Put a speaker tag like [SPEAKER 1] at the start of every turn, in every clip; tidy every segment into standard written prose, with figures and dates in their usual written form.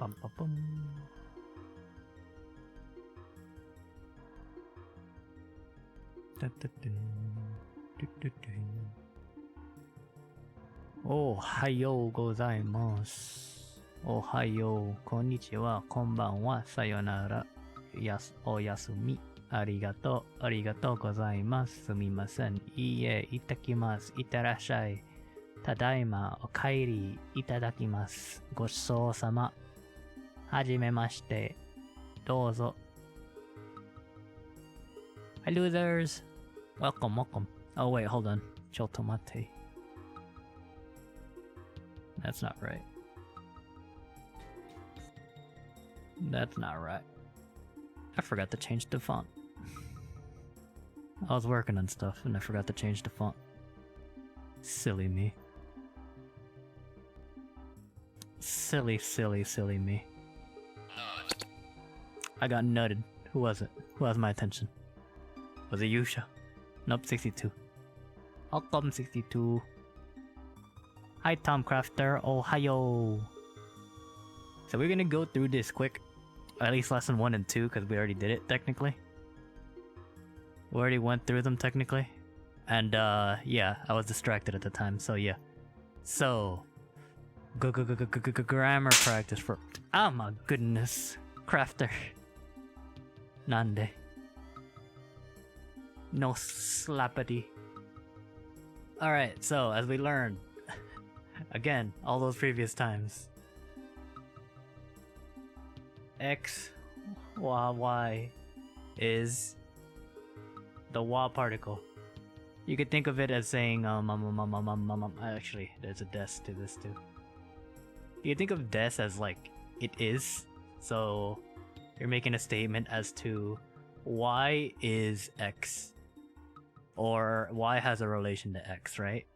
[SPEAKER 1] Bum, bum, bum. Dun, dun, dun. Dun, dun, dun. Ohayo gozaimasu. Ohayo, konnichiwa, konbanwa, sayonara, oyasumi. Arigato, arigato gozaimasu. Sumimasen. Iie, itakimasu, itarashai. Tadaima, okaeri, itadakimasu. Gochisou sama. Hajimemashite. Douzo. Hi losers! Welcome, welcome. Oh wait, hold on. Chotomate. That's not right. That's not right. I forgot to change the font. I was working on stuff and I forgot to change the font. Silly me. Silly, silly, silly me. I got nutted. Who was it? Who has my attention? Was it Yusha? Nope, 62. Welcome, 62. Hi, Tom Crafter. Ohayo. So we're gonna go through this quick. At least lesson 1 and 2, because we already did it, technically. We already went through them, technically. And, yeah, I was distracted at the time, so yeah. So... grammar practice for... Oh my goodness. Crafter. Nande. No slappity. Alright, so as we learned, again, all those previous times. X, y is the wa particle. You could think of it as saying, actually, there's a des to this too. You could think of des as like, it is. So, you're making a statement as to y is x. Or y has a relation to x, right?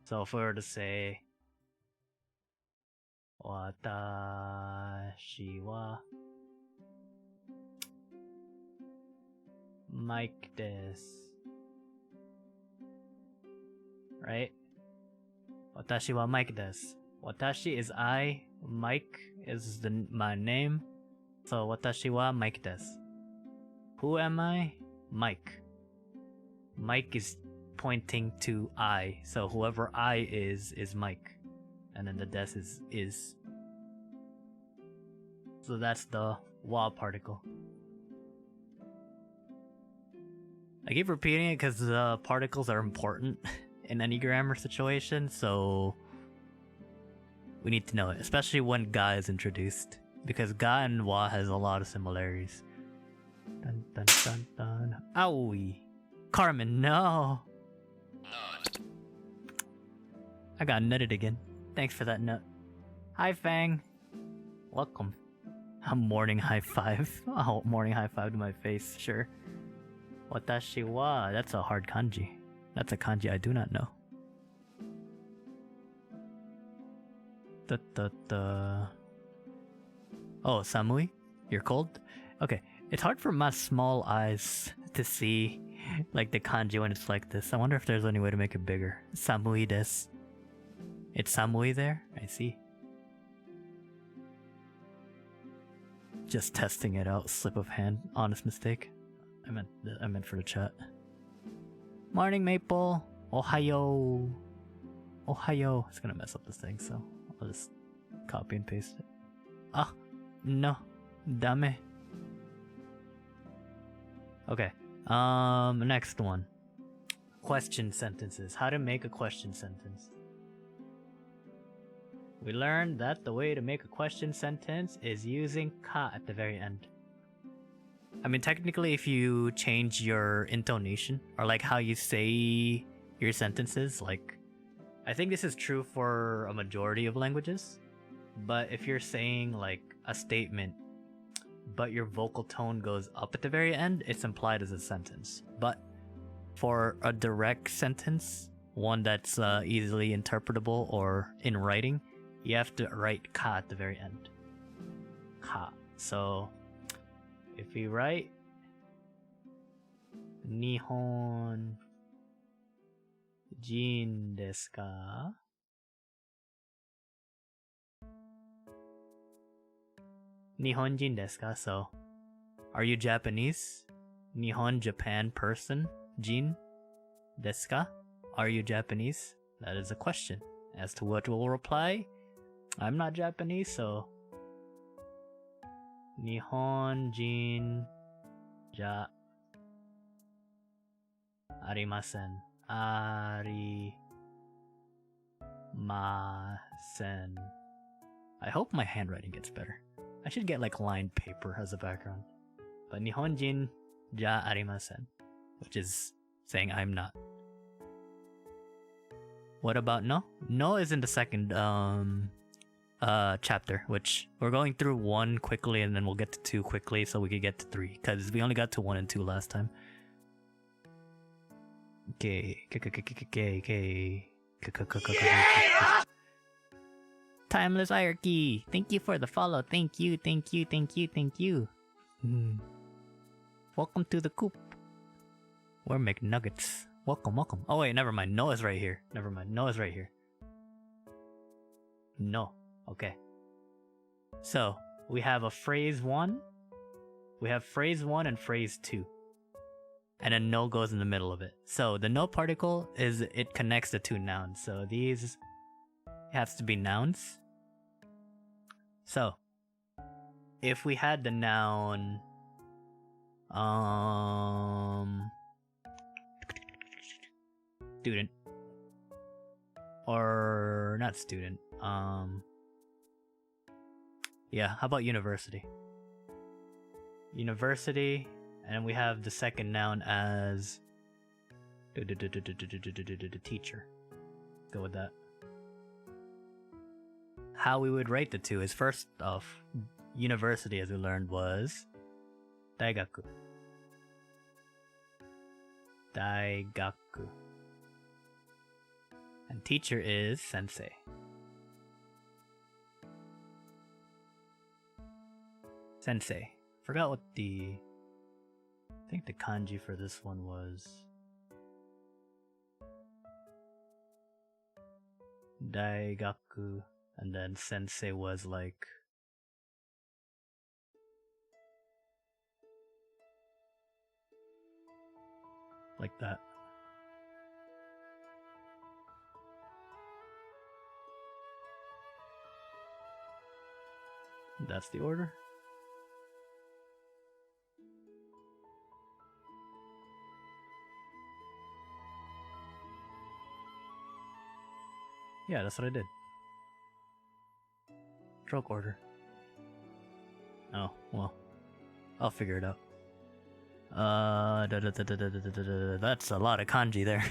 [SPEAKER 1] So if we were to say Watashi wa Mike desu. Right? Watashi wa Mike desu. Watashi is I, Mike is my name. So watashi wa Mike desu. Who am I? Mike. Mike is pointing to I, so whoever I is Mike. And then the des is. So that's the wa particle. I keep repeating it because particles are important in any grammar situation, so we need to know it, especially when ga is introduced, because ga and wa has a lot of similarities. Dun dun dun dun. Owie. Carmen, no! I got nutted again. Thanks for that nut. Hi, Fang. Welcome. A morning high five. Oh, morning high five to my face, sure. Watashi wa. That's a hard kanji. That's a kanji I do not know. Oh, Samui? You're cold? Okay. It's hard for my small eyes to see like the kanji when it's like this. I wonder if there's any way to make it bigger. Samui desu. It's Samui there? I see. Just testing it out. Slip of hand. Honest mistake. I meant for the chat. Morning, Maple. Ohayo. Ohayo. It's gonna mess up this thing, so I'll just copy and paste it. Ah, no. Dame. Okay. Next one. Question sentences. How to make a question sentence. We learned that the way to make a question sentence is using ka at the very end. I mean, technically, if you change your intonation or like how you say your sentences, like, I think this is true for a majority of languages, but if you're saying like a statement but your vocal tone goes up at the very end, it's implied as a sentence. But for a direct sentence, one that's easily interpretable or in writing, you have to write ka at the very end. Ka. So if we write Nihon jin desu ka? Nihonjin desu ka? So, are you Japanese? Nihon, Japan person? Jin desu ka? Are you Japanese? That is a question. As to what we'll reply, I'm not Japanese, so Nihonjin ja arimasen. Arimasen. I hope my handwriting gets better. I should get like lined paper as a background. But Nihonjin ja arimasen, which is saying I'm not. What about no? No is in the second chapter, which we're going through 1 quickly and then we'll get to 2 quickly so we could get to 3, because we only got to 1 and 2 last time. Okay. Timeless hierarchy. Thank you for the follow. Thank you. Welcome to the coop. We're McNuggets. Welcome. Oh wait, never mind. Noah's right here. Noah's right here. No. Okay. So, we have a phrase 1. We have phrase 1 and phrase 2. And then no goes in the middle of it. So, the no particle is, it connects the 2 nouns. So, these have to be nouns. So, if we had the noun student, or not student, yeah, how about university? University, and we have the second noun as teacher. Go with that. How we would rate the 2 is, first off, university, as we learned, was daigaku. And teacher is sensei. Sensei. Forgot what I think the kanji for this one was daigaku, and then sensei was like that. That's the order. Yeah, that's what I did. Stroke order. Oh, well. I'll figure it out. That's a lot of kanji there.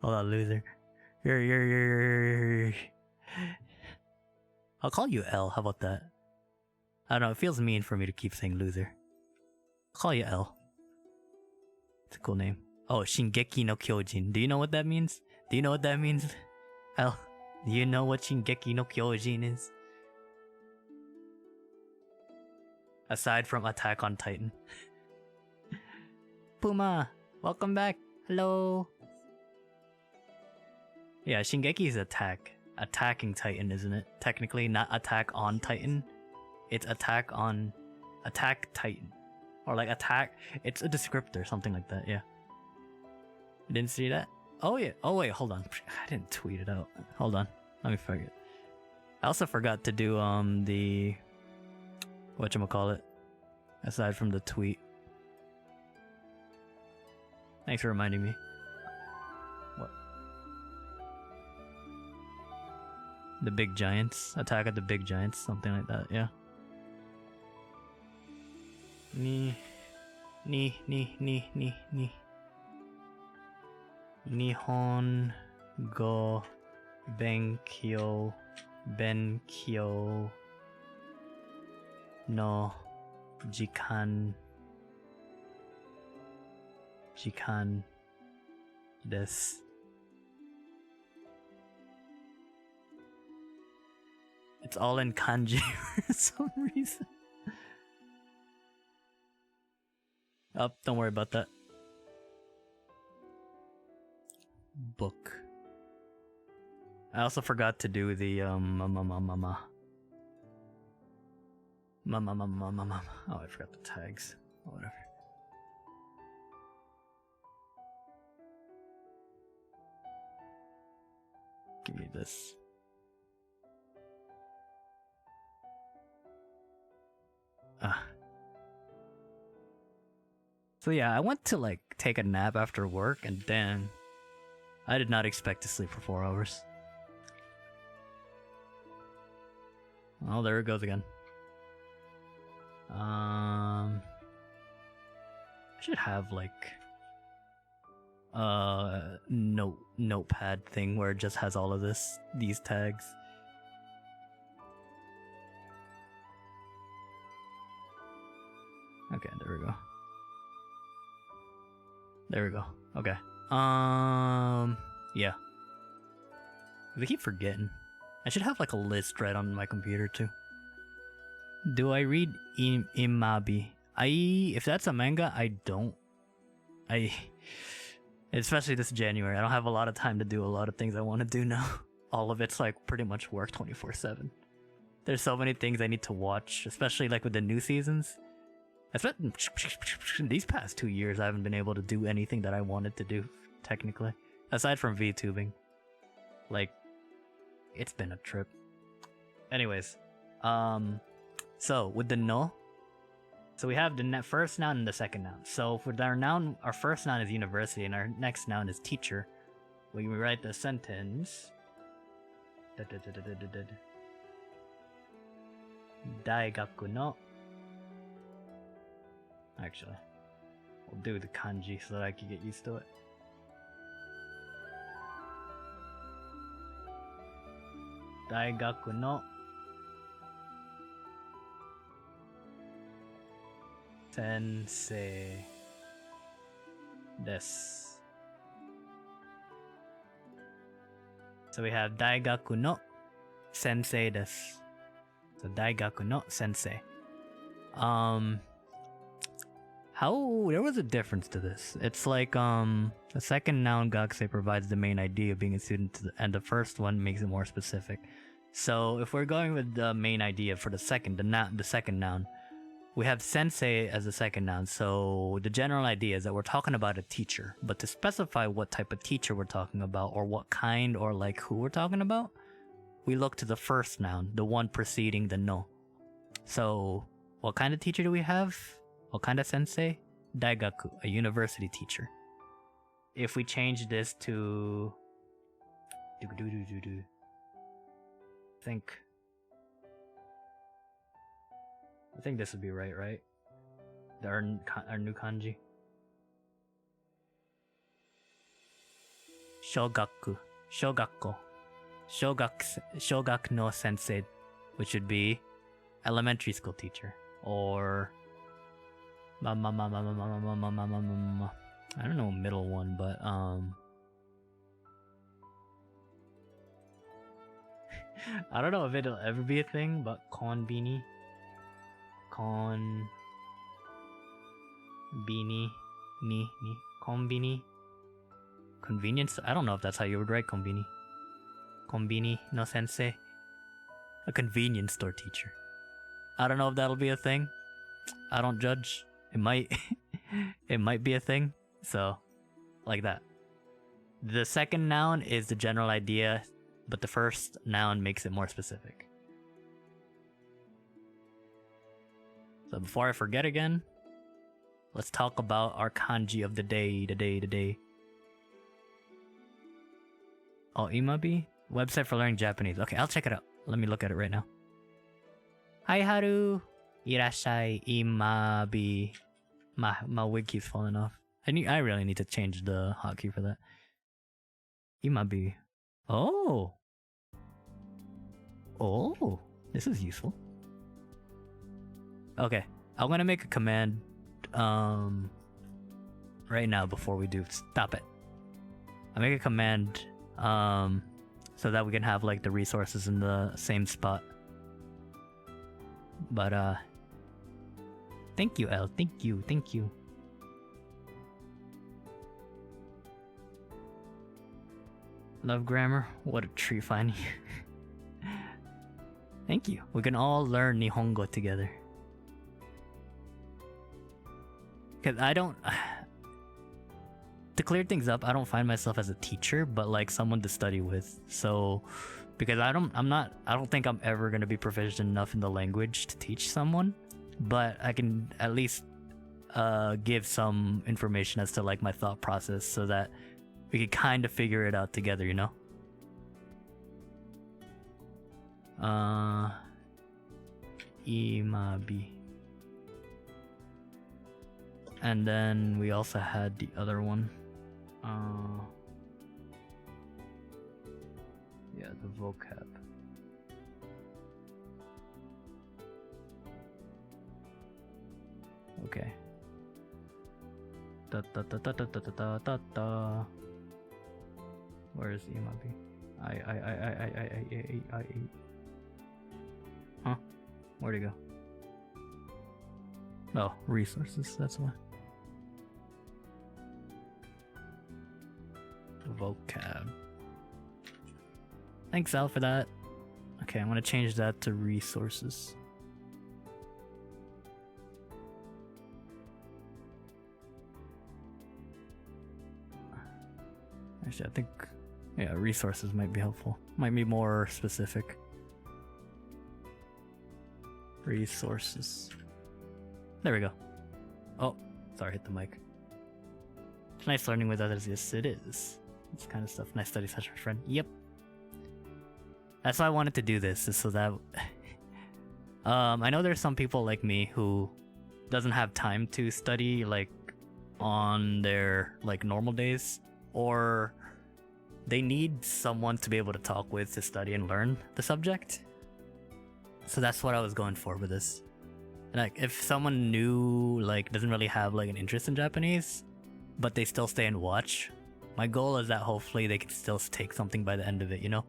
[SPEAKER 1] Hold on, loser. I'll call you L, how about that? I don't know, it feels mean for me to keep saying loser. I'll call you L. It's a cool name. Oh, Shingeki no Kyojin. Do you know what that means? L, do you know what Shingeki no Kyojin is? Aside from Attack on Titan. Puma, welcome back. Hello. Yeah, Shingeki is attacking Titan, isn't it? Technically, not Attack on Titan. It's Attack Titan. Or like attack, it's a descriptor, something like that, yeah. You didn't see that? Oh yeah, oh wait, hold on. I didn't tweet it out. Hold on, let me forget. I also forgot to do the whatchamacallit, aside from the tweet. Thanks for reminding me. What? The big giants. Attack of the big giants, something like that, yeah. Ni. Nihon go benkyo no jikan desu. It's all in kanji for some reason. Oh, don't worry about that. Book. I also forgot to do the Mama. Oh, I forgot the tags. Oh, whatever. Give me this. So yeah, I went to like take a nap after work, and then I did not expect to sleep for 4 hours. Oh, there it goes again. I should have like notepad thing where it just has all of these tags. Okay, there we go. There we go. Okay. Yeah. I keep forgetting. I should have like a list right on my computer too. Do I read Imabi? If that's a manga, I don't. Especially this January, I don't have a lot of time to do a lot of things I want to do now. All of it's like pretty much work 24/7. There's so many things I need to watch, especially like with the new seasons. These past 2 years, I haven't been able to do anything that I wanted to do, technically. Aside from VTubing. Like, it's been a trip. Anyways, so with the no, so we have the first noun and the second noun. So for our noun, our first noun is university, and our next noun is teacher. When we write the sentence, Daigaku no. Actually, we'll do the kanji so that I can get used to it. Daigaku no sensei desu. So we have Daigaku no sensei desu. So Daigaku no sensei. There was a difference to this. It's like the second noun gakusei provides the main idea of being a student, and the first one makes it more specific. So if we're going with the main idea for the second noun, we have sensei as the second noun. So the general idea is that we're talking about a teacher, but to specify what type of teacher we're talking about, or what kind, or like who we're talking about, we look to the first noun, the one preceding the no. So what kind of teacher do we have? What kind of sensei? Daigaku, a university teacher. If we change this to... I think this would be right? Our new kanji. Shogakko. Shogak no sensei, which would be elementary school teacher. Or... I don't know a middle one, but I don't know if it'll ever be a thing, but konbini, convenience. I don't know if that's how you would write konbini. Konbini no sensei, a convenience store teacher. I don't know if that'll be a thing. I don't judge. It might be a thing. So, like that. The second noun is the general idea, but the first noun makes it more specific. So before I forget again, let's talk about our kanji of the day, today. Oh, Imabi? Website for learning Japanese. Okay, I'll check it out. Let me look at it right now. Hi, Haru. Irashai Imabi. My wig keeps falling off. I really need to change the hotkey for that. Imabi. Oh, this is useful. Okay, I'm gonna make a command right now before we do. Stop it. I'll make a command so that we can have like the resources in the same spot. But thank you, Elle. Thank you. Love grammar. What a treat finding you. Thank you. We can all learn Nihongo together. Because I don't... To clear things up, I don't find myself as a teacher, but like someone to study with. So, because I don't think I'm ever going to be proficient enough in the language to teach someone, but I can at least give some information as to like my thought process so that we could kind of figure it out together, you know? Imabi. And then we also had the other one. Yeah, the vocab. Okay. Da da da da da da da da da. Where is Imabi? I. Huh? Where'd it go? Oh, resources. That's why. Vocab. Thanks, Al, for that. Okay, I'm gonna change that to resources. Actually, I think, yeah, resources might be helpful. Might be more specific. Resources. There we go. Oh, sorry, hit the mic. It's nice learning with others. Yes, it is. This kind of stuff. Nice study session, friend. Yep. That's why I wanted to do this, is so that I know there's some people like me who doesn't have time to study like on their like normal days, or they need someone to be able to talk with to study and learn the subject. So that's what I was going for with this. Like if someone new like doesn't really have like an interest in Japanese, but they still stay and watch, my goal is that hopefully they can still take something by the end of it, you know?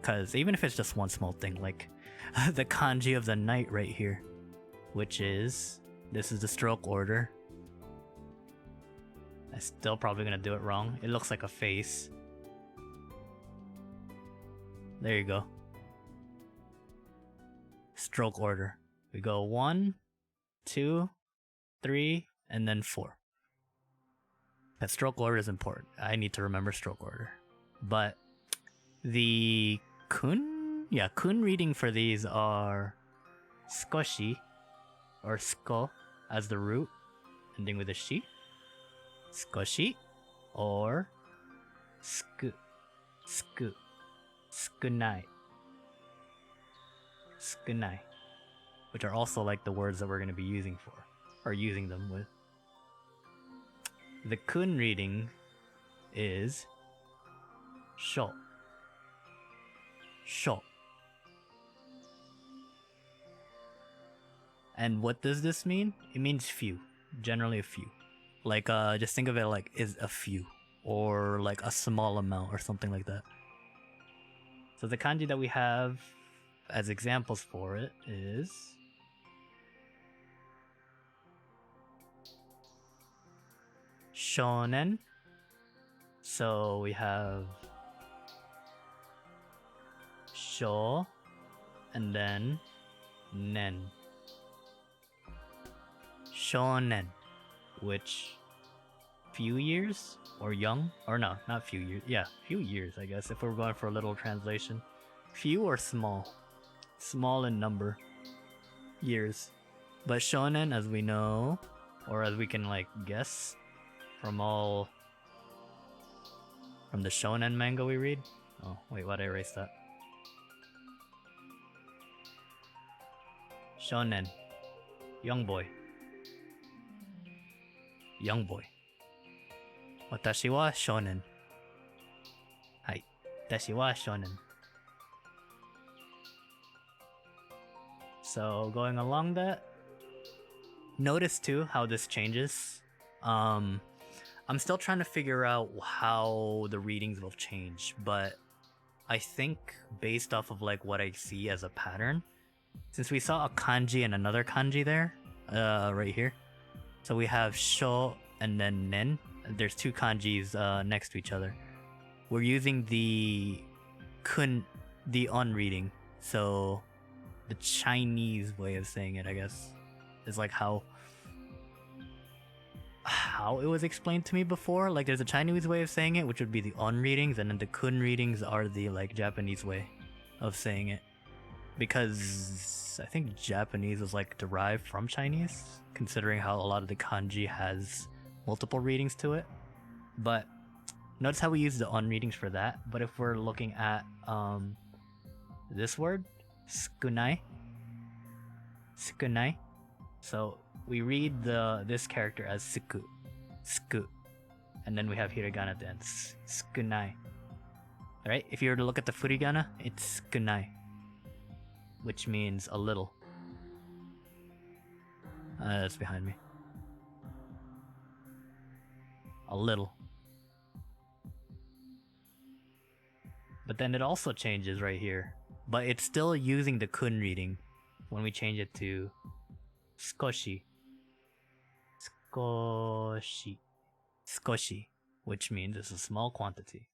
[SPEAKER 1] Because even if it's just one small thing, like the kanji of the night right here, which is, this is the stroke order. I'm still probably gonna do it wrong. It looks like a face. There you go. Stroke order. We go 1, 2, 3, and then 4. That stroke order is important. I need to remember stroke order. But the kun reading for these are skoshi, or sko as the root, ending with a shi. Skoshi, or skunai, which are also like the words that we're going to be using for, or using them with. The kun reading is sho. And what does this mean? It means few, generally a few. Like just think of it like is a few, or like a small amount or something like that. So the kanji that we have as examples for it is shonen. So we have sho and then nen. Shonen, which few years or young, or no, not few years. Yeah, few years, I guess, if we're going for a little translation. Few or small. Small in number. Years. But shonen, as we know, or as we can like guess from the shonen manga we read. Oh, wait, why'd I erase that? Shonen. Young boy. Young boy. Watashi wa shonen. Hai. Watashi wa shonen. So going along that, notice too how this changes. I'm still trying to figure out how the readings will change, but I think based off of like what I see as a pattern, since we saw a kanji and another kanji there, right here. So we have sho and then nen. There's two kanjis next to each other. We're using the kun, the on reading. So the Chinese way of saying it, I guess, is like how how it was explained to me before. Like, there's a Chinese way of saying it, which would be the on readings, and then the kun readings are the like Japanese way of saying it. Because I think Japanese is like derived from Chinese, considering how a lot of the kanji has multiple readings to it. But notice how we use the on readings for that. But if we're looking at this word, sukunai, sukunai. So we read this character as suku, suku, and then we have hiragana at the end, sukunai. Right? If you were to look at the furigana, it's sukunai, which means a little. That's behind me. A little. But then it also changes right here. But it's still using the kun reading when we change it to skoshi. Skoshi. Skoshi, which means it's a small quantity.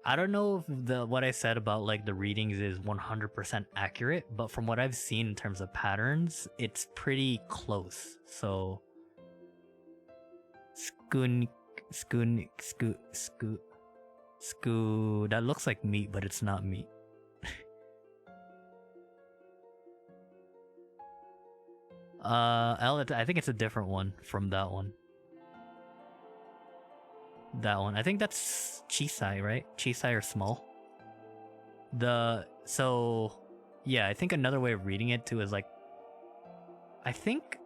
[SPEAKER 1] I don't know if what I said about like the readings is 100% accurate, but from what I've seen in terms of patterns, it's pretty close. So skun, that looks like meat, but it's not meat. I think it's a different one from that one. That one. I think that's chisai, right? Chisai or small. So yeah, I think another way of reading it too is like, I think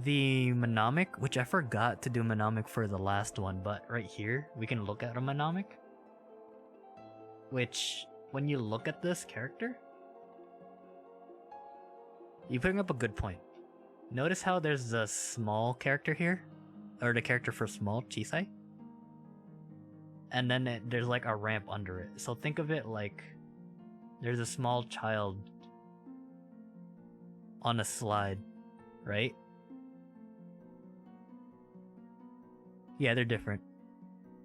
[SPEAKER 1] the mnemonic, which I forgot to do mnemonic for the last one, but right here we can look at a mnemonic, which when you look at this character, you bring up a good point. Notice how there's a small character here, or the character for small, chisai, and then there's like a ramp under it. So think of it like there's a small child on a slide, right? Yeah, they're different.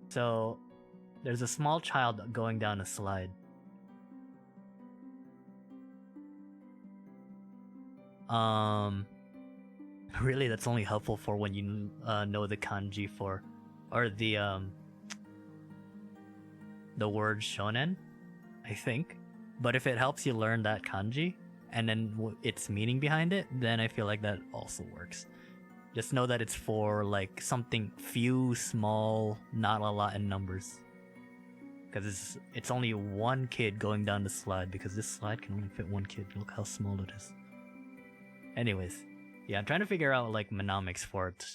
[SPEAKER 1] So there's a small child going down a slide. Really, that's only helpful for when you know the kanji for, or the word shonen, I think. But if it helps you learn that kanji and then its meaning behind it, then I feel like that also works. Just know that it's for like something few, small, not a lot in numbers. Because it's only one kid going down the slide, because this slide can only fit one kid. Look how small it is. Anyways, yeah, I'm trying to figure out like mnemonics for it.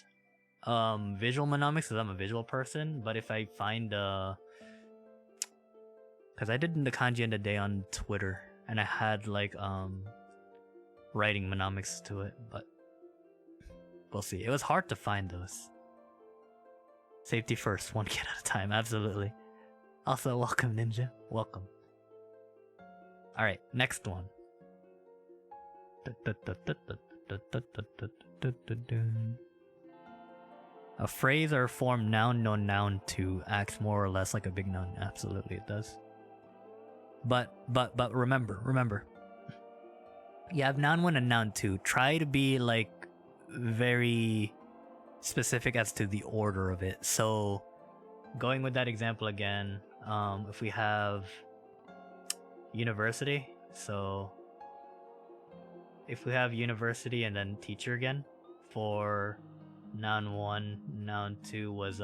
[SPEAKER 1] Visual mnemonics, because I'm a visual person. But if I find because I did the kanji in the day on Twitter, and I had like writing mnemonics to it, but we'll see. It was hard to find those. Safety first, one kid at a time, absolutely. Also, welcome Ninja, welcome. Alright, next one. A phrase or form noun, no noun to acts more or less like a big noun. Absolutely it does. But remember. You have noun 1 and noun 2. Try to be like very specific as to the order of it. So going with that example again, if we have university, so if we have university and then teacher again, for noun 1, noun 2 was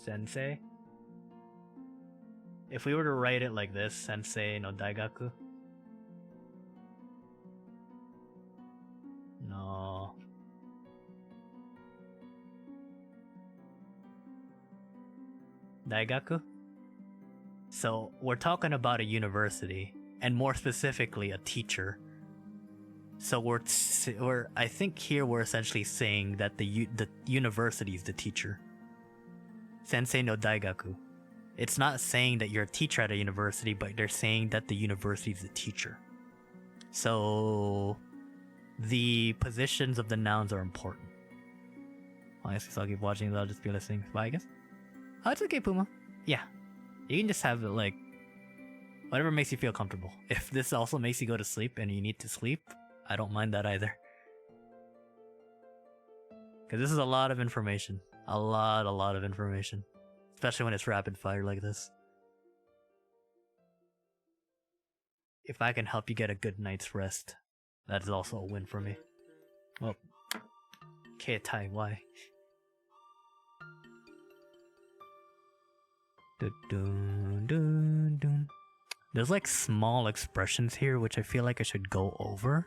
[SPEAKER 1] sensei. If we were to write it like this, sensei no daigaku. No. Daigaku? So we're talking about a university, and more specifically a teacher. So we're I think here we're essentially saying that the university is the teacher. Sensei no daigaku. It's not saying that you're a teacher at a university, but they're saying that the university is the teacher. So the positions of the nouns are important. Well, I guess I'll keep watching, I'll just be listening. Bye, I guess. Oh, it's okay, Puma. Yeah. You can just have it like Whatever makes you feel comfortable. If this also makes you go to sleep and you need to sleep, I don't mind that either. Because this is a lot of information. A lot of information. Especially when it's rapid fire like this. If I can help you get a good night's rest, that is also a win for me. Well, Keitai, why? There's like small expressions here which I feel like I should go over.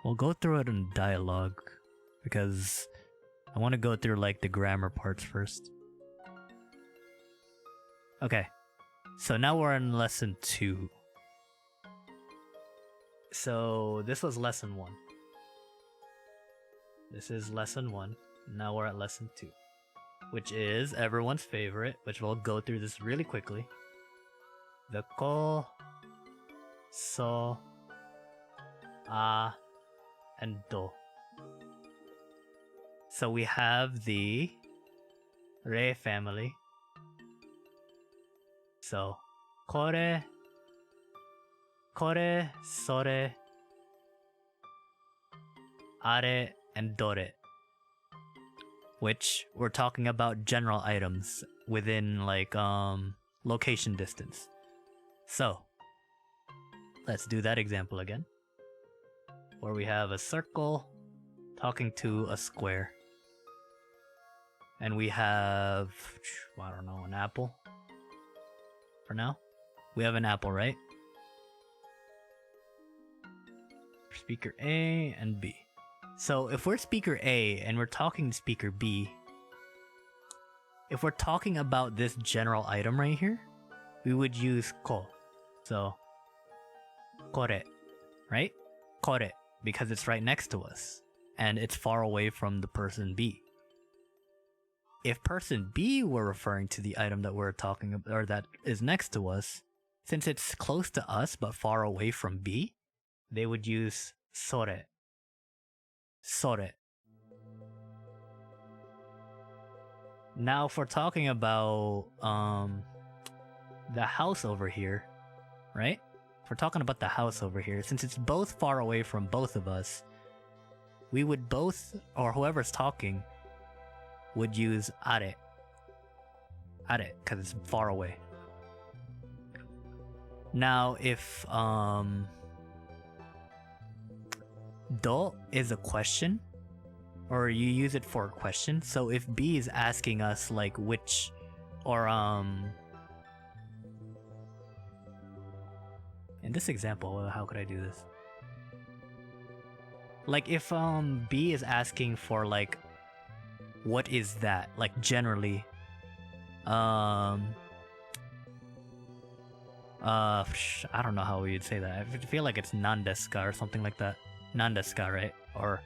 [SPEAKER 1] We'll go through it in dialogue because I want to go through like the grammar parts first. Okay, so now we're in lesson 2. So this was lesson 1. This is lesson 1. Now we're at lesson 2, which is everyone's favorite, which we'll go through this really quickly. The ko, so, and do. So we have the re family. So, kore, sore, are, and dore. Which we're talking about general items within like location distance. So let's do that example again, where we have a circle talking to a square, and we have, I don't know, an apple. For now, we have an apple, right? Speaker A and B. So if we're speaker A and we're talking to speaker B, if we're talking about this general item right here, we would use ko. So, kore, right? Kore, because it's right next to us and it's far away from the person B. If person B were referring to the item that we're talking about, or that is next to us, since it's close to us but far away from B, they would use sore. Sore. Now if we're talking about the house over here, right? If we're talking about the house over here, since it's both far away from both of us, we would both, or whoever's talking, would use are. Are, because it's far away. Now if do is a question, or you use it for a question. So if B is asking us like which, or in this example, how could I do this? Like if B is asking for like what is that? Like generally I don't know how we would say that. I feel like it's nandeska or something like that. Nandeska, right? Or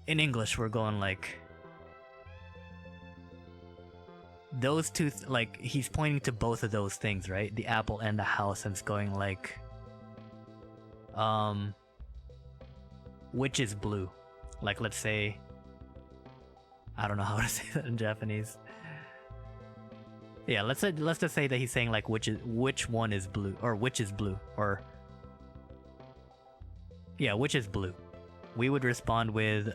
[SPEAKER 1] in English, we're going like those two. Like he's pointing to both of those things, right? The apple and the house, and it's going like, which is blue? Like let's say, I don't know how to say that in Japanese. Yeah, let's just say that he's saying like which one is blue, or which is blue, or yeah, which is blue. We would respond with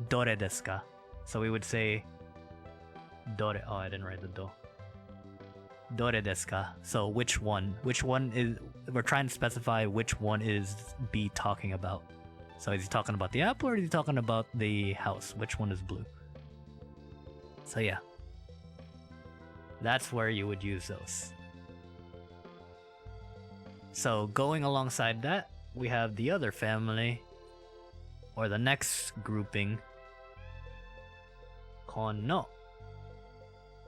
[SPEAKER 1] dore desu ka? So we would say dore. Oh, I didn't write the do. Dore desu ka? So which one? Which one is? We're trying to specify which one is B talking about. So is he talking about the apple or is he talking about the house? Which one is blue? So yeah, that's where you would use those. So going alongside that, we have the other family, or the next grouping, kono.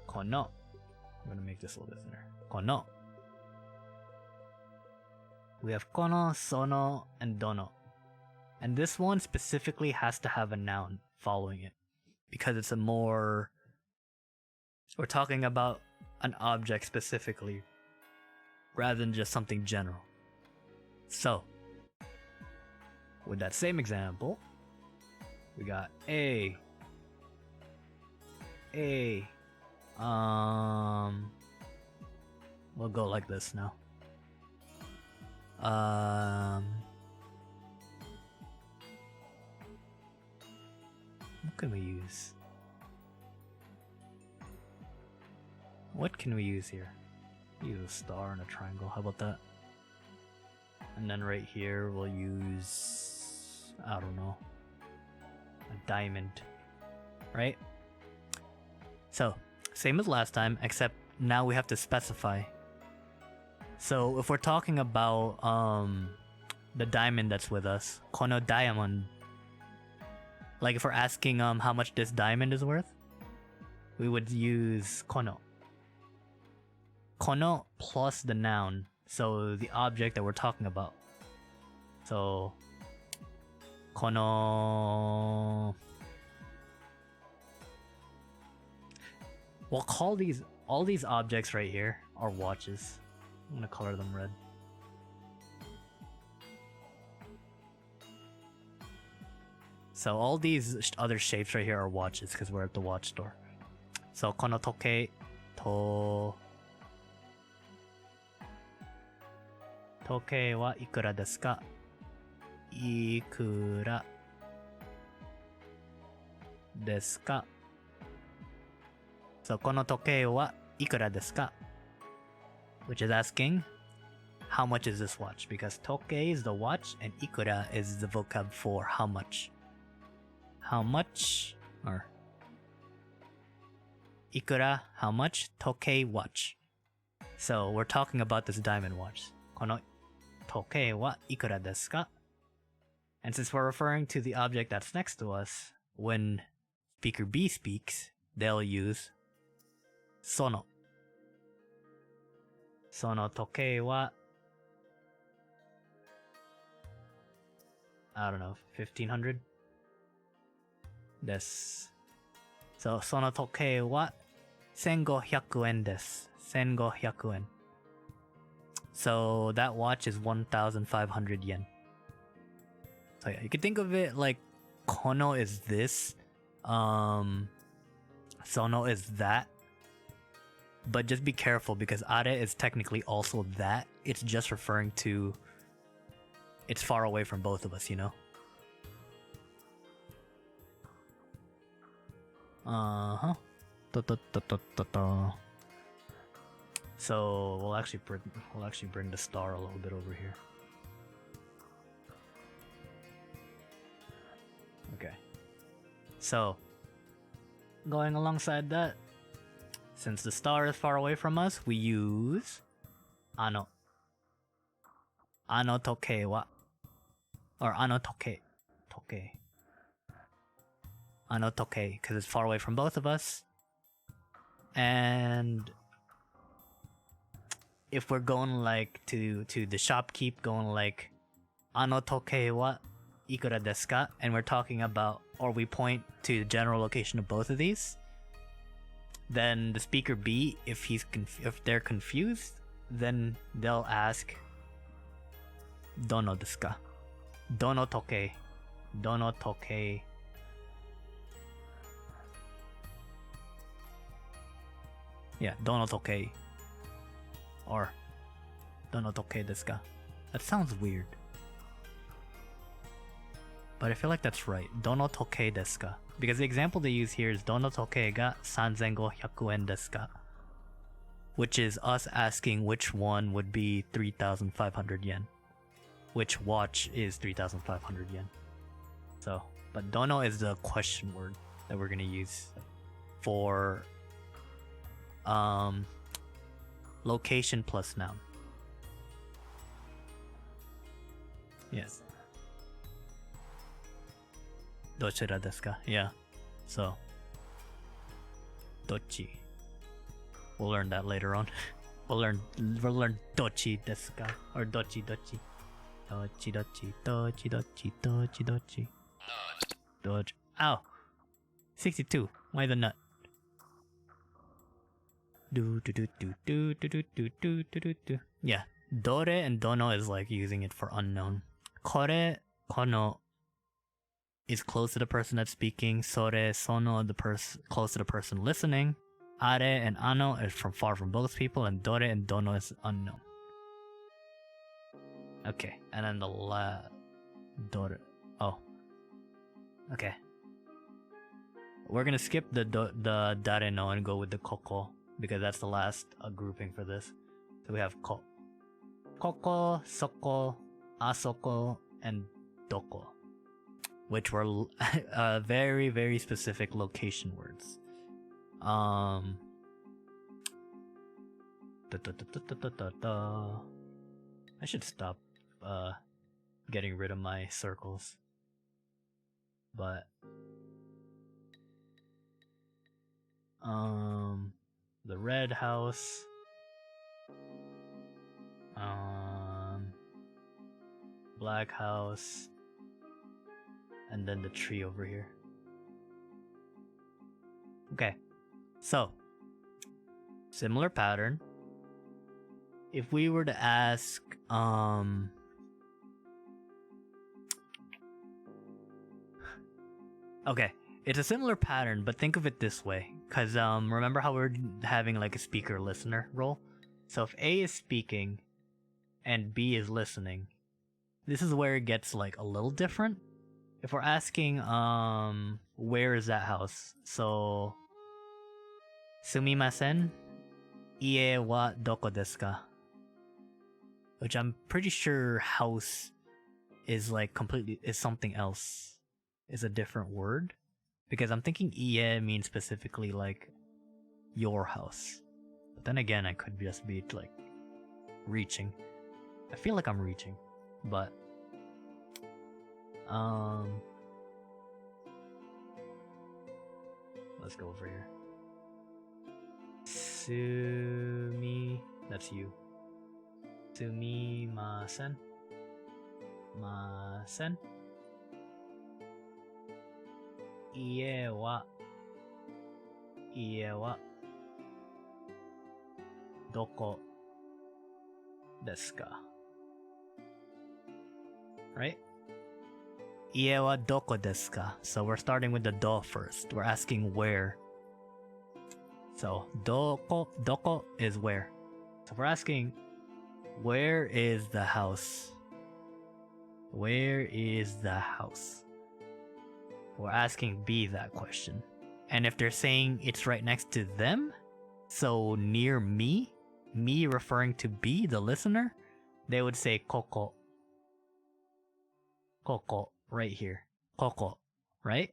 [SPEAKER 1] Kono. I'm gonna make this a little bit thinner. Kono. We have kono, sono, and dono. And this one specifically has to have a noun following it, because it's a more... We're talking about an object specifically, rather than just something general. So, with that same example, we got A, A. We'll go like this now. What can we use? What can we use here? Use a star and a triangle. How about that? And then right here we'll use, I don't know, a diamond, right? So same as last time, except now we have to specify. So if we're talking about the diamond that's with us, kono diamond, like if we're asking how much this diamond is worth, we would use kono. Kono plus the noun, so the object that we're talking about. So kono, we'll call all these objects right here are watches. I'm gonna color them red. So all these other shapes right here are watches because we're at the watch store. So kono tokei to tokei wa ikura desu ka? Ikura desu ka? So kono tokei wa ikura desu ka? Which is asking, how much is this watch? Because tokei is the watch and ikura is the vocab for how much. How much? Or ikura, how much? Tokei, watch. So we're talking about this diamond watch. Kono tokei wa ikura desu ka? And since we're referring to the object that's next to us, when speaker B speaks, they'll use sono. Sono tokei wa, I don't know, 1500 desu. So sono tokei wa 1500 yen desu. 1500 yen. So that watch is 1,500 yen. So yeah, you can think of it like kono is this, sono is that. But just be careful because are is technically also that. It's just referring to, it's far away from both of us, you know? Uh-huh. So we'll actually bring the star a little bit over here. Okay. So going alongside that, since the star is far away from us, we use ano. Ano tokei wa, or ano tokei. Tokei. Ano tokei, because it's far away from both of us. And if we're going like to the shopkeep, going like ano tokei wa ikura desu ka, and we're talking about, or we point to the general location of both of these, then the speaker B, if they're confused, then they'll ask dono desu ka? Dono tokei. Dono tokei. Yeah, dono tokei. Or dono tokei desu ka? That sounds weird. But I feel like that's right. Dono tokei desu ka? Because the example they use here is dono tokei ga 3,500 yen desu ka? Which is us asking which one would be 3,500 yen. Which watch is 3,500 yen. So, but dono is the question word that we're gonna use for location plus noun. Yes. Dochira desu ka? Yeah. So, dochi. We'll learn that later on. we'll learn dochi desu ka? Or dochi. Dochi. Dodge. Ow! 62. Why the nut? Yeah. Dore and dono is like using it for unknown. Kore, kono. is close to the person that's speaking. Sore, sono, the person close to the person listening. Are and ano is from far from both people, and dore and dono is unknown. Okay, and then the dore. Oh, okay. We're gonna skip the dare no and go with the koko because that's the last grouping for this. So we have koko, soko, asoko, and doko, which were very, very specific location words. I should stop getting rid of my circles. But the red house, black house, and then the tree over here. Okay, so similar pattern. If we were to ask okay, it's a similar pattern, but think of it this way, because remember how we're having like a speaker listener role? So if A is speaking and B is listening, this is where it gets like a little different. If we're asking where is that house? So sumimasen, ie wa doko desu ka? Which I'm pretty sure house is like completely is something else. Is a different word. Because I'm thinking ie means specifically like your house. But then again, I could just be like reaching. I feel like I'm reaching. But let's go over here. That's you. Sumimasen. Masen. Ie wa doko desu ka? Right? Ie wa doko desu ka? So we're starting with the do first. We're asking where. So doko is where. So we're asking where is the house? Where is the house? We're asking B that question. And if they're saying it's right next to them, so near me referring to B, the listener, they would say koko. Koko, right here. Koko, right?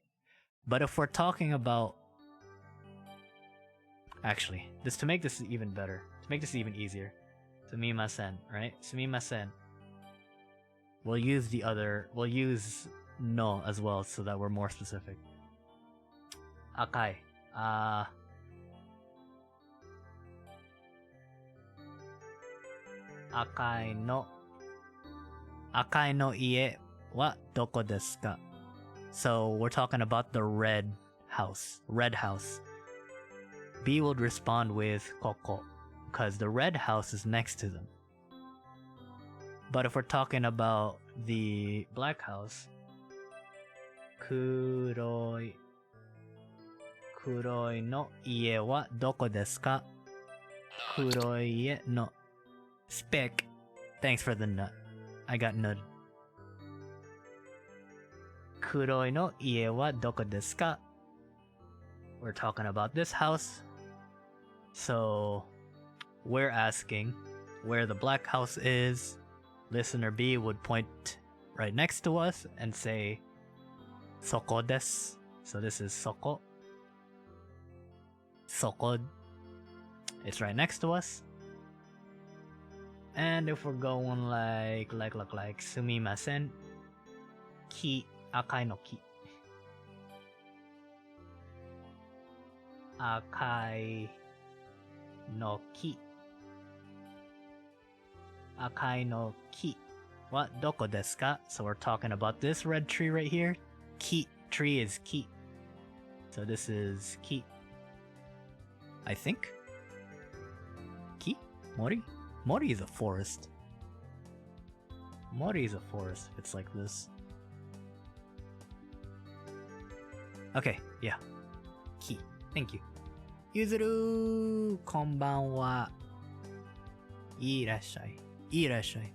[SPEAKER 1] But if we're talking about... Actually, to make this even better, to make this even easier, sumimasen, right? Sumimasen. We'll use no as well so that we're more specific. Akai. Akai no ie wa doko desu ka? So we're talking about the red house. Red house. B would respond with koko because the red house is next to them. But if we're talking about the black house, kuroi no ie wa doko desu ka? Kuroi ie no Spick. Thanks for the nut. I got nutted. Kuroi no ie wa doko desu ka? We're talking about this house. So we're asking where the black house is. Listener B would point right next to us and say soko desu. So this is soko. Soko. It's right next to us. And if we're going like sumimasen, ki, akai no ki. Akai no ki. Akai no ki wa doko desu ka? So we're talking about this red tree right here. Ki, tree is ki. So this is ki. I think. Ki? Mori? Mori is a forest. Mori is a forest if it's like this. Okay, yeah. Key. Thank you. Yuzuru, konbanwa. Irashai. Irashai.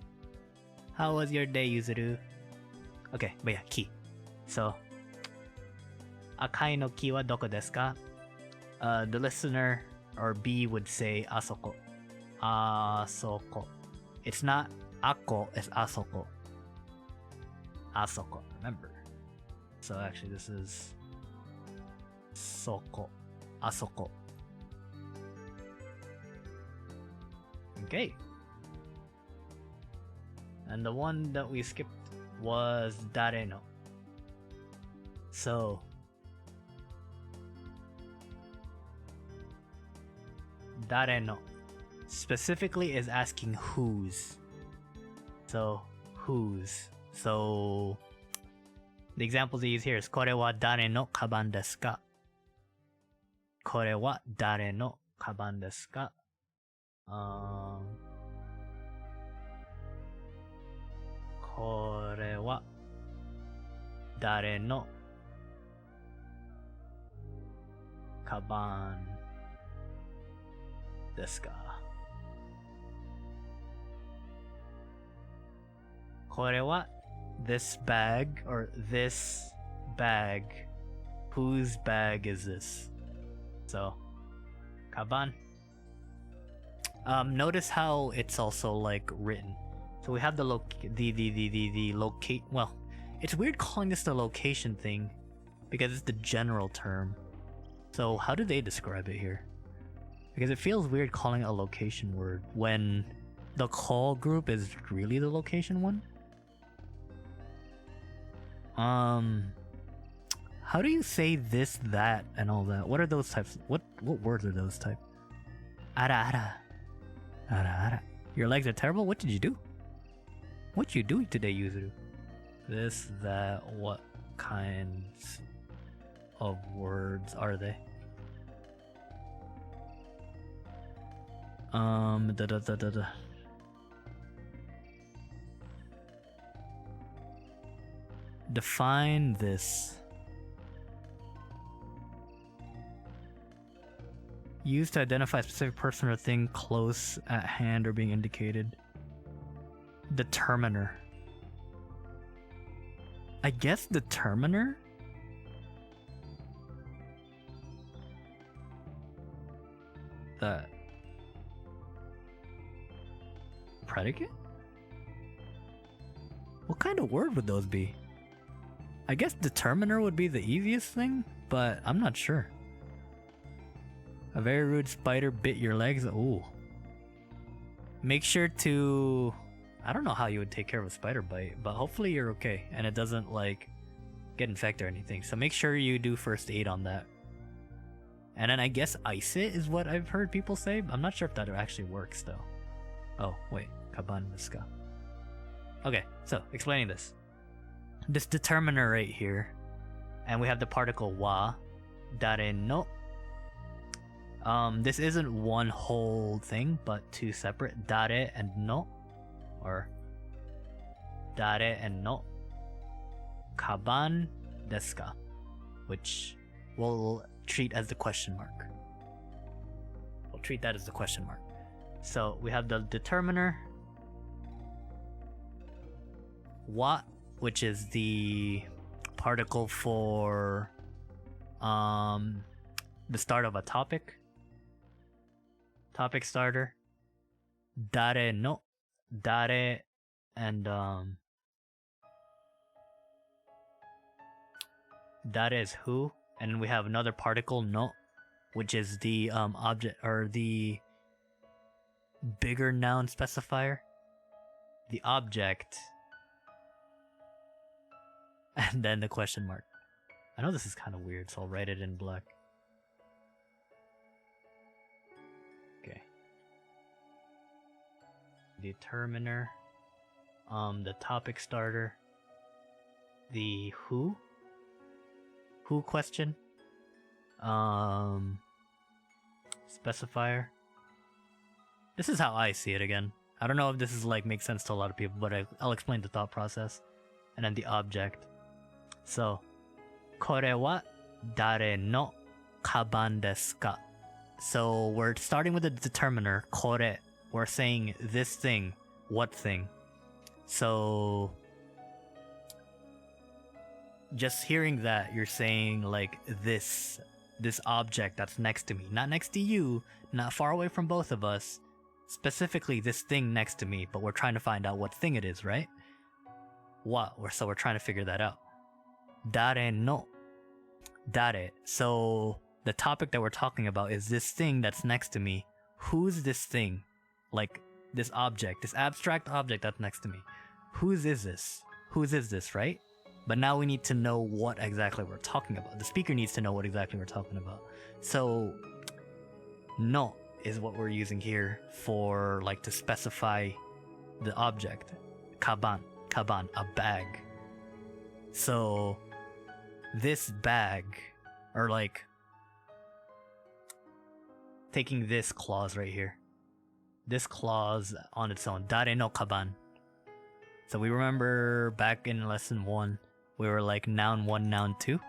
[SPEAKER 1] How was your day, Yuzuru? Okay, but yeah, key. So, akai no ki wa doko desu ka? The listener or B would say asoko. Asoko. It's not ako, it's asoko. Asoko, remember. So actually this is soko. Asoko. Okay. And the one that we skipped was dare no. So dare no specifically is asking whose. So whose. So the examples they use here is これは誰のカバンですか? これは誰のカバンですか? これは誰のカバンですか? これは this bag or this bag. Whose bag is this? So, kaban. Notice how it's also like written. So we have the locate. Well, it's weird calling this the location thing because it's the general term. So how do they describe it here? Because it feels weird calling it a location word when the call group is really the location one. How do you say this, that, and all that? What are those types? What words are those type? Ara. Your legs are terrible? What did you do? What you doing today, Yuzuru? This, that, what kinds of words are they? Define this. Used to identify a specific person or thing close at hand or being indicated. Determiner. I guess determiner? That. Predicate? What kind of word would those be? I guess determiner would be the easiest thing, but I'm not sure. A very rude spider bit your legs. Ooh. Make sure to... I don't know how you would take care of a spider bite, but hopefully you're okay and it doesn't like get infected or anything. So make sure you do first aid on that. And then I guess ice it is what I've heard people say. I'm not sure if that actually works though. Oh, wait. Kaban desu ka? Okay, so explaining this. This determiner right here. And we have the particle wa. Dare no. This isn't one whole thing, but two separate. Dare and no. Or dare and no. Kaban desu ka? Which we'll treat as the question mark. We'll treat that as the question mark. So we have the determiner. Wa, which is the particle for the start of a topic. Topic starter. Dare no. Dare and dare is who, and we have another particle no, which is the object or the bigger noun specifier. The object. And then the question mark. I know this is kind of weird, so I'll write it in black. Okay. Determiner. The topic starter. The who question. Specifier. This is how I see it again. I don't know if this is like makes sense to a lot of people, but I'll explain the thought process. And then the object. So, これは Dare no kaban desu ka? So we're starting with the determiner, kore. We're saying this thing, what thing? So just hearing that, you're saying like this object that's next to me, not next to you, not far away from both of us, specifically this thing next to me, but we're trying to find out what thing it is, right? So we're trying to figure that out. Dare no. Dare. So the topic that we're talking about is this thing that's next to me. Who's this thing? Like this object, this abstract object that's next to me. Whose is this? Whose is this, right? But now we need to know what exactly we're talking about. The speaker needs to know what exactly we're talking about. So, no is what we're using here for like to specify the object. Kaban, a bag. So, this bag, or like taking this clause right here. This clause on its own. Dare no kaban. So we remember back in lesson 1, we were like noun 1, noun 2.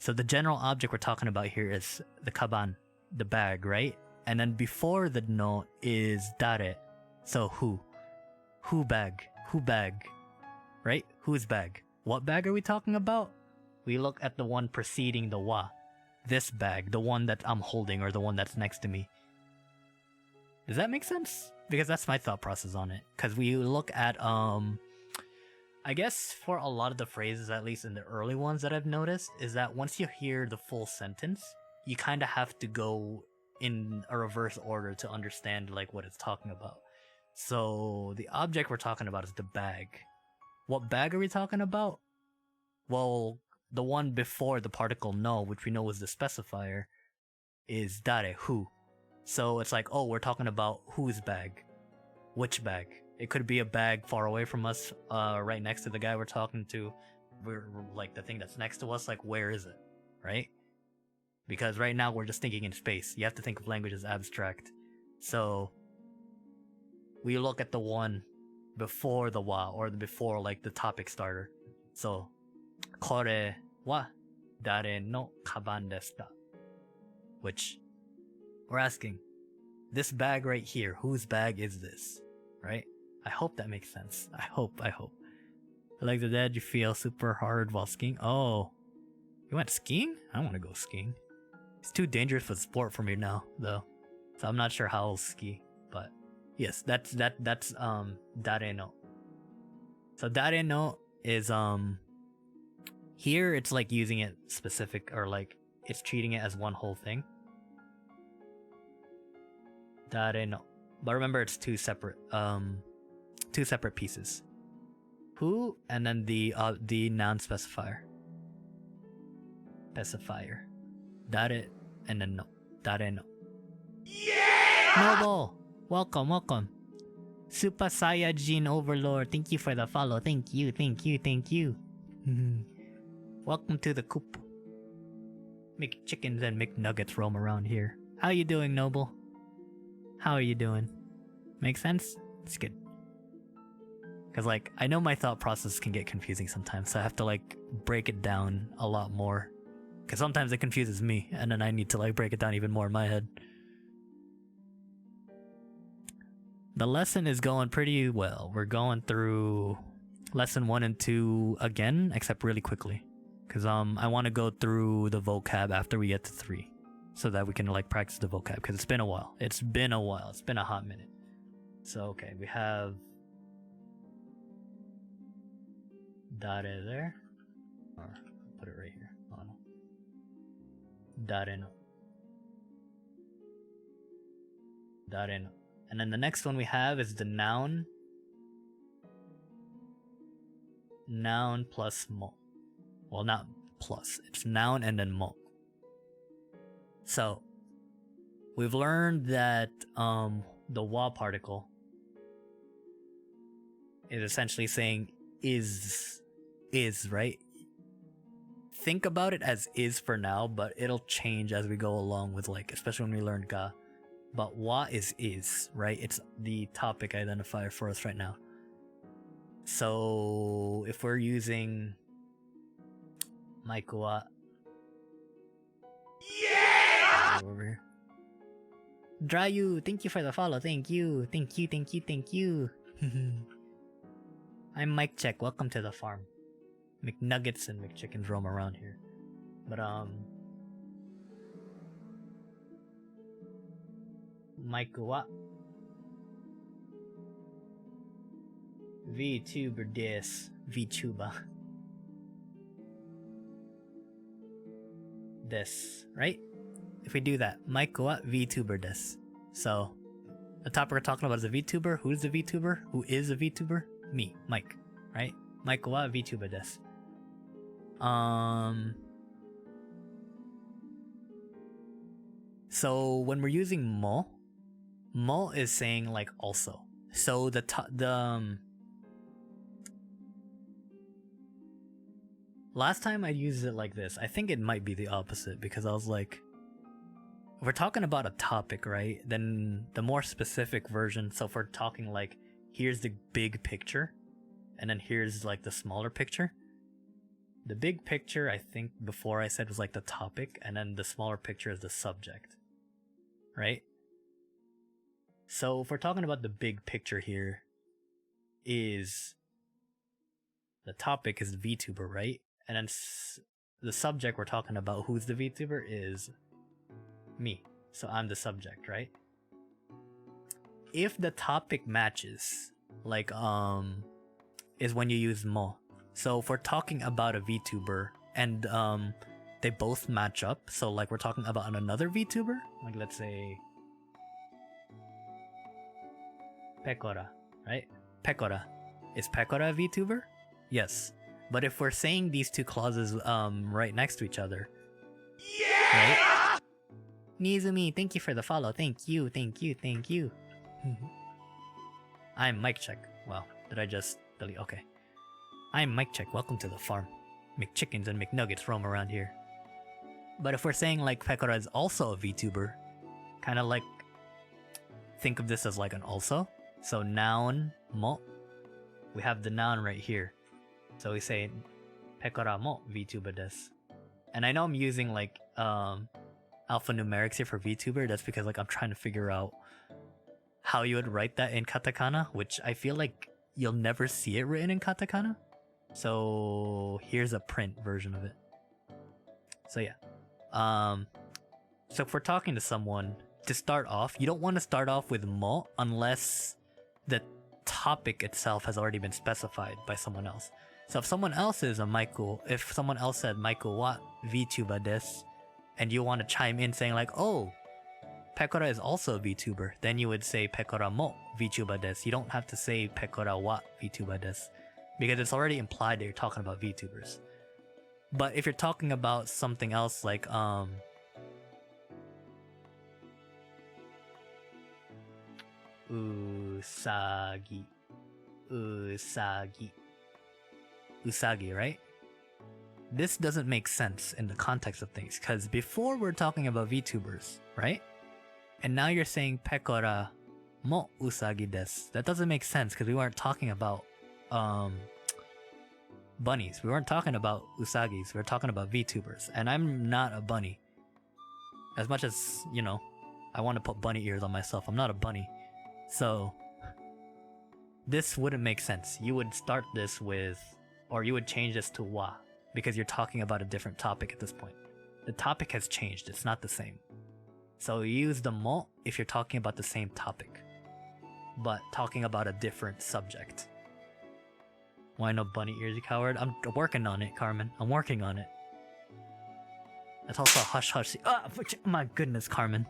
[SPEAKER 1] So the general object we're talking about here is the kaban, the bag, right? And then before the no is dare. So who? Who bag? Who bag? Right? Whose bag? What bag are we talking about? We look at the one preceding the wa. This bag, the one that I'm holding or the one that's next to me. Does that make sense? Because that's my thought process on it. Because we look at, I guess for a lot of the phrases, at least in the early ones that I've noticed, is that once you hear the full sentence, you kind of have to go in a reverse order to understand like what it's talking about. So the object we're talking about is the bag. What bag are we talking about? Well, the one before the particle no, which we know is the specifier, is dare, who. So it's like, oh, we're talking about whose bag. Which bag? It could be a bag far away from us, right next to the guy we're talking to. We're like the thing that's next to us, like where is it? Right? Because right now we're just thinking in space. You have to think of language as abstract. So we look at the one before the wa, or before like the topic starter. So kore wa dare no kaban desu ka? Which we're asking, this bag right here, whose bag is this? Right? I hope that makes sense. I hope. Like the dead, you feel super hard while skiing. Oh, you went skiing? I don't want to go skiing. It's too dangerous for sport for me now, though. So I'm not sure how I'll ski. But yes, that's dare no. So dare no is here it's like using it specific, or like it's treating it as one whole thing. Dare no. But remember, it's two separate pieces. Who, and then the noun specifier. Dare, and then no. Dare no. Yeah! Noble! Welcome. Super Saiyajin Overlord, thank you for the follow. Thank you. Welcome to the coop. Make chickens and McNuggets roam around here. How you doing, Noble? How are you doing? Make sense? It's good. Because, like, I know my thought process can get confusing sometimes, so I have to, like, break it down a lot more. Because sometimes it confuses me, and then I need to, like, break it down even more in my head. The lesson is going pretty well. We're going through lesson 1 and 2 again, except really quickly. Because, I want to go through the vocab after we get to 3. So that we can, like, practice the vocab, because it's been a while. It's been a hot minute. So, okay, we have dare there. Or put it right here. Oh no. Dare no. And then the next one we have is the noun. Noun plus mo. Well, not plus. It's noun and then mo. So, we've learned that the wa particle is essentially saying is, right? Think about it as is for now, but it'll change as we go along with, like, especially when we learn ga. But wa is, right? It's the topic identifier for us right now. So if we're using Maiku wa Yeah! Over here. Dryu, thank you for the follow. Thank you. Thank you, thank you, thank you. I'm Mike Check. Welcome to the farm. McNuggets and McChickens roam around here. But, Mike wa VTuber des. VTuber. This, right? If we do that, Mike wa VTuber des. So, the topic we're talking about is a VTuber. Who's the VTuber? Who is a VTuber? Me, Mike, right? Mike wa VTuber des. So when we're using mo is saying like also. So last time I used it like this. I think it might be the opposite because I was like, if we're talking about a topic, right? Then the more specific version. So if we're talking like, here's the big picture, and then here's like the smaller picture. The big picture, I think before I said was like the topic, and then the smaller picture is the subject, right? So if we're talking about the big picture here, is the topic is VTuber, right? And then the subject we're talking about, who's the VTuber, is me. So I'm the subject, right? If the topic matches, like is when you use mo. So if we're talking about a VTuber and they both match up, so like we're talking about another VTuber, like let's say Pecora, right? Pecora. Is Pecora a VTuber? Yes. But if we're saying these two clauses right next to each other, yeah! Right? Nizumi, thank you for the follow. Thank you, thank you, thank you. I'm Mike Check. Wow, did I just delete? Okay. I'm Mike Check. Welcome to the farm. McChickens and McNuggets roam around here. But if we're saying like Pecora is also a VTuber, kind of like think of this as like an also. So noun mo. We have the noun right here. So we say Pecora mo VTuber desu. And I know I'm using like alphanumerics here for VTuber. That's because like I'm trying to figure out how you would write that in katakana, which I feel like you'll never see it written in katakana. So here's a print version of it. So yeah. So if we're talking to someone, to start off, you don't want to start off with mo unless the topic itself has already been specified by someone else. So if someone else is a Michael, if someone else said Michael wa VTuber desu, and you want to chime in saying like, oh, Pecora is also a VTuber, then you would say Pecora mo VTuber desu. You don't have to say Pecora wa VTuber desu, because it's already implied that you're talking about VTubers. But if you're talking about something else like Usagi, right? This doesn't make sense in the context of things, because before we're talking about VTubers, right? And now you're saying Pecora mo usagi desu. That doesn't make sense because we weren't talking about bunnies. We weren't talking about usagis. We were talking about VTubers. And I'm not a bunny. As much as, you know, I want to put bunny ears on myself, I'm not a bunny. So this wouldn't make sense. You would start this with, or you would change this to wa, because you're talking about a different topic at this point. The topic has changed. It's not the same. So you use the mo if you're talking about the same topic, but talking about a different subject. Why no bunny ears, you coward? I'm working on it, Carmen. I'm working on it. That's also a hush hush. Oh my goodness, Carmen.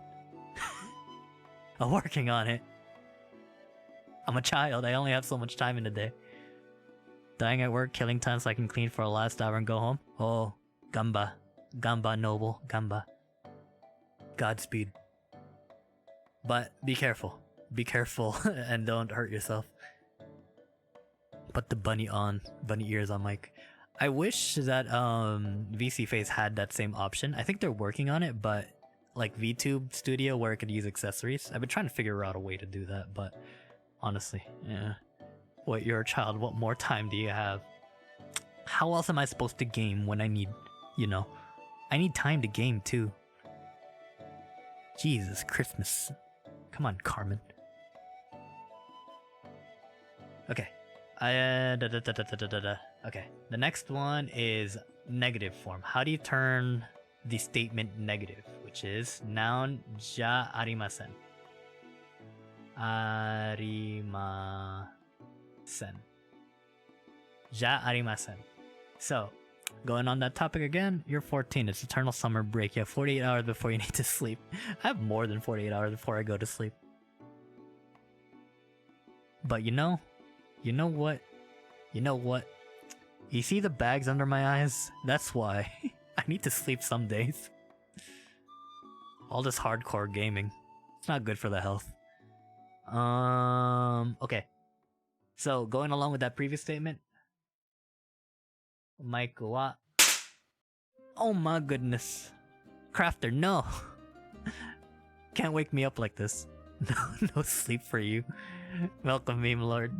[SPEAKER 1] I'm working on it. I'm a child. I only have so much time in the day. Dying at work, killing time so I can clean for a last hour and go home. Oh, Gamba. Gamba, noble. Gamba. Godspeed. But be careful. Be careful and don't hurt yourself. Put the bunny ears on mic. I wish that VC Face had that same option. I think they're working on it, but like VTube Studio where it could use accessories. I've been trying to figure out a way to do that, but honestly, yeah. Wait, you're a child. What more time do you have? How else am I supposed to game when I need, you know, I need time to game too. Jesus Christmas. Come on, Carmen. Okay. Okay. The next one is negative form. How do you turn the statement negative? Which is noun ja arimasen. Arimasen. Ja arimasen. So, going on that topic again, you're 14. It's eternal summer break. You have 48 hours before you need to sleep. I have more than 48 hours before I go to sleep. But you know what? You see the bags under my eyes? That's why. I need to sleep some days. All this hardcore gaming. It's not good for the health. Okay. So, going along with that previous statement. Maiku wa... Oh my goodness. Crafter, no! Can't wake me up like this. No sleep for you. Welcome, meme lord.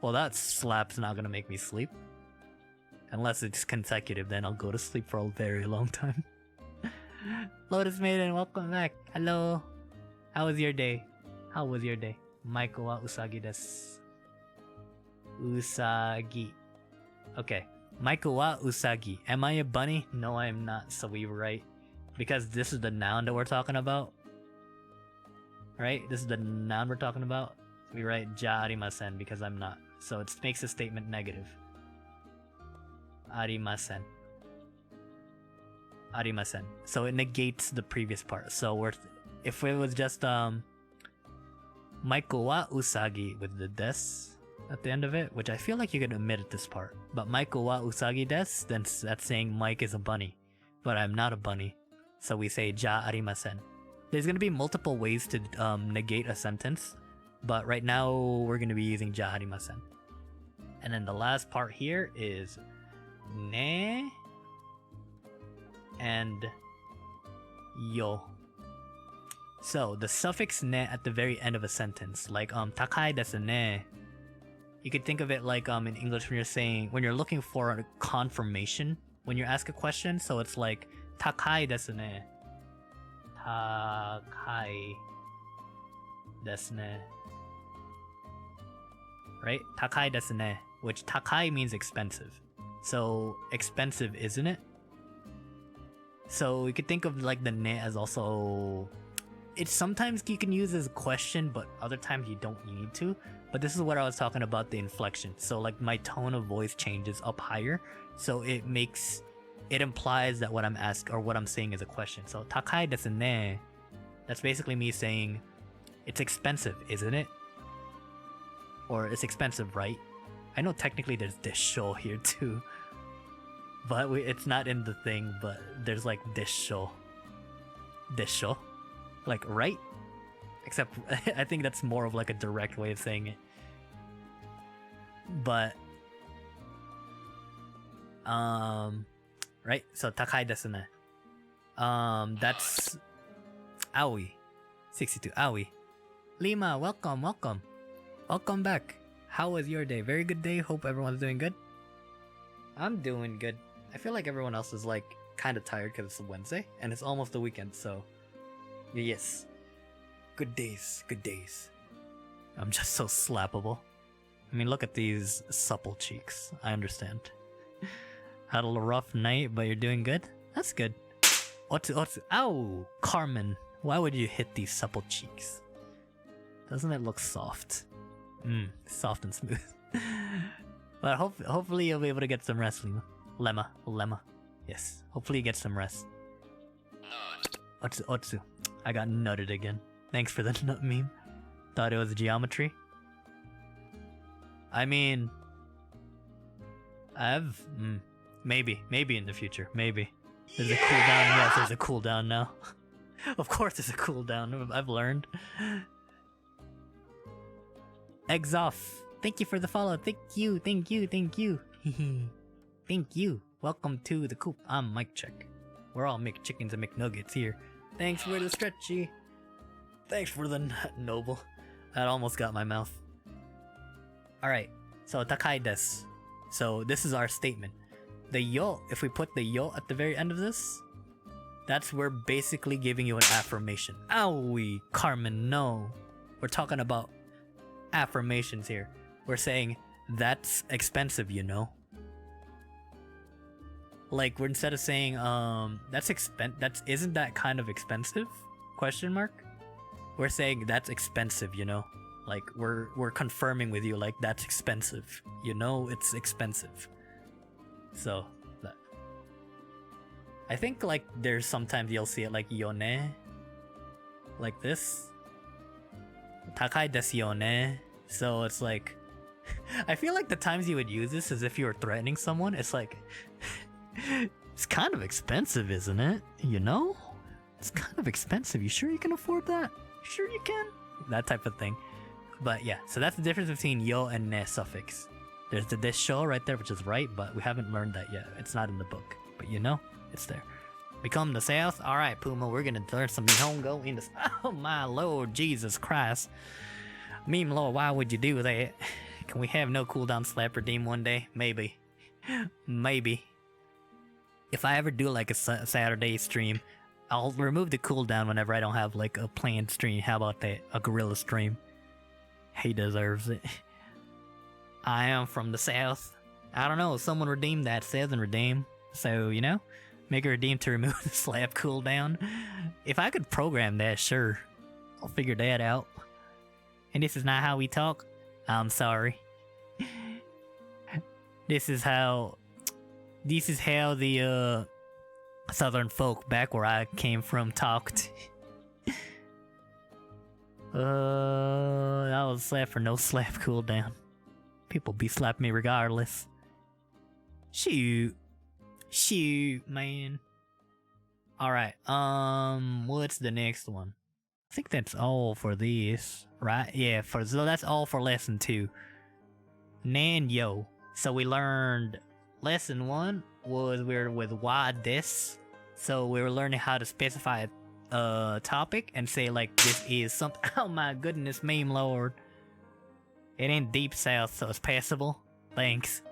[SPEAKER 1] Well, that slap's not gonna make me sleep. Unless it's consecutive, then I'll go to sleep for a very long time. Lotus Maiden, welcome back. Hello. How was your day? Maiko wa usagi desu. Usagi. Okay. Maiko wa usagi. Am I a bunny? No, I am not, so we write. Because this is the noun that we're talking about. Right? This is the noun we're talking about. We write ja arimasen because I'm not. So it makes the statement negative. Arimasen. Arimasen. So it negates the previous part. So if it was just Maiko wa usagi with the des at the end of it, which I feel like you could omit at this part. But Maiko wa usagi desu, then that's saying Mike is a bunny. But I'm not a bunny. So we say ja arimasen. There's gonna be multiple ways to negate a sentence. But right now we're gonna be using ja arimasen. And then the last part here is ne and yo. So the suffix ne at the very end of a sentence, like takai desu ne. You could think of it like in English when you're looking for a confirmation when you ask a question. So it's like takai desu ne. Takai desu ne. Right? Takai desu ne. Which takai means expensive. So expensive, isn't it? So you could think of like the ne as also... It's sometimes you can use as a question, but other times you don't need to. But this is what I was talking about, the inflection. So like my tone of voice changes up higher. So it implies that what I'm asking or what I'm saying is a question. So takai desu ne. That's basically me saying it's expensive, isn't it? Or it's expensive, right? I know technically there's desho here too. But it's not in the thing, but there's like desho. Desho? Like, right? Except, I think that's more of like a direct way of saying it. But, right? So, takai desu ne. That's Aoi. 62, Aoi. Lima, welcome. Welcome back. How was your day? Very good day. Hope everyone's doing good. I'm doing good. I feel like everyone else is like kind of tired because it's Wednesday and it's almost the weekend, so yes. Good days. I'm just so slappable. I mean, look at these supple cheeks. I understand. Had a rough night, but you're doing good? That's good. Ow! Carmen, why would you hit these supple cheeks? Doesn't it look soft? Soft and smooth. But hopefully you'll be able to get some rest, Lima. Lemma. Yes, hopefully you get some rest. Otsu. I got nutted again. Thanks for the nut meme. Thought it was geometry. I mean... maybe in the future. Maybe. There's a cooldown. Yes, there's a cooldown now. Of course there's a cooldown. I've learned. Eggs off. Thank you for the follow. Thank you. Thank you. Welcome to the coop. I'm Mike Check. We're all McChickens and McNuggets here. Thanks for the stretchy. Thanks for the noble. That almost got my mouth. Alright, so takai desu. So this is our statement. The yo, if we put the yo at the very end of this, we're basically giving you an affirmation. Owie, Carmen, no. We're talking about affirmations here. We're saying that's expensive, you know. Like, we're instead of saying isn't that kind of expensive? Question mark. We're saying that's expensive, you know. Like, we're confirming with you, like, that's expensive. You know, it's expensive. So, that. I think, like, there's sometimes you'll see it like yone. Like this. Takai desu yone. So it's like, I feel like the times you would use this is if you were threatening someone. It's like, it's kind of expensive, isn't it? You know? It's kind of expensive. You sure you can afford that? You sure you can? That type of thing. But yeah, so that's the difference between yo and ne suffix. There's the desho right there, which is right, but we haven't learned that yet. It's not in the book. But you know, it's there. We come to the south? Alright, Puma, we're gonna learn some Nihongo in this. Oh my lord, Jesus Christ. Meme lord, why would you do that? Can we have no cooldown slap redeem one day? Maybe. Maybe. If I ever do like a Saturday stream, I'll remove the cooldown whenever I don't have like a planned stream. How about that? A gorilla stream. He deserves it. I am from the south. I don't know, someone redeemed that Southern redeem. So, you know, make a redeem to remove the slap cooldown. If I could program that, sure. I'll figure that out. And this is not how we talk. I'm sorry. This is how the Southern folk back where I came from talked. I was slap for no slap cooldown. People be slapping me regardless. Shoot, man. Alright, what's the next one? I think that's all for this, right? Yeah, so that's all for lesson 2. Nan yo. So we learned lesson 1 was we were with wa des. So we were learning how to specify a topic and say like this is something. Oh my goodness, meme lord. It ain't deep south, so it's passable. Thanks.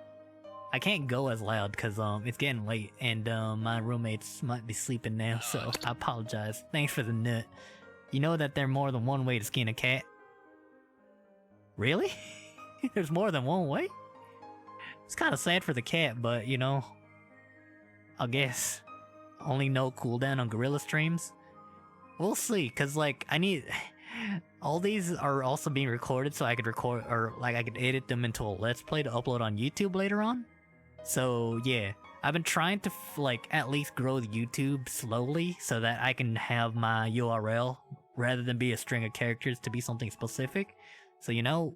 [SPEAKER 1] I can't go as loud because it's getting late and my roommates might be sleeping now, so I apologize. Thanks for the nut. You know that there's more than one way to skin a cat? Really? There's more than one way? It's kind of sad for the cat, but you know, I guess only no cooldown on gorilla streams. We'll see, cause like I need all these are also being recorded, so I could record or like I could edit them into a let's play to upload on YouTube later on. So yeah, I've been trying to like at least grow the YouTube slowly so that I can have my URL rather than be a string of characters to be something specific. So you know,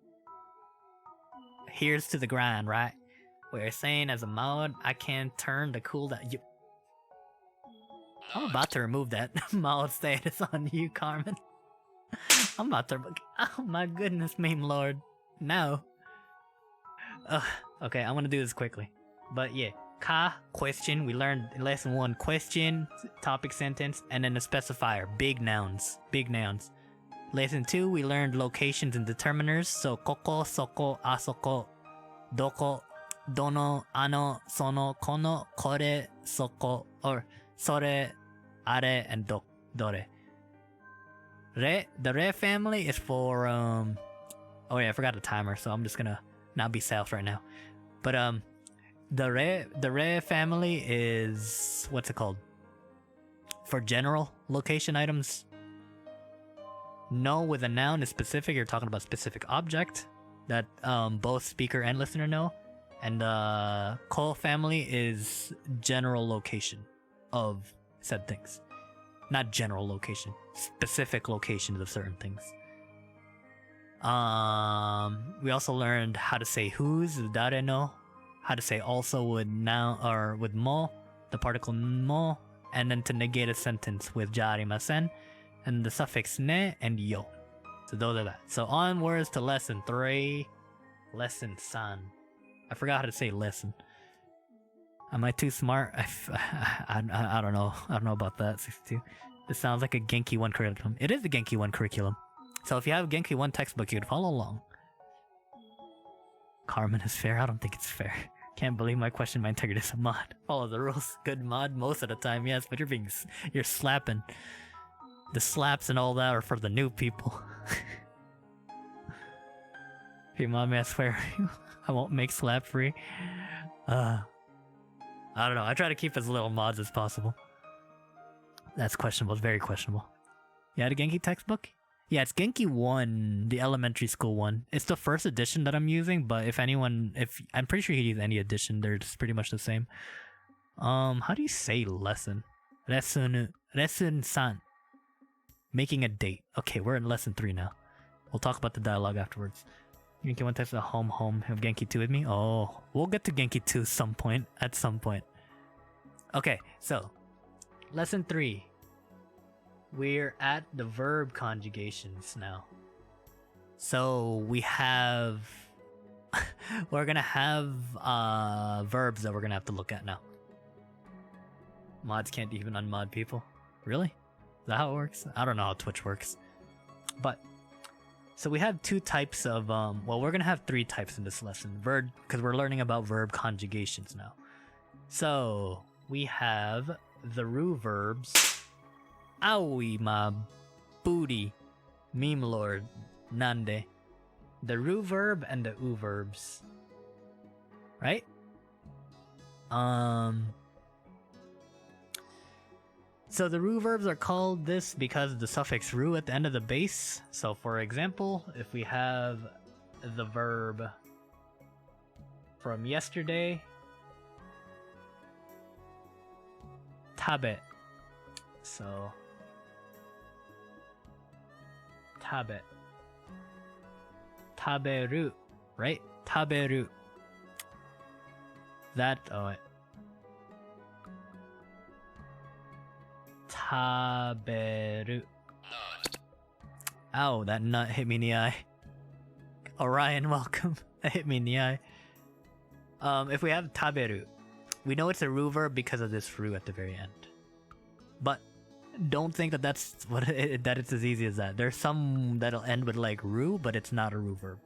[SPEAKER 1] here's to the grind, right? We're saying as a mod, I can turn the cooldown. I'm about to remove that mod status on you, Carmen. I'm about to. Oh my goodness, meme lord. No. Okay, I'm gonna do this quickly. But yeah, ka, question. We learned in lesson 1 question, topic sentence, and then a specifier. Big nouns. Big nouns. Lesson 2, we learned locations and determiners. So koko, soko, asoko, doko, dono, ano, sono, kono, kore, soko, or sore, are, and dore. The re family is for oh yeah, I forgot the timer, so I'm just gonna not be south right now. But the re family is what's it called? For general location items. No with a noun is specific, you're talking about specific object that both speaker and listener know. And ko family is general location of said things. Not general location, specific locations of certain things. We also learned how to say whose, dare no, how to say also with now or with mo, the particle mo, and then to negate a sentence with jarimasen, and the suffix ne and yo. So those are that. So onwards to lesson 3, lesson san. I forgot how to say lesson. Am I too smart? I don't know. I don't know about that. 62. This sounds like a Genki 1 curriculum. It is a Genki 1 curriculum. So if you have a Genki 1 textbook, you could follow along. Carmen is fair? I don't think it's fair. Can't believe my question my integrity is a mod. Follow the rules. Good mod most of the time, yes, but you're slapping. The slaps and all that are for the new people. If you mind me, I swear I won't make slap free. I don't know. I try to keep as little mods as possible. That's questionable. It's very questionable. You had a Genki textbook? Yeah, it's Genki 1, the elementary school one. It's the first edition that I'm using, but if I'm pretty sure you can use any edition, they're just pretty much the same. How do you say lesson? Lesson san. Making a date. Okay, we're in lesson 3 now. We'll talk about the dialogue afterwards. Genki 1 types of home. Have Genki 2 with me? Oh, we'll get to Genki 2 at some point. Okay, so lesson 3. We're at the verb conjugations now. So we have we're gonna have verbs that we're gonna have to look at now. Mods can't even unmod people. Really? Is that how it works? I don't know how Twitch works. But so we have 2 types of well, we're gonna have 3 types in this lesson. Verb, because we're learning about verb conjugations now. So we have the ru verbs. Owie, my booty. Meme lord. Nande. The ru verb and the u verbs. Right? So the ru verbs are called this because of the suffix ru at the end of the base. So for example, if we have the verb from yesterday, tabe. So tabe. Taberu, right? Taberu. That, oh wait. Taberu. Ow, that nut hit me in the eye. Orion, welcome. That hit me in the eye. If we have taberu, we know it's a ru verb because of this ru at the very end. But don't think that that's that it's as easy as that. There's some that'll end with like ru, but it's not a ru verb.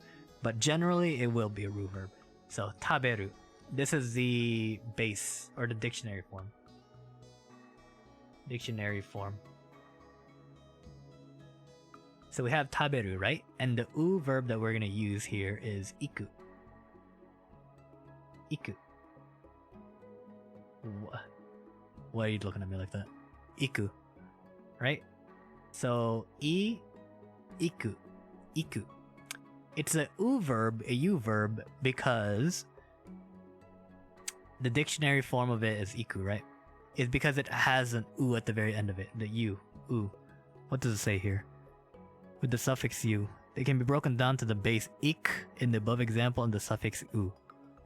[SPEAKER 1] But generally, it will be a ru verb. So taberu. This is the base or the dictionary form. Dictionary form. So we have taberu, right? And the u verb that we're gonna use here is iku. Iku. Why are you looking at me like that? Iku. Right? So iku. Iku. It's a u verb, a u verb, because the dictionary form of it is iku, right? It's because it has an u at the very end of it. The u. What does it say here? With the suffix u. It can be broken down to the base ik in the above example and the suffix u.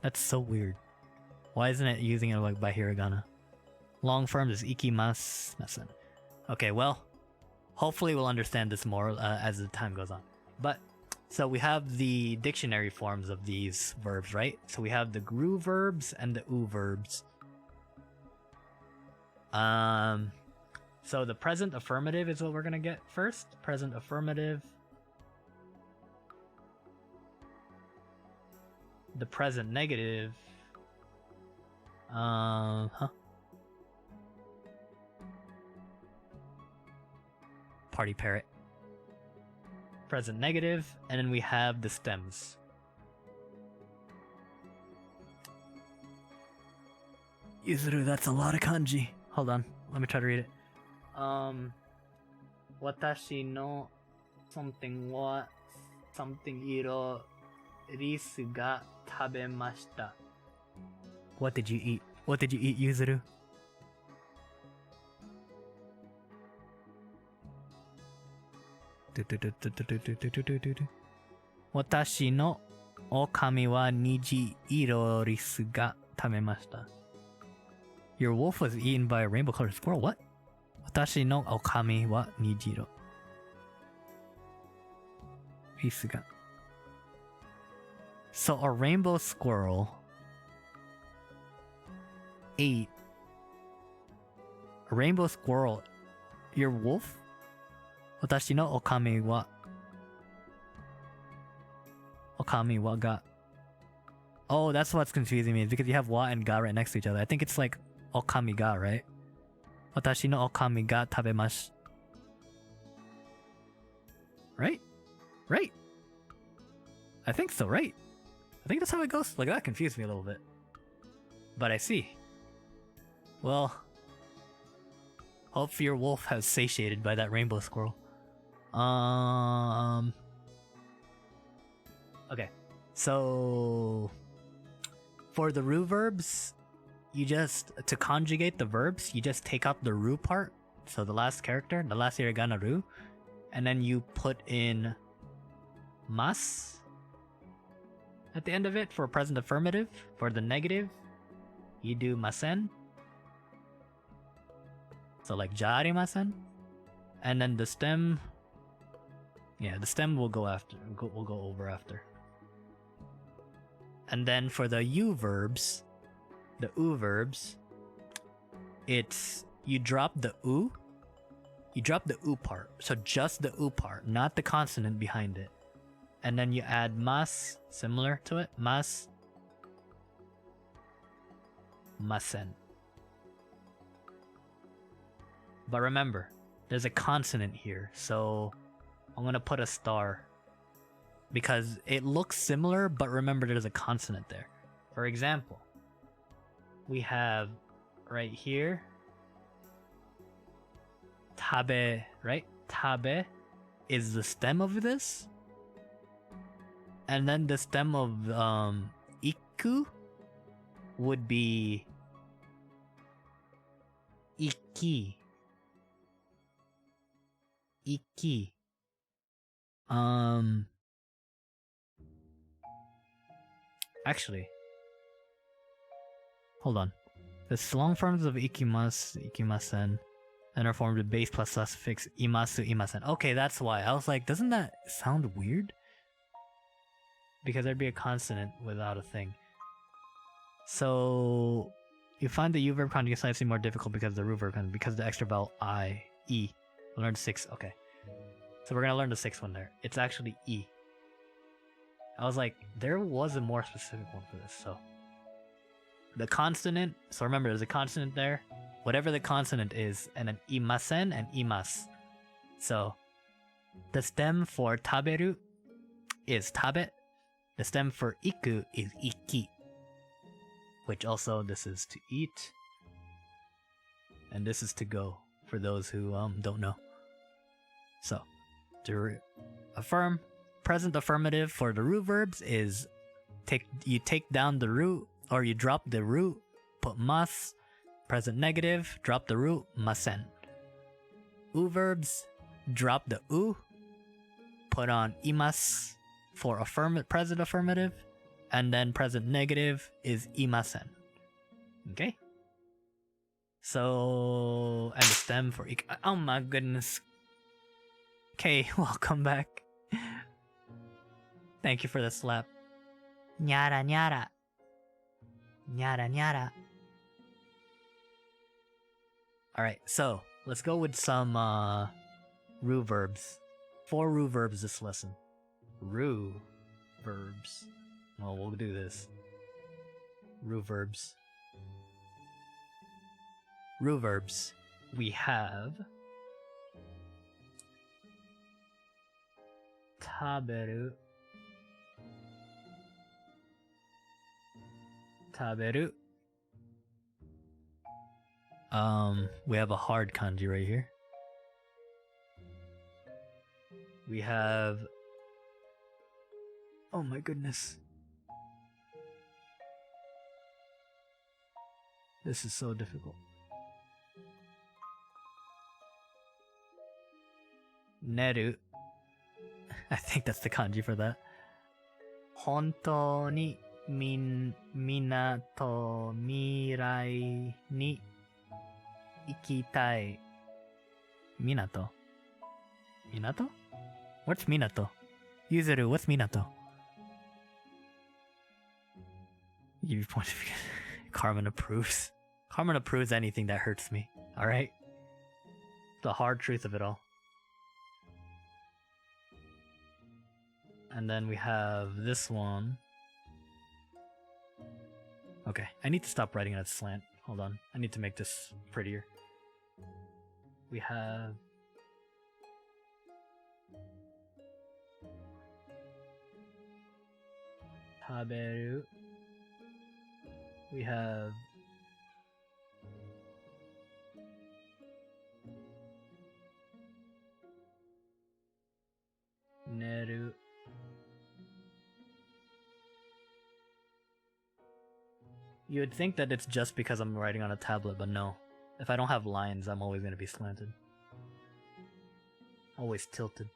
[SPEAKER 1] That's so weird. Why isn't it using it like by hiragana? Long form is ikimasu. That's it. Okay, well, hopefully we'll understand this more as the time goes on. But so we have the dictionary forms of these verbs, right? So we have the ru verbs and the u verbs. So the present affirmative is what we're gonna get first. Present affirmative. The present negative. Party parrot. Present negative, and then we have the stems. Yuzuru, that's a lot of kanji. Hold on, let me try to read it. Watashi no something wa something iro risu ga tabemashita. What did you eat? What did you eat, Yuzuru? Watashi no okami wa niji iro risu ga tabemashita. Your wolf was eaten by a rainbow-colored squirrel. What? Watashi no okami wa nijiro. Risu ga. So a rainbow squirrel ate a rainbow squirrel. Your wolf? Watashi no okami wa ga. Oh, that's what's confusing me, because you have wa and ga right next to each other. I think it's like okami ga, right? Watashi no okami ga tabemasu. Right? Right? I think so, right? I think that's how it goes. Like, that confused me a little bit. But I see. Well, hope your wolf has satiated by that rainbow squirrel. Okay. So for the ru verbs, you just, to conjugate the verbs, you just take out the ru part. So the last character, the last hiragana ru, and then you put in mas at the end of it for present affirmative. For the negative, you do masen. So like jarimasen. And then the stem, yeah, the stem will go after. We'll go over after. And then for the u verbs, the u verbs, it's you drop the u. You drop the u part, so just the u part, not the consonant behind it. And then you add mas, similar to it, mas, masen. But remember, there's a consonant here, so I'm gonna put a star. Because it looks similar, but remember there's a consonant there. For example, we have right here, tabe, right? Tabe is the stem of this. And then the stem of iku would be iki. Iki. Actually, hold on. The long forms of ikimasu, ikimasen, and are formed with base plus suffix imasu, imasen. Okay, that's why. I was like, doesn't that sound weird? Because there'd be a consonant without a thing. So you find the u verb conjugate slightly more difficult because the ru verb conjugate, because the extra vowel I, E. We'll learn 6. Okay. So we're gonna learn the 6th one there. It's actually E. I was like, there was a more specific one for this, so. The consonant, so remember there's a consonant there. Whatever the consonant is, and then imasen and imas. So, the stem for taberu is tabe. The stem for iku is iki. Which also, this is to eat. And this is to go, for those who don't know. So, to affirm, present affirmative for the ru verbs is you take down the ru, or you drop the ru, put mas. Present negative, drop the ru, masen. U verbs, drop the u, put on imas for present affirmative, and then present negative is imasen. Okay? So, and the stem for oh my goodness. Okay, welcome back. Thank you for the slap. Nyara nyara. Nyara nyara. Alright, so let's go with some ru verbs. 4 ru verbs this lesson. Ru verbs. Well, we'll do this. Ru verbs. Ru verbs. We have taberu. Taberu. We have a hard kanji right here. We have... Oh my goodness. This is so difficult. Neru. I think that's the kanji for that. Hontou ni minato mirai ni ikitai. Minato? Minato? What's minato? Yuzuru, what's minato? Give you point of view. Carmen approves. Carmen approves anything that hurts me. Alright? The hard truth of it all. And then we have this one. Okay, I need to stop writing at slant. Hold on, I need to make this prettier. We have taberu. We have neru. You would think that it's just because I'm writing on a tablet, but no. If I don't have lines, I'm always going to be slanted. Always tilted.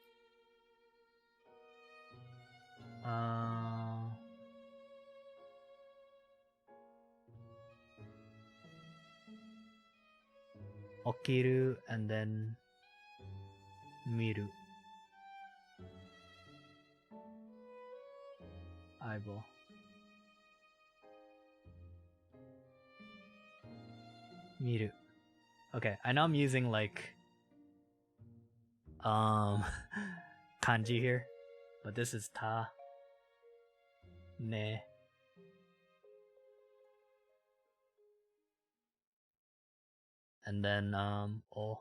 [SPEAKER 1] Okiru and then miru. Eyeball. Miru. Okay, I know I'm using like kanji here, but this is ta, ne, and then o,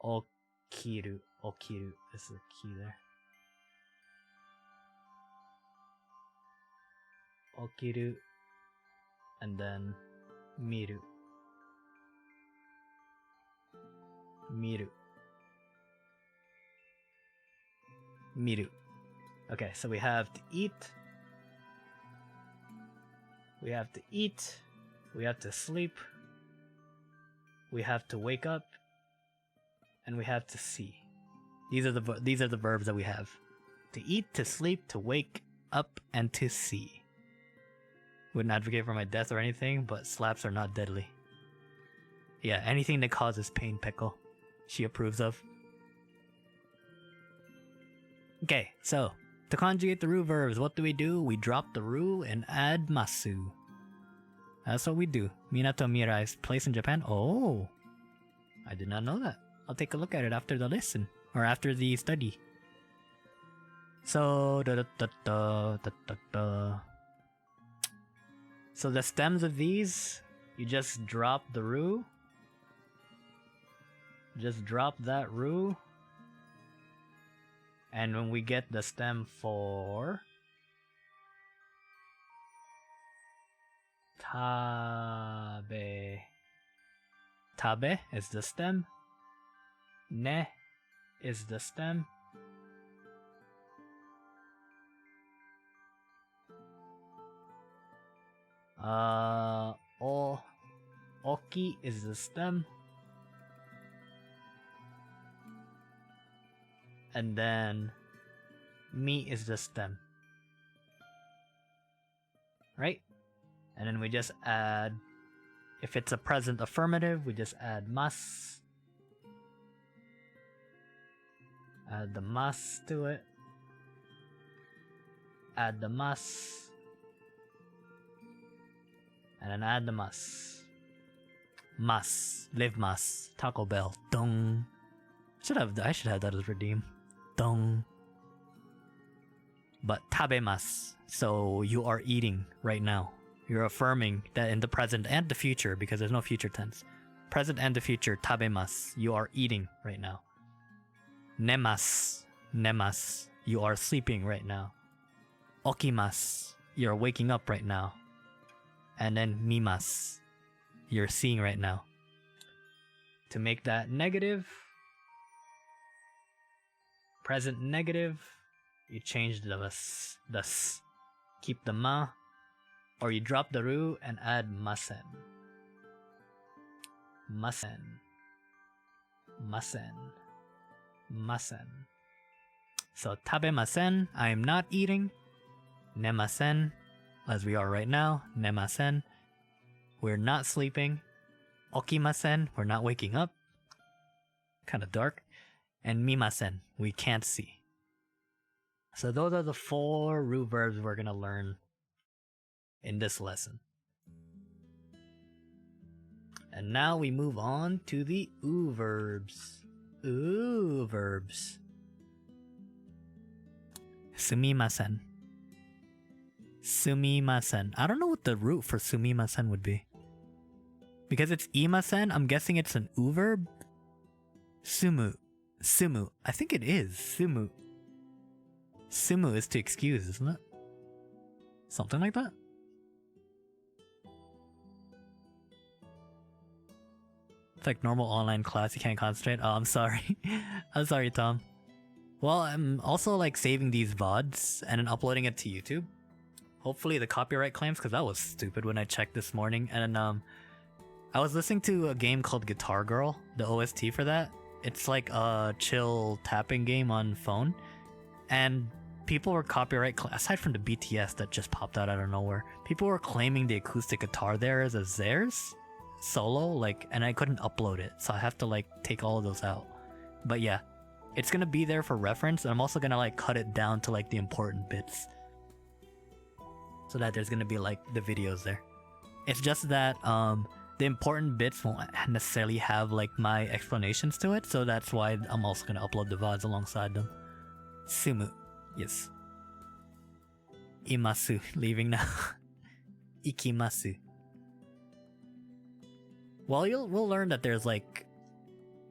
[SPEAKER 1] okiru, okiru. This is a key there. Okiru, and then miru. Miru. Miru. Okay, so we have to eat. We have to eat. We have to sleep. We have to wake up. And we have to see. These are the verbs that we have. To eat, to sleep, to wake up, and to see. Wouldn't advocate for my death or anything, but slaps are not deadly. Yeah, anything that causes pain, Pickle, she approves of. Okay, so to conjugate the ru verbs, what do? We drop the ru and add masu. That's what we do. Minato Mirai's place in Japan. Oh, I did not know that. I'll take a look at it after the lesson or after the study. So So the stems of these, you just drop the ru. Just drop that ru. And when we get the stem for tabe. Tabe is the stem. Ne is the stem. Oki is the stem. And then mi is the stem. Right? And then we just add, if it's a present affirmative, we just add mas. Add the mas to it. Add the mas. And then add the mas. Mas. Live mas. Taco Bell. Dong. I should have that as redeem. Dong. But tabemas. So you are eating right now. You're affirming that in the present and the future, because there's no future tense. Present and the future, tabemas. You are eating right now. Nemas. Nemas. You are sleeping right now. Okimas. You're waking up right now. And then mimas. You're seeing right now. To make that negative, present negative, you change the s. Keep the ma, or you drop the ru and add masen. Masen. Masen. Masen. So tabemasen, I am not eating. Nemasen, as we are right now. Nemasen, we're not sleeping. Okimasen, we're not waking up. Kind of dark. And mimasen, we can't see. So those are the 4 ru verbs we're going to learn in this lesson. And now we move on to the u verbs. U verbs. Sumimasen. Sumimasen. I don't know what the root for sumimasen would be. Because it's imasen, I'm guessing it's an u verb. Sumu. Sumu. I think it is. Sumu. Sumu is to excuse, isn't it? Something like that? It's like normal online class, you can't concentrate. Oh, I'm sorry. I'm sorry, Tom. Well, I'm also like saving these VODs and then uploading it to YouTube. Hopefully the copyright claims, because that was stupid when I checked this morning. And then I was listening to a game called Guitar Girl, the OST for that. It's like a chill tapping game on phone. And people were aside from the BTS that just popped out of nowhere, people were claiming the acoustic guitar there as theirs. Solo, like, and I couldn't upload it. So I have to like take all of those out. But yeah, it's gonna be there for reference. And I'm also gonna like cut it down to like the important bits. So that there's gonna be like the videos there. It's just that the important bits won't necessarily have like my explanations to it, so that's why I'm also gonna upload the VODs alongside them. Sumu. Yes. Imasu. Leaving now. Ikimasu. Well, we'll learn that there's like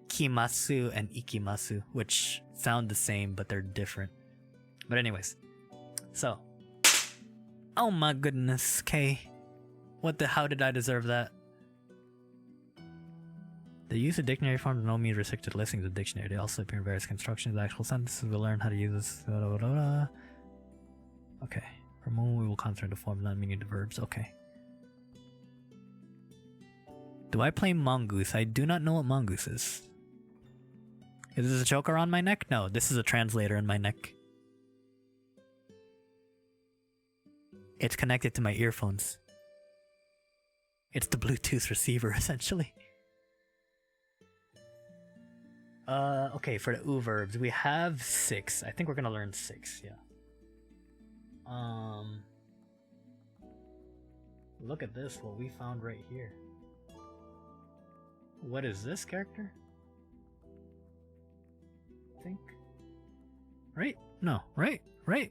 [SPEAKER 1] kimasu and ikimasu, which sound the same, but they're different. But anyways. So. Oh my goodness, Kay. How did I deserve that? The use of dictionary forms no means restricted to listings of dictionary. They also appear in various constructions of actual sentences. We'll learn how to use this. Okay. For a moment, we will concentrate the forms, not meaning the verbs. Okay. Do I play mongoose? I do not know what mongoose is. Is this a choker on my neck? No, this is a translator in my neck. It's connected to my earphones. It's the Bluetooth receiver, essentially. Okay, for the U verbs, we have 6. I think we're gonna learn 6, yeah. Look at this, what we found right here. What is this character? I think. Right? No, right? I'm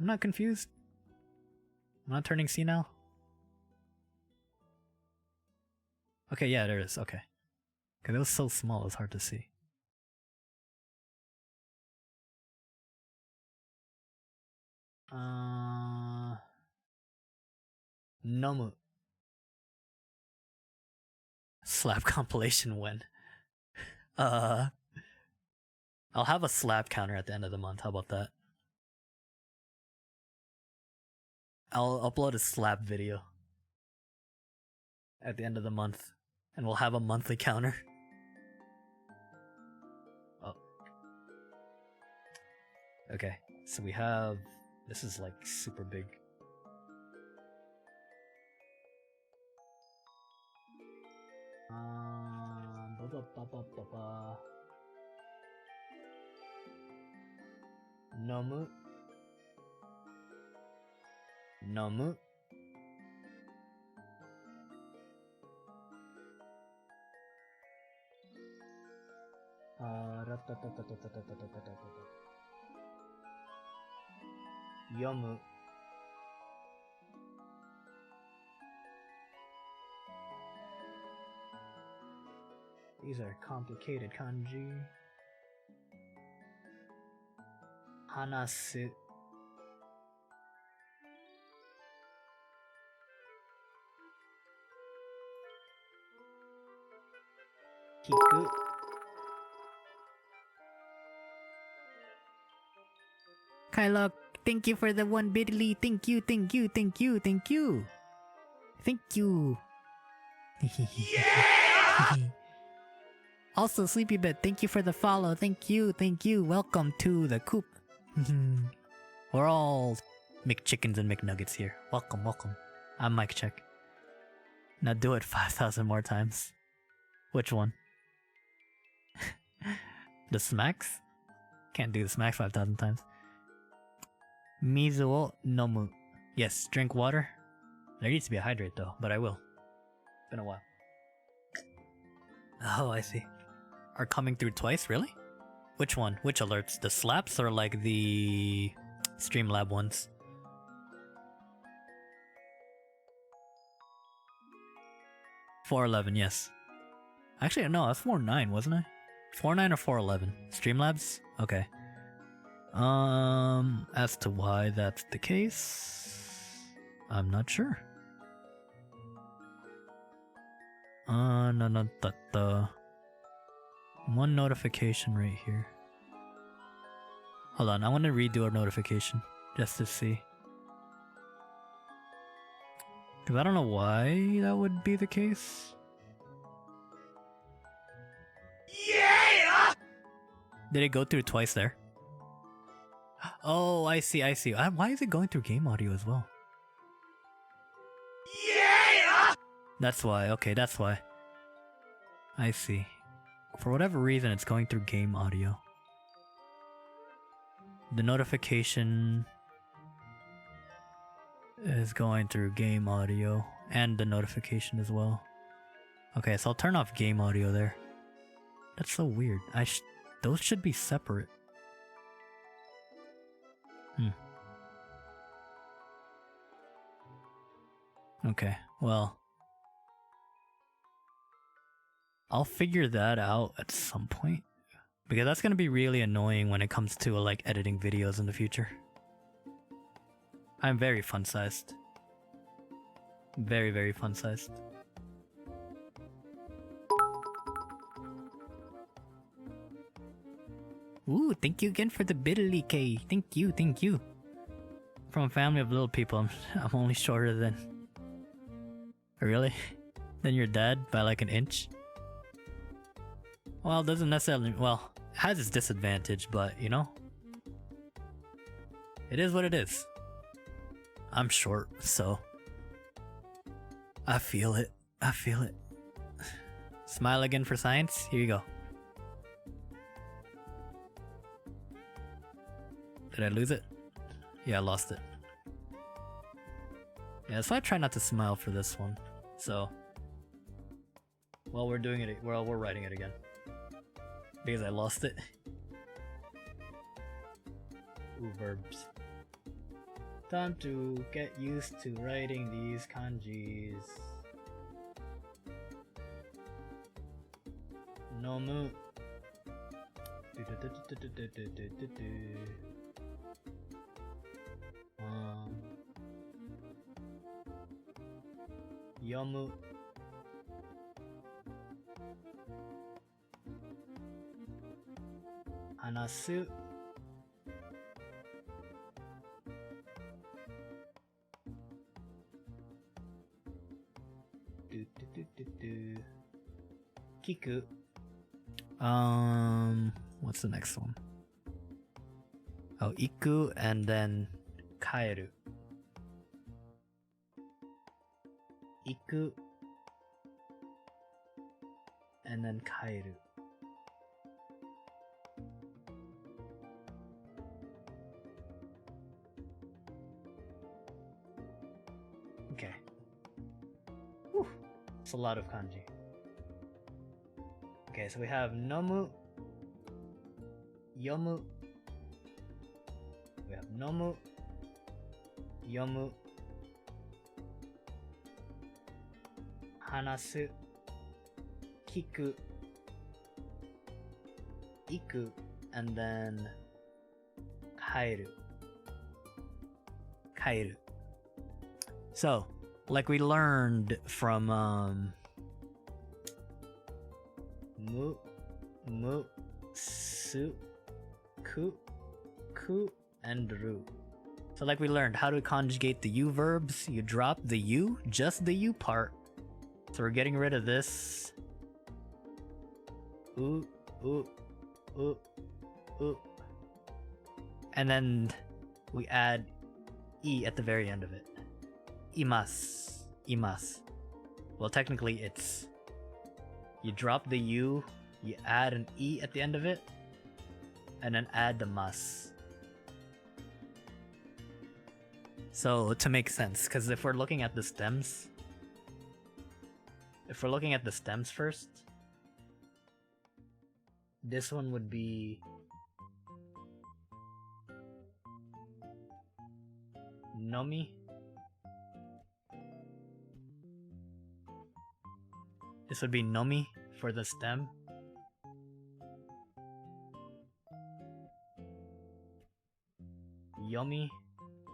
[SPEAKER 1] not confused. I'm not turning senile. Okay, yeah, there it is, okay. Because it was so small, it was hard to see. Nomu. Slap compilation when? I'll have a slap counter at the end of the month, how about that? I'll upload a slap video at the end of the month, and we'll have a monthly counter. Oh. Okay, so we have... This is like super big. Nomu. Nomu. Yomu. These are complicated kanji. Hanasu. Kiku. Kylock, thank you for the 1 bitly. Thank you. Yeah! Also, Sleepybit, thank you for the follow. Thank you. Welcome to the coop. We're all McChickens and McNuggets here. Welcome. I'm Mike Check. Now do it 5,000 more times. Which one? The smacks? Can't do the smacks 5,000 times. Mizu wo nomu. Yes, drink water. There needs to be a hydrate though, but I will. It's been a while. Oh, I see. Are coming through twice, really? Which one? Which alerts? The slaps or like the Streamlab ones? 411, yes. Actually, no, that's 49, wasn't I? 49 or 411? Streamlabs? Okay. As to why that's the case, I'm not sure. No, the one notification right here. Hold on, I want to redo a notification just to see. Because I don't know why that would be the case. Yeah! Did it go through twice there? Oh, I see. Why is it going through game audio as well? Yeah! That's why. Okay, that's why. I see. For whatever reason, it's going through game audio. The notification is going through game audio and the notification as well. Okay, so I'll turn off game audio there. That's so weird. Those should be separate. Okay, well, I'll figure that out at some point, because that's gonna be really annoying when it comes to like editing videos in the future. I'm very fun-sized. Very, very fun-sized. Ooh, thank you again for the Bitterly K. Thank you. From a family of little people, I'm only shorter than... Really? Than your dad by like an inch? Well, it doesn't necessarily... Well, it has its disadvantage, but, you know? It is what it is. I'm short, so... I feel it. Smile again for science? Here you go. Did I lose it? Yeah, I lost it. Yeah, so I try not to smile for this one. So, well, we're doing it. Well, we're writing it again because I lost it. Ooh, verbs. Time to get used to writing these kanjis. Nomu. Yomu. Hanasu. Kiku. What's the next one? Oh, iku and then kaeru. Iku and then kaeru. Okay. Whew. It's a lot of kanji. Okay, so we have nomu, yomu. We have nomu, yomu, hanasu, kiku, iku, and then kaeru. So, like we learned from mu, su, ku, and ru. So like we learned how to conjugate the u verbs, you drop the u, just the u part. So we're getting rid of this. U. And then we add e at the very end of it. Imas. Well, technically it's... You drop the u, you add an e at the end of it, and then add the mas. So, to make sense, because if we're looking at the stems... If we're looking at the stems first, this one would be... Nomi. This would be nomi for the stem. Yomi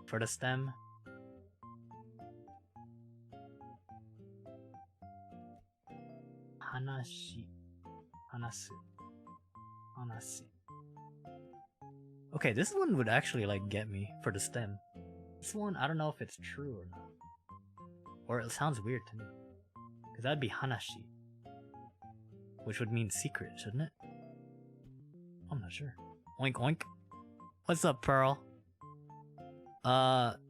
[SPEAKER 1] for the stem. Hanashi. Hanasu. Hanasu. Okay, this one would actually like get me for the stem. This one, I don't know if it's true or not. Or it sounds weird to me. Because that'd be hanashi. Which would mean secret, shouldn't it? I'm not sure. Oink oink. What's up, Pearl? Hatway,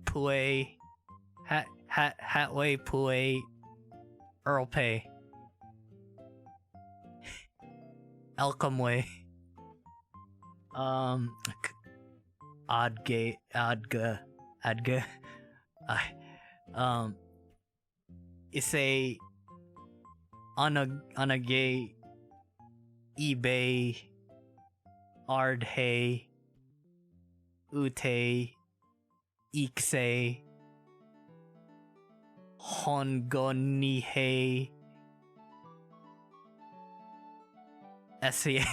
[SPEAKER 1] Pue, Hatway, Pue, Earl Pay, Elcomway, Adga, Issei, Anage, eBay, Ardhei, Ute, Ikse, Hongonihei, SEA.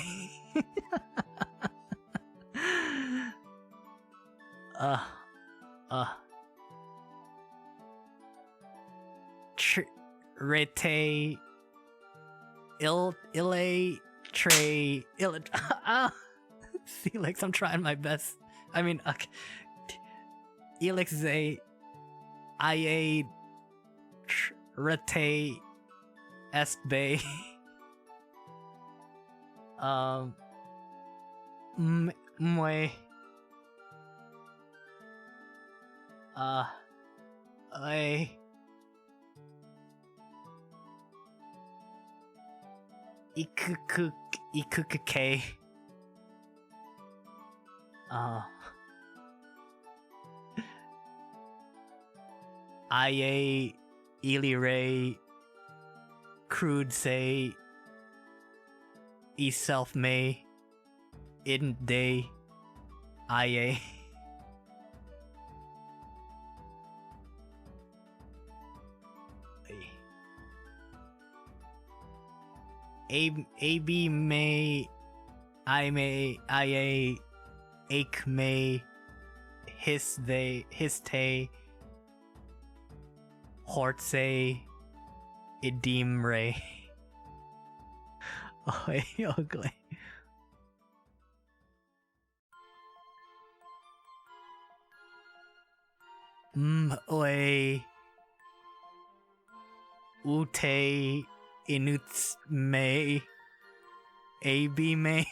[SPEAKER 1] Rete, Ile, Trey, Felix, I'm trying my best. I mean, okay. Elixe, Ia, Rete, Estbay, Mwe, Ikukuke, Ia, Ely Crude Say, Self May, Idn't Day, Ia. AB May, I May, Ia, Ake May, His They, His Tay, Hortse, Idim Ray. Oh, ugly. Oi. Ute, Inuts May, AB May.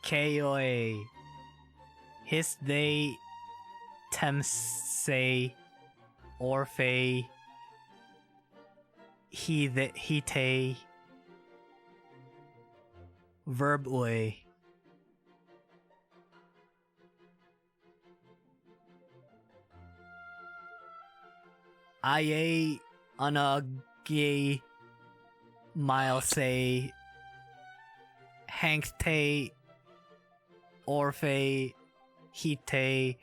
[SPEAKER 1] KOA His They Temse Orphe Hite Verb Oi Ia Anage Milese Hankte Orphe Hite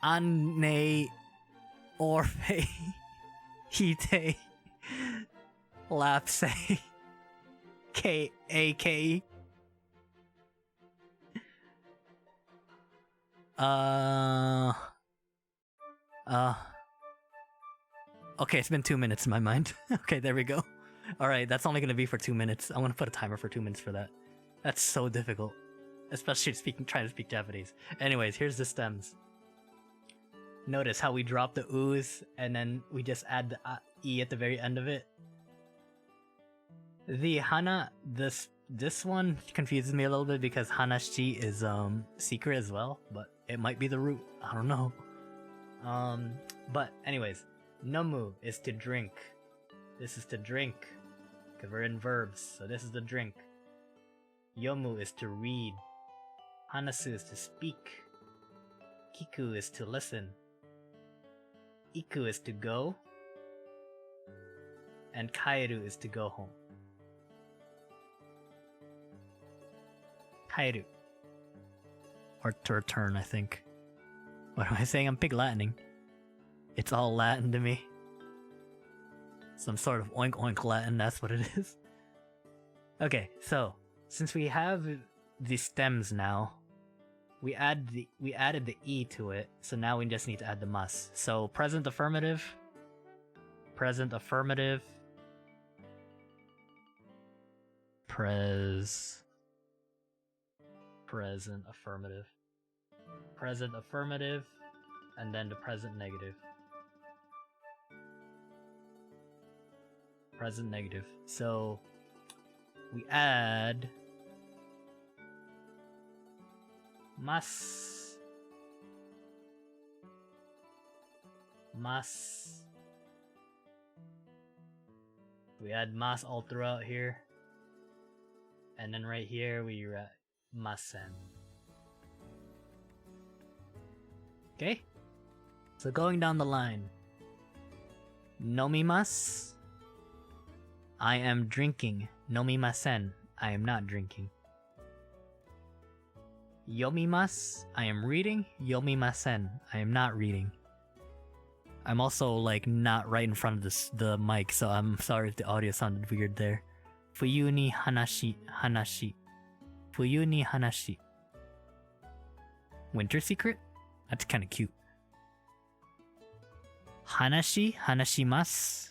[SPEAKER 1] Anne Orphe Hite Lapse K-A-K Okay, it's been 2 minutes in my mind. Okay, there we go. Alright, that's only gonna be for 2 minutes. I'm gonna put a timer for 2 minutes for that. That's so difficult. Especially trying to speak Japanese. Anyways, here's the stems. Notice how we drop the ooze and then we just add the e at the very end of it. The hana, this one confuses me a little bit because hanashi is secret as well, but it might be the root. I don't know. But anyways, nomu is to drink. This is to drink. because we're in verbs. So this is the drink. Yomu is to read. Hanasu is to speak. Kiku is to listen. Iku is to go. And kaeru is to go home. Kaeru. Or to return, I think. What am I saying? I'm pig Latining. It's all Latin to me. Some sort of oink oink Latin, that's what it is. Okay, so since we have the stems now, we added the E to it, so now we just need to add the mas. So present affirmative. Present affirmative. Present affirmative. Present affirmative, and then the present negative. Present negative. So we add mas. We add mas all throughout here. And then right here we add masen. Okay? So going down the line. Nomimasu. I am drinking. Nomimasen. I am not drinking. Yomimasu. I am reading. Yomimasen. I am not reading. I'm also like not right in front of the mic, so I'm sorry if the audio sounded weird there. Fuyu ni hanashi. Fuyu ni hanashi. Winter secret? That's kind of cute. Hanashimasu.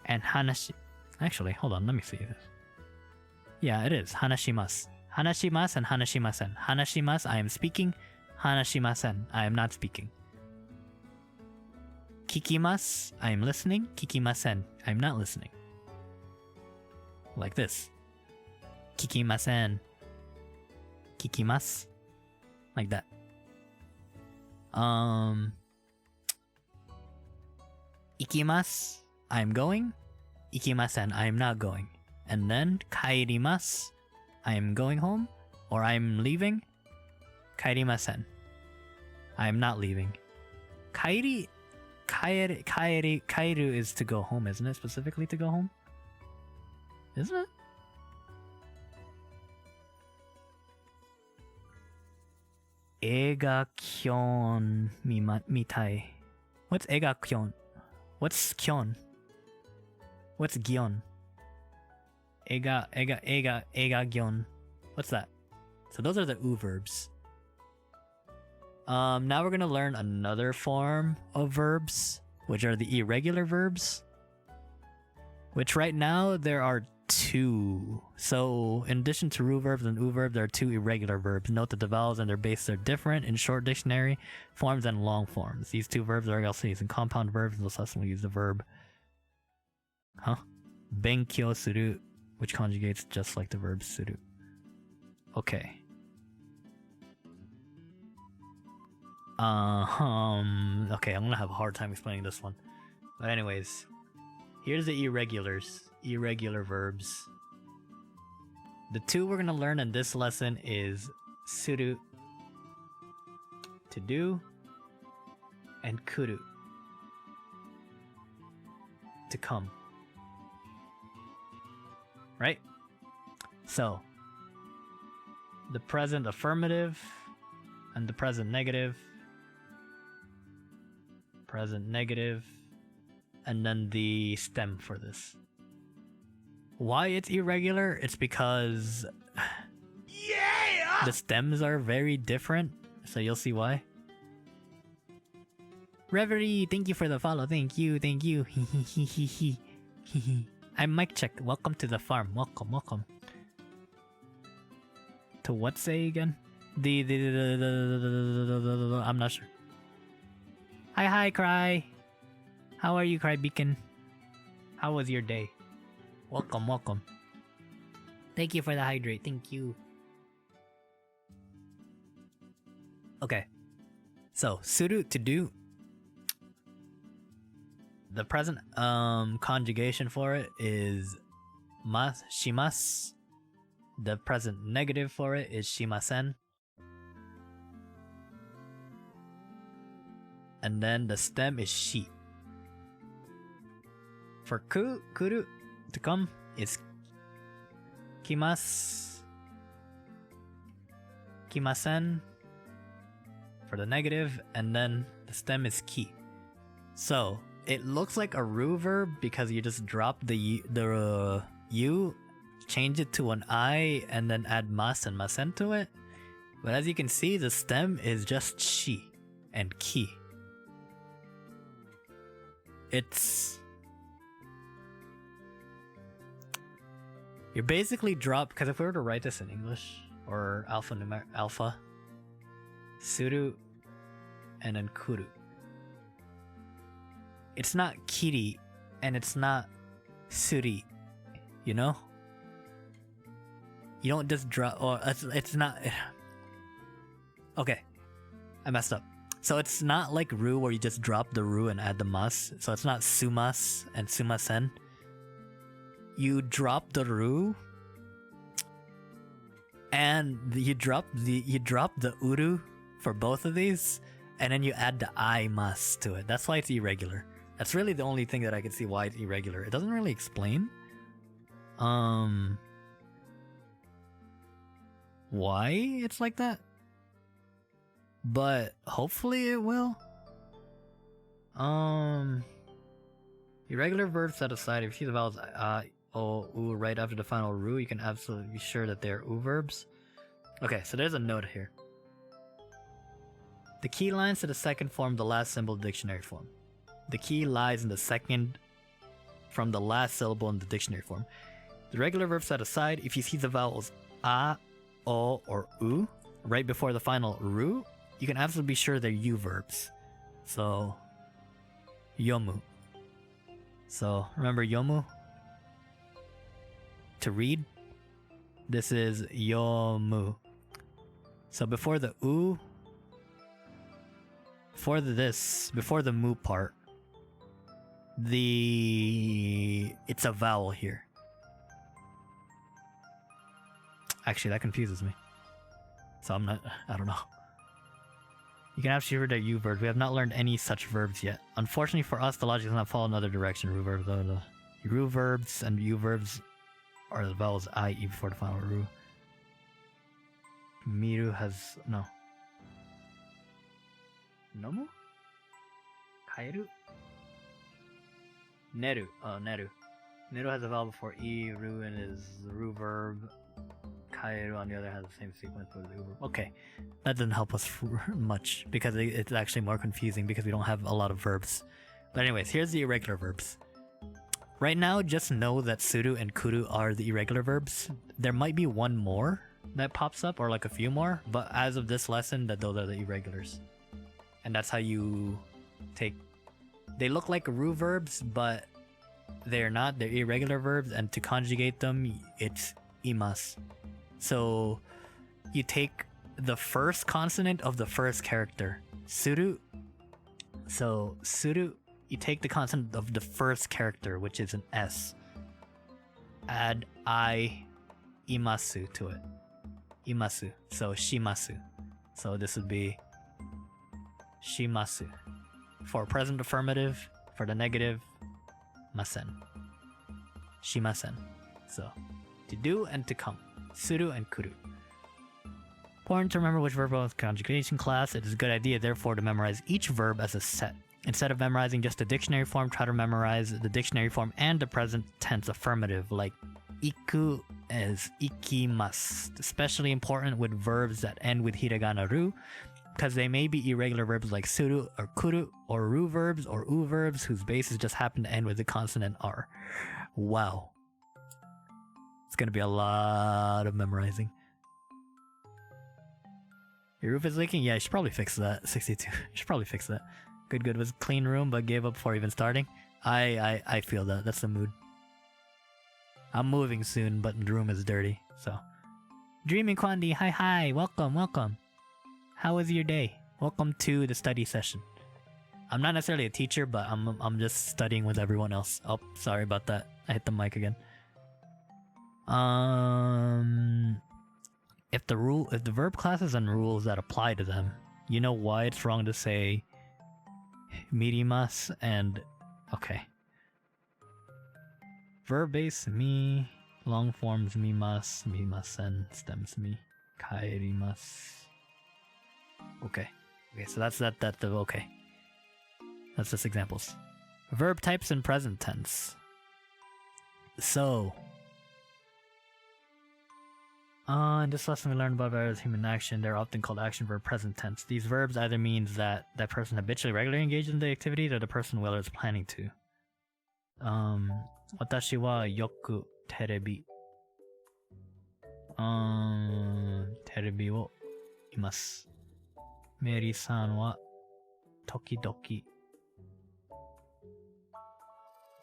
[SPEAKER 1] And hanashi. Actually, hold on, let me see this. Yeah, it is. Hanashimasu. Hanashimasu and hanashimasen. Hanashimasu, I am speaking. Hanashimasen, I am not speaking. Kikimasu, I am listening. Kikimasen, I am not listening. Like this. Kikimasen. Kikimasu. Like that. Ikimasu, I am going. Ikimasen, I am not going. And then kaerimasu, I am going home, or I am leaving. Kaerimasen, I am not leaving. Kaeru is to go home, isn't it? Specifically to go home? Isn't it? Eiga kyon mitai. What's eiga kyon? What's kyon? What's gyon? Eiga gyon. What's that? So those are the u verbs. Now we're gonna learn another form of verbs, which are the irregular verbs. Which right now there are two. So in addition to ru verbs and u verbs, there are two irregular verbs. Note that the vowels and their bases are different in short dictionary forms and long forms. These two verbs are also used in compound verbs, and they'll subsequently use the verb. Benkyou suru, which conjugates just like the verb suru. Okay. Okay, I'm gonna have a hard time explaining this one. But anyways, here's the irregular verbs. The two we're gonna learn in this lesson is suru, to do, and kuru, to come. Right? So, the present affirmative and the present negative, and then the stem for this. Why it's irregular? It's because the stems are very different, so you'll see why. Reverie, thank you for the follow. Thank you. I'm Mike Check. Welcome to the farm. Welcome. To what say again? I'm not sure. Hi, Cry. How are you, Cry Beacon? How was your day? Welcome. Thank you for the hydrate. Thank you. Okay. So, suru, to do. The present conjugation for it is shimasu. The present negative for it is shimasen. And then the stem is shi. For kuru, to come, it's kimasu. Kimasen for the negative, and then the stem is ki. So it looks like a ru verb because you just drop the u, change it to an I, and then add mas and masen to it. But as you can see, the stem is just shi and ki. You're basically because if we were to write this in English or alpha, suru, and then kuru. It's not kiri and it's not suri, you know? You don't just drop, or it's not. Okay, I messed up. So it's not like ru where you just drop the ru and add the mas. So it's not sumas and sumasen. You drop the ru and you drop the uru for both of these, and then you add the I mas to it. That's why it's irregular. That's really the only thing that I can see why it's irregular. It doesn't really explain why it's like that, but hopefully it will. Irregular verbs set aside. If you see the vowels o, u right after the final ru, you can absolutely be sure that they're u verbs. Okay, so there's a note here. The key lines to the second form the last symbol of the dictionary form. The key lies in the second from the last syllable in the dictionary form. The regular verb set aside, if you see the vowels a, o, or u right before the final ru, you can absolutely be sure they're u verbs. So, yomu. So, remember yomu? To read, this is yomu. So before the u, before the mu part, it's a vowel here. Actually, that confuses me. So I don't know. You can actually read that u verbs. We have not learned any such verbs yet. Unfortunately for us, the logic does not follow another direction. Ru verbs, the ru verbs and u verbs are the vowels I, E before the final ru. Miru has no. Nomu? Kaeru? Neru. Oh, Neru. Neru has a vowel before E, ru, and is the ru verb. Kaeru, on the other hand, has the same sequence with the u verb. Okay, that doesn't help us much because it's actually more confusing because we don't have a lot of verbs. But anyways, here's the irregular verbs. Right now, just know that suru and kuru are the irregular verbs. There might be one more that pops up, or like a few more, but as of this lesson, those are the irregulars. And that's how you take... They look like ru verbs, but they're not. They're irregular verbs, and to conjugate them, it's imas. So you take the first consonant of the first character, suru. So suru, you take the consonant of the first character, which is an S. Add I, imasu to it. Imasu. So shimasu. So this would be shimasu. For present affirmative, for the negative, masen. Shimasen. So, to do and to come. Suru and kuru. Important to remember which verb has conjugation class. It is a good idea, therefore, to memorize each verb as a set. Instead of memorizing just the dictionary form, try to memorize the dictionary form and the present tense affirmative, like iku as ikimasu. Especially important with verbs that end with hiragana ru, because they may be irregular verbs like suru or kuru, or ru verbs or u verbs whose bases just happen to end with the consonant r. Wow. It's gonna be a lot of memorizing. Your roof is leaking? Yeah, you should probably fix that. 62. You should probably fix that. Good. Was a clean room, but gave up before even starting. I feel that. That's the mood. I'm moving soon, but the room is dirty, so. Dreaming Kwandi, hi. Welcome. How was your day? Welcome to the study session. I'm not necessarily a teacher, but I'm just studying with everyone else. Oh, sorry about that. I hit the mic again. If the verb classes and rules that apply to them, you know why it's wrong to say mirimasu and okay. Verb base mi, long forms mimasu, mimasen, stems mi, kaerimasu. Okay. Okay, so that's okay. That's just examples. Verb types in present tense. So, in this lesson we learned about various human action. They're often called action verb present tense. These verbs either means that that person habitually regularly engaged in the activity or the person will or is planning to. Watashi wa yoku terebi. Terebi wo imasu. Meri-san wa tokidoki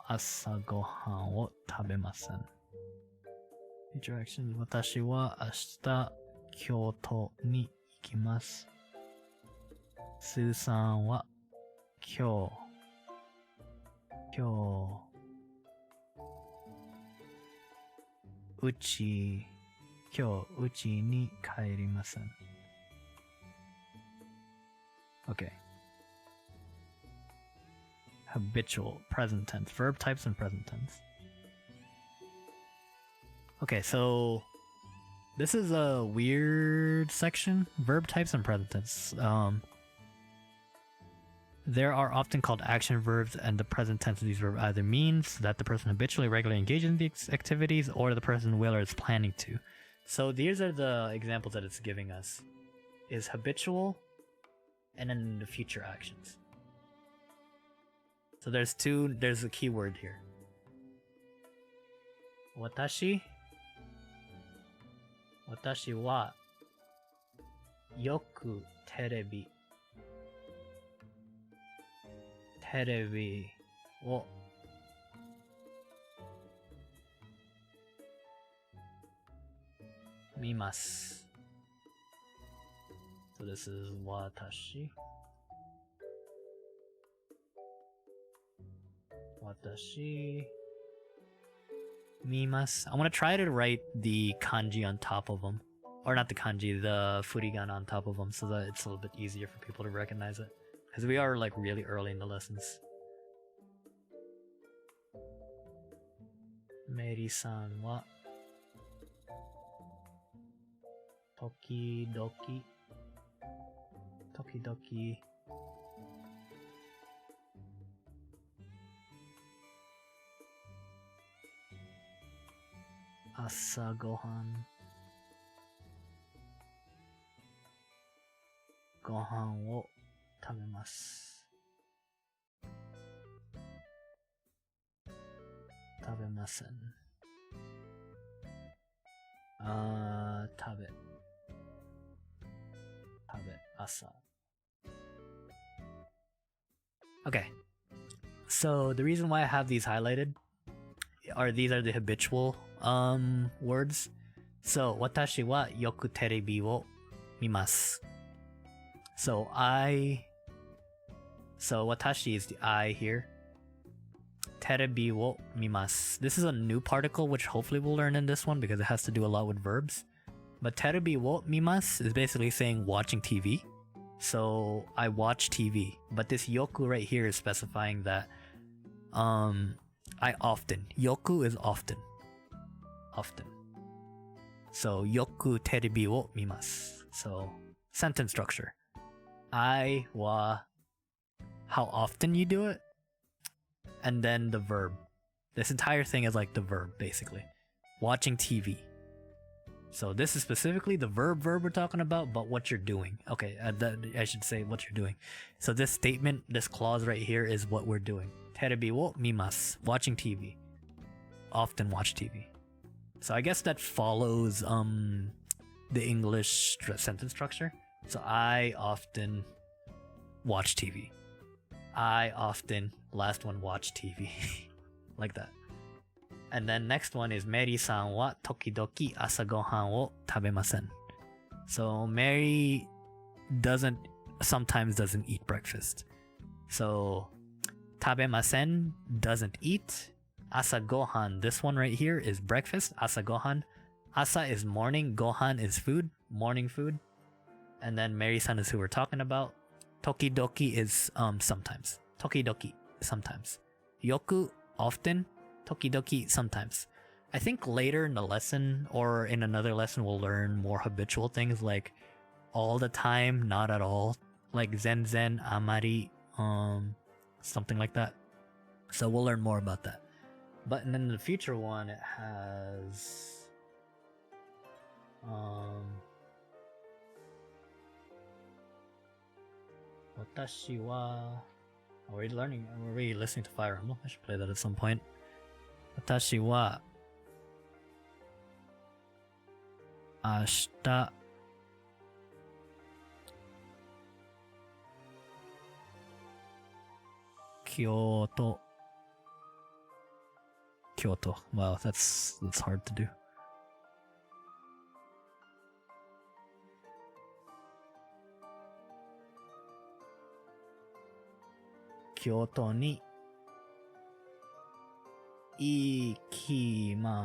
[SPEAKER 1] asa gohan wo tabemasen. Future actions. Watashi wa ashita Kyoto ni ikimasu. Sue-san wa kyou uchi ni kaerimasen. Okay. Habitual, present tense, verb types and present tense. Okay, so this is a weird section. Verb types and present tense. There are often called action verbs, and the present tense of these verbs either means that the person habitually regularly engages in these activities or the person will or is planning to. So these are the examples that it's giving us. Is habitual, and then the future actions. So there's a key word here. Watashi wa yoku terebi wo mimasu. So this is watashi. Watashi mimasu. I want to try to write the kanji on top of them. Or not the kanji, the furigan on top of them so that it's a little bit easier for people to recognize it. Because we are like really early in the lessons. Meri-san wa tokidoki asa gohan wo tabemasu. Tabemasen. Tabe. Asa. Okay. So the reason why I have these highlighted these are the habitual words. So watashi wa yoku terebi wo mimasu. So watashi is the I here. Terebi wo mimasu. This is a new particle which hopefully we'll learn in this one because it has to do a lot with verbs. But terebi wo mimasu is basically saying watching TV. So I watch TV. But this yoku right here is specifying that I often. Yoku is often. So yoku terebi wo mimasu. So sentence structure. I wa how often you do it, and then the verb. This entire thing is like the verb basically. Watching TV. So this is specifically the verb we're talking about, but what you're doing. Okay, I should say what you're doing. So this statement, this clause right here is what we're doing. Terebi wo mimasu. Watching TV. Often watch TV. So I guess that follows the English sentence structure. So I often watch TV. I often, last one, watch TV. Like that. And then next one is Meri-san wa tokidoki asa gohan wo tabemasen. So Mary sometimes doesn't eat breakfast. So tabemasen doesn't eat. Asa gohan. This one right here is breakfast. Asa gohan. Asa is morning. Gohan is food. Morning food. And then Mary-san is who we're talking about. Tokidoki is sometimes. Tokidoki sometimes. Yoku often. Tokidoki sometimes. I think later in the lesson or in another lesson we'll learn more habitual things like all the time, not at all. Like zenzen, amari, something like that. So we'll learn more about that. But and then the future one, it has watashi wa. Are we learning? Are we listening to Fire Emblem? I should play that at some point. Watashi wa ashita Kyoto. Wow, that's hard to do. Kyoto ni ikimasu.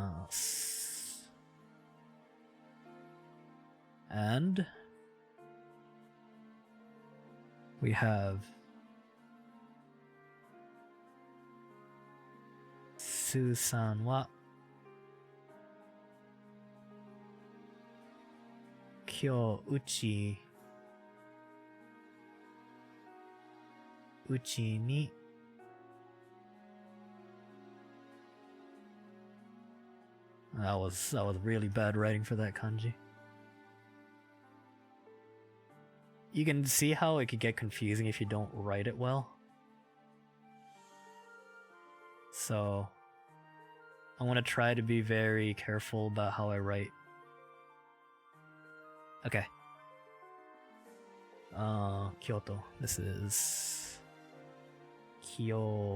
[SPEAKER 1] And we have Susan wa kyou uchi ni that was really bad writing for that kanji. You can see how it could get confusing if you don't write it well. So I want to try to be very careful about how I write. Okay. Kyoto. This is Kyoto.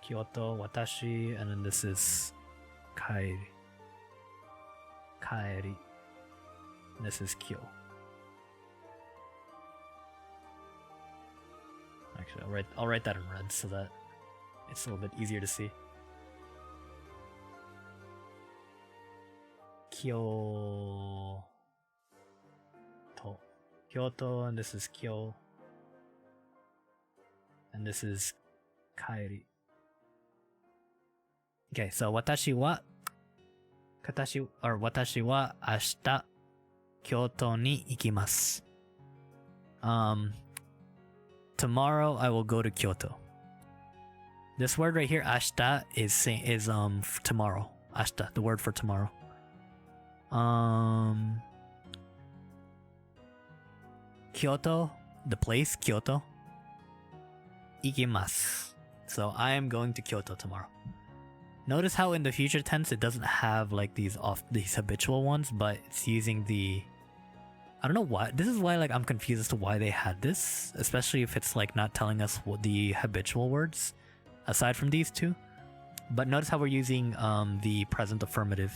[SPEAKER 1] Kyoto, watashi, and then this is kaeri. This is kyo. Actually, I'll write that in red so that it's a little bit easier to see. Kyoto, and this is kyo, and this is kaeri. Okay, so watashi wa ashita Kyoto ni ikimasu. Tomorrow I will go to Kyoto. This word right here, ashita, is tomorrow. Ashita, the word for tomorrow. Kyoto, the place, Kyoto. Ikimasu. So I am going to Kyoto tomorrow. Notice how in the future tense it doesn't have like these habitual ones, but it's using the, I don't know why. This is why like I'm confused as to why they had this, especially if it's like not telling us what the habitual words aside from these two. But notice how we're using the present affirmative.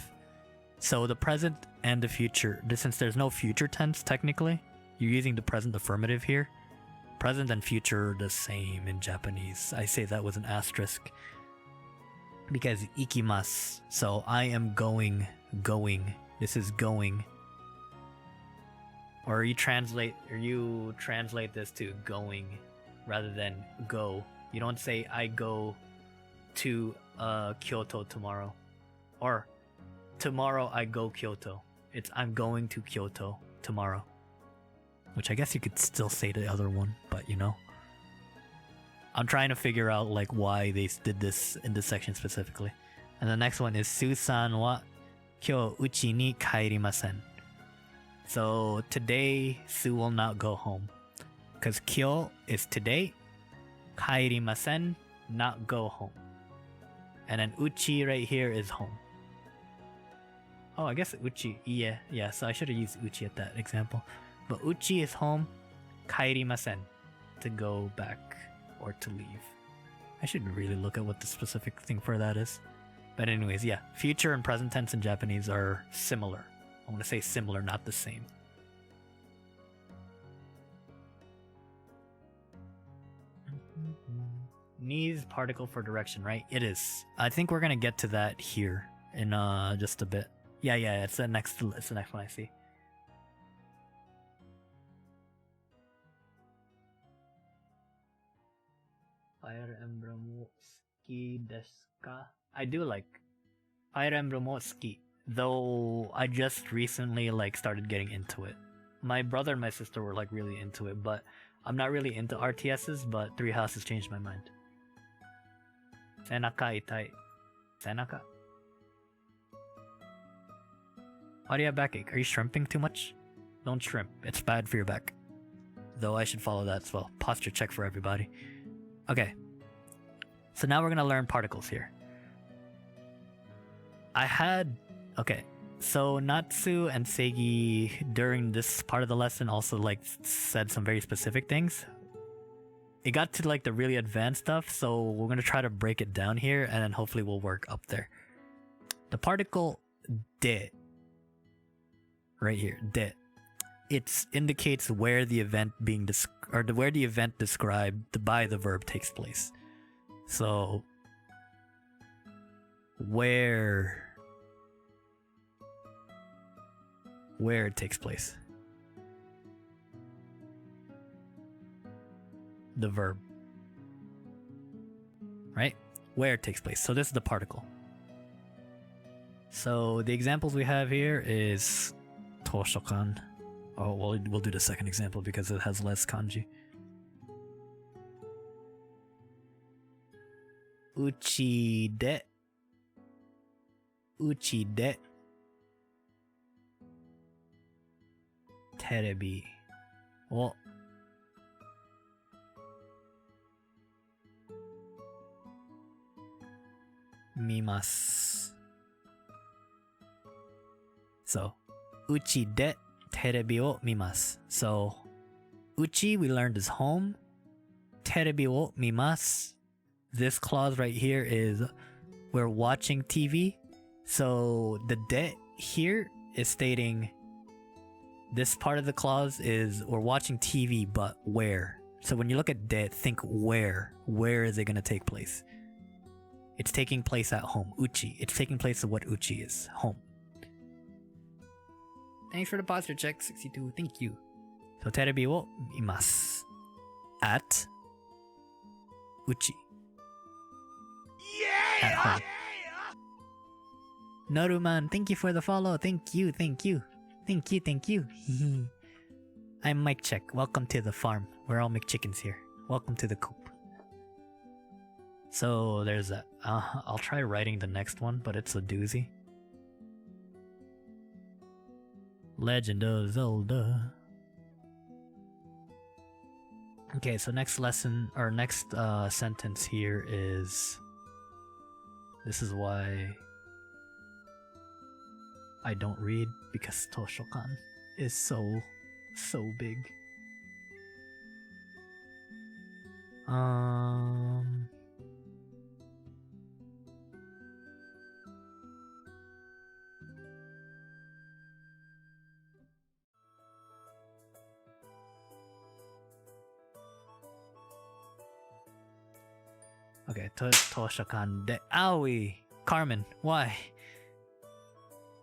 [SPEAKER 1] So the present and the future, since there's no future tense technically, you're using the present affirmative here. Present and future are the same in Japanese. I say that with an asterisk because ikimasu. So I am going. This is going. Or you translate this to going rather than go. You don't say I go to Kyoto tomorrow, or tomorrow I go Kyoto. It's I'm going to Kyoto tomorrow, which I guess you could still say the other one, but you know, I'm trying to figure out like why they did this in this section specifically. And the next one is Susan wa kyou uchi ni kaerimasen. So today Sue will not go home, because kyou is today, kaerimasen, not go home, and then uchi right here is home. Oh, I guess uchi, yeah. So I should have used uchi at that example, but uchi is home, kaerimasen, to go back or to leave. I should really look at what the specific thing for that is. But anyways, yeah, future and present tense in Japanese are similar. I want to say similar, not the same. Needs particle for direction, right? It is. I think we're gonna get to that here in just a bit. Yeah, it's the next one I see. Fire Emblem wo ski desu ka? I do like Fire Emblem wo ski, though I just recently like started getting into it. My brother and my sister were like really into it, but I'm not really into RTSs, but Three Houses changed my mind. Senaka itai. Senaka? Why do you have backache? Are you shrimping too much? Don't shrimp. It's bad for your back. Though I should follow that as well. Posture check for everybody. Okay. So now we're gonna learn particles here. Okay. So Natsu and Seigi during this part of the lesson also like said some very specific things. It got to like the really advanced stuff, so we're gonna try to break it down here and then hopefully we'll work up there. The particle de, right here, de, it indicates where the event where the event described by the verb takes place. So where it takes place. The verb. Right? Where it takes place. So this is the particle. So the examples we have here is Toshokan. Oh, well, we'll do the second example because it has less kanji. Uchi de. Terebi wo mimasu. So, uchi de terebi wo mimasu. So, uchi we learned is home. Terebi wo mimasu. This clause right here is we're watching TV. So the de here is stating this part of the clause is we're watching TV, but where? So when you look at de, think where. Where is it going to take place? It's taking place at home. Uchi. It's taking place of what uchi is. Home. Thanks for the posture check, 62. Thank you. So terebi wo mimasu. At uchi. At home. Noruman, thank you for the follow. Thank you. I'm Mike Check. Welcome to the farm. We're all McChickens here. Welcome to the coop. So there's that. I'll try writing the next one, but it's a doozy. Legend of Zelda. Okay, so next lesson, or next sentence here is... This is why I don't read, because Toshokan is so big. Okay, Toshokan de Owie! Carmen, why?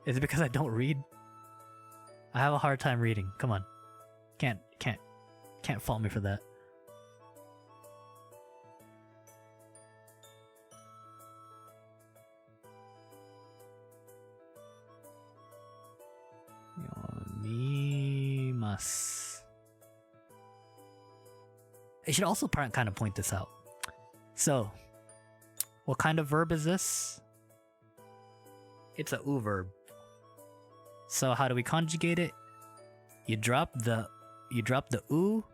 [SPEAKER 1] Is it because I don't read? I have a hard time reading. Come on. Can't fault me for that. Yomimasu. I should also kind of point this out. So, what kind of verb is this? It's a u verb. So how do we conjugate it? You drop the u,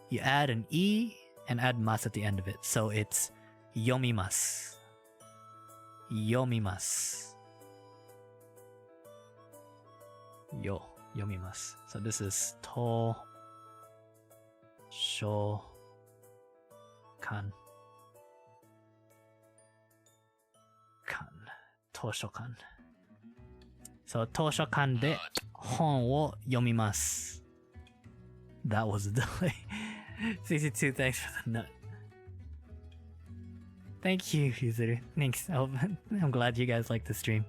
[SPEAKER 1] you add an e, and add mas at the end of it. So it's yomimasu. Yomimasu. Yomimasu. So this is to sho kan. Toshokan. So Toshokan de hon wo yomimasu. That was a delay. 62, thanks for the nut. Thank you, Yuzuru. Thanks. I'm glad you guys like the stream.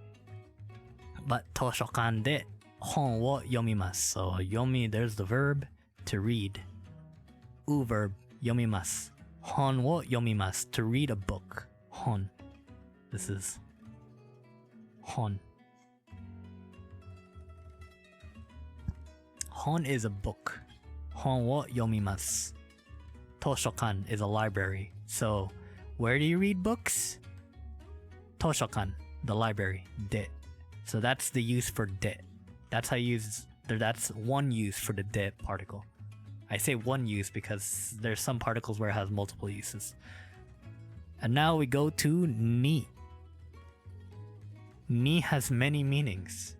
[SPEAKER 1] But 図書館で本を読みます。So 読み there's the verb to read. verb 読みます。本を読みます to read a book. 本 This is 本 本 is a book. 本を読みます。図書館 is a library. So where do you read books? 図書館 the library で So that's the use for de. That's how you use. That's one use for the de particle. I say one use because there's some particles where it has multiple uses. And now we go to ni. Ni has many meanings.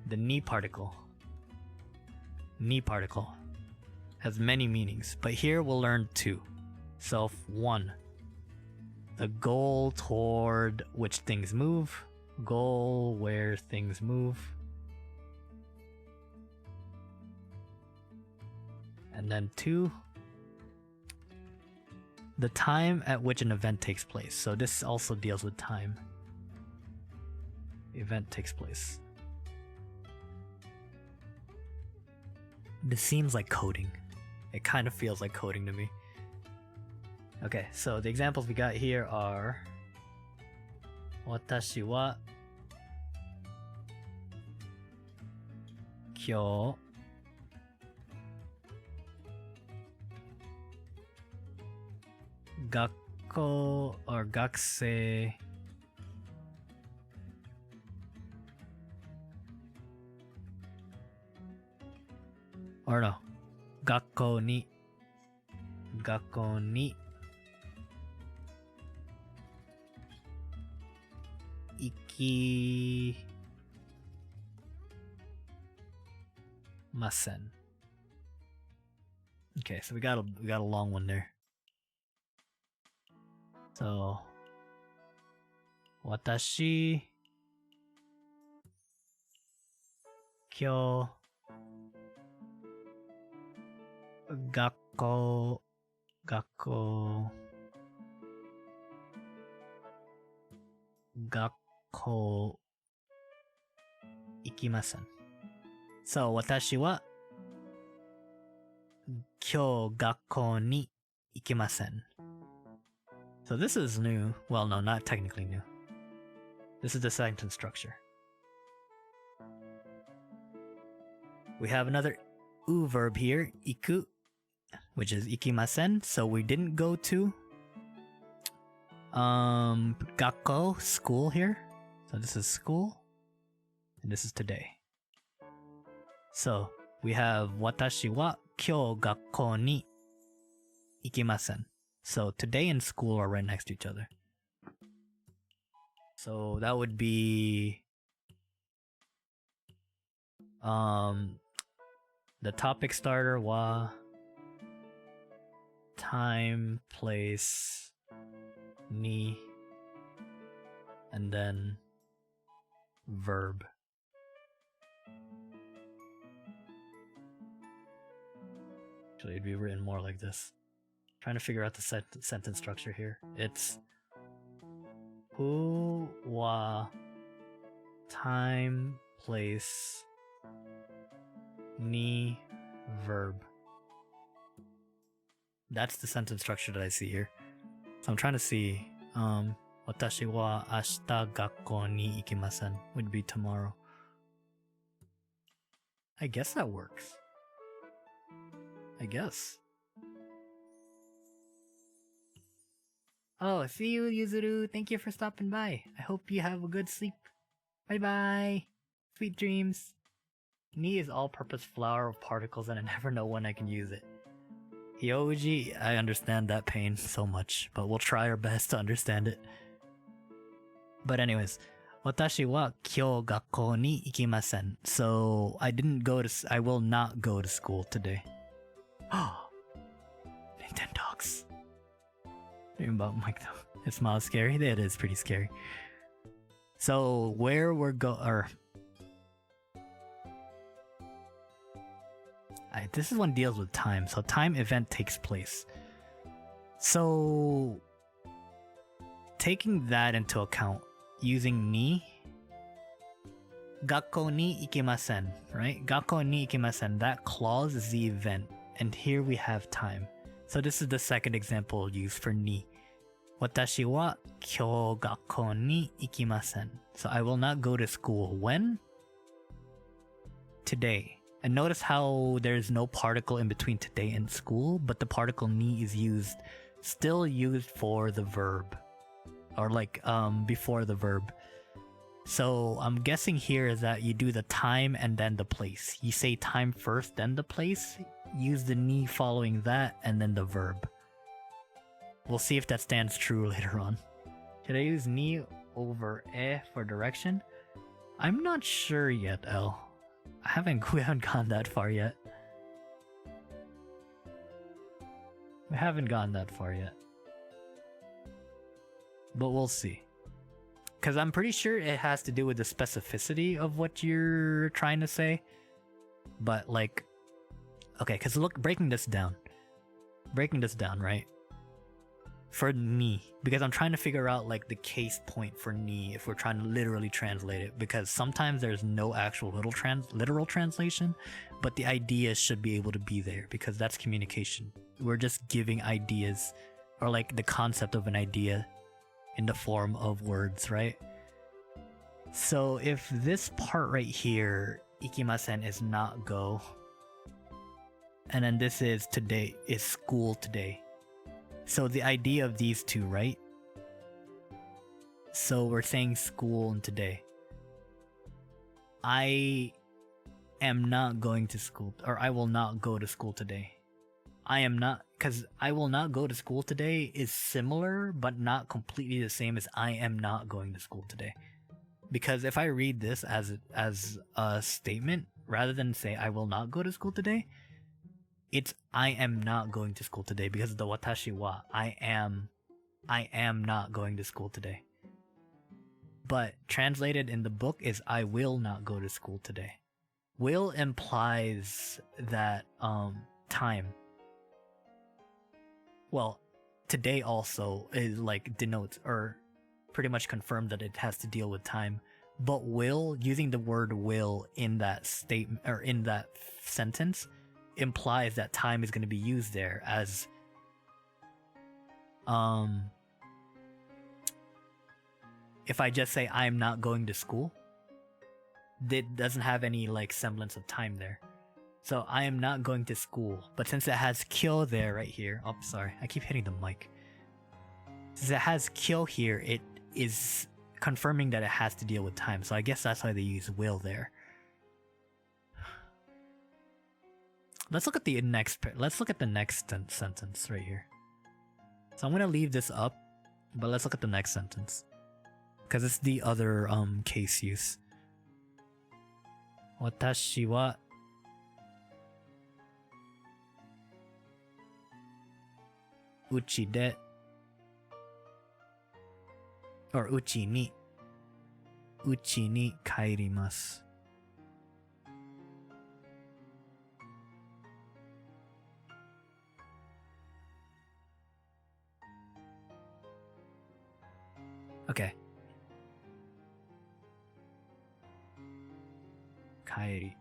[SPEAKER 1] The ni particle. Ni particle has many meanings, but here we'll learn two. So one, the goal toward which things move. Goal where things move. And then two, the time at which an event takes place. So this also deals with time. The event takes place. This seems like coding. It kind of feels like coding to me. Okay, so the examples we got here are 私は今日学校 or 学生or no 学校に行きません. Okay, so we got a long one there. So 私今日学校行きません. So 私は今日学校に行きません. So this is new. Well, no, not technically new. This is the sentence structure. We have another verb here, 行く, which is 行きません. So we didn't go to 学校 school here. So this is school and this is today. So we have 私は今日学校に行きません. So today and school are right next to each other. So that would be the topic starter wa time, place, ni, and then verb. Actually, it'd be written more like this. Trying to figure out the sentence structure here. It's who, wa, time, place, ni, verb. That's the sentence structure that I see here. So I'm trying to see, 私は明日学校に行きません would be tomorrow. I guess that works. I guess. Oh, see you, Yuzuru. Thank you for stopping by. I hope you have a good sleep. Bye-bye. Sweet dreams. Ni is all-purpose flower of particles and I never know when I can use it. Hyoji, I understand that pain so much, but we'll try our best to understand it. But anyways, 私は今日学校に行きません. So I will not go to school today. Nintendogs. Dream about Mike though. It smiles scary. It is pretty scary. So where we're this is one deals with time. So time event takes place. So taking that into account, using ni, 学校に行きません, right? 学校に行きません. That clause is the event, and here we have time. So this is the second example used for ni. 私は今日学校に行きません. So I will not go to school. When? Today. And notice how there's no particle in between today and school, but the particle ni is still used for the verb. Or like before the verb. So I'm guessing here is that you do the time and then the place. You say time first, then the place. Use the ni following that, and then the verb. We'll see if that stands true later on. Should I use ni over e for direction? I'm not sure yet, L. We haven't gone that far yet. We haven't gone that far yet. But we'll see. Because I'm pretty sure it has to do with the specificity of what you're trying to say. But like... Okay, because look, breaking this down, right? For ni, because I'm trying to figure out like the case point for ni if we're trying to literally translate it, because sometimes there's no actual literal translation, but the idea should be able to be there because that's communication. We're just giving ideas, or like the concept of an idea in the form of words, right? So if this part right here, ikimasen, is not go, and then this is today, is school today. So the idea of these two, right? So we're saying school and today. I am not going to school, or I will not go to school today. I am not, because I will not go to school today is similar, but not completely the same as I am not going to school today. Because if I read this as a statement, rather than say I will not go to school today, it's I am not going to school today because of the watashi wa. I am not going to school today. But translated in the book is I will not go to school today. Will implies that time. Well, today also is like denotes or pretty much confirmed that it has to deal with time. But will, using the word will in that statement or in that sentence, implies that time is going to be used there as if I just say I'm not going to school, it doesn't have any like semblance of time there. So I am not going to school, but since it has kyo there right here, oh sorry, I keep hitting the mic. Since it has kyo here, it is confirming that it has to deal with time. So I guess that's why they use will there. Let's look at the next sentence right here. So I'm gonna leave this up, but let's look at the next sentence because it's the other case use. Watashi wa uchi de or uchi ni kaerimasu. Okay. Kaeri.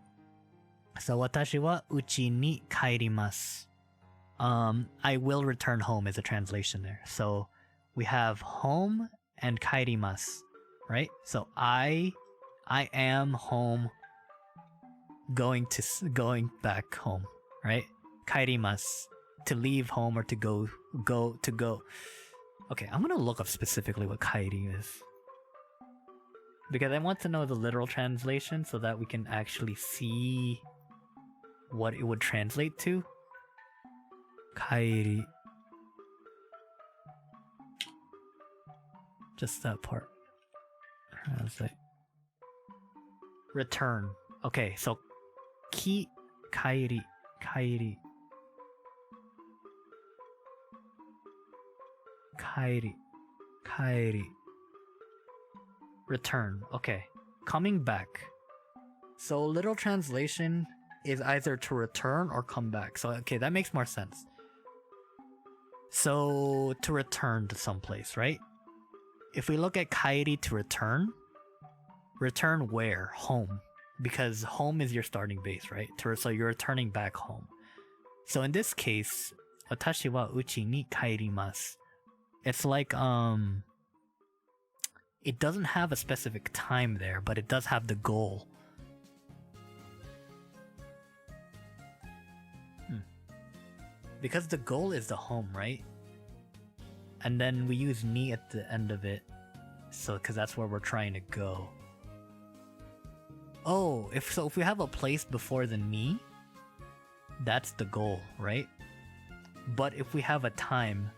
[SPEAKER 1] So watashi wa uchi ni kaerimasu. I will return home is a translation there. So we have home and kaerimasu, right? So I am home going back home, right? Kaerimasu, to leave home or to go. Okay, I'm gonna look up specifically what kaeri is. Because I want to know the literal translation so that we can actually see what it would translate to. Kaeri. Just that part. Translate. Return. Okay, so kaeri. Kaeri. Return. Okay. Coming back. So literal translation is either to return or come back. So okay, that makes more sense. So to return to someplace, right? if we look at kairi to return where? Home. Because home is your starting base, right? So you're returning back home. So in this case, watashi wa uchi ni kaerimasu. It's like, it doesn't have a specific time there, but it does have the goal. Because the goal is the home, right? And then we use ni at the end of it, so because that's where we're trying to go. Oh, if we have a place before the ni, that's the goal, right? But if we have a time,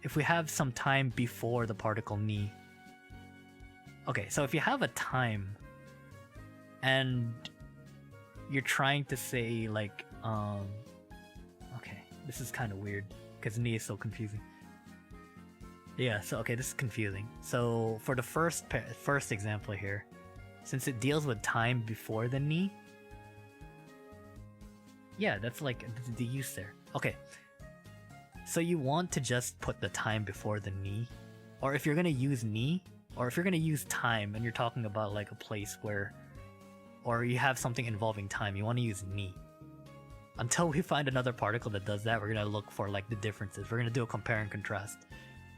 [SPEAKER 1] if we have some time before the particle ni, okay, so if you have a time and you're trying to say like, okay, this is kind of weird because ni is so confusing. Yeah, so okay, this is confusing. So for the first example here, since it deals with time before the ni, yeah, that's like the use there. Okay, so you want to just put the time before the ni, or if you're gonna use ni, or if you're gonna use time and you're talking about like a place where, or you have something involving time, you want to use ni. Until we find another particle that does that, we're gonna look for like the differences. We're gonna do a compare and contrast.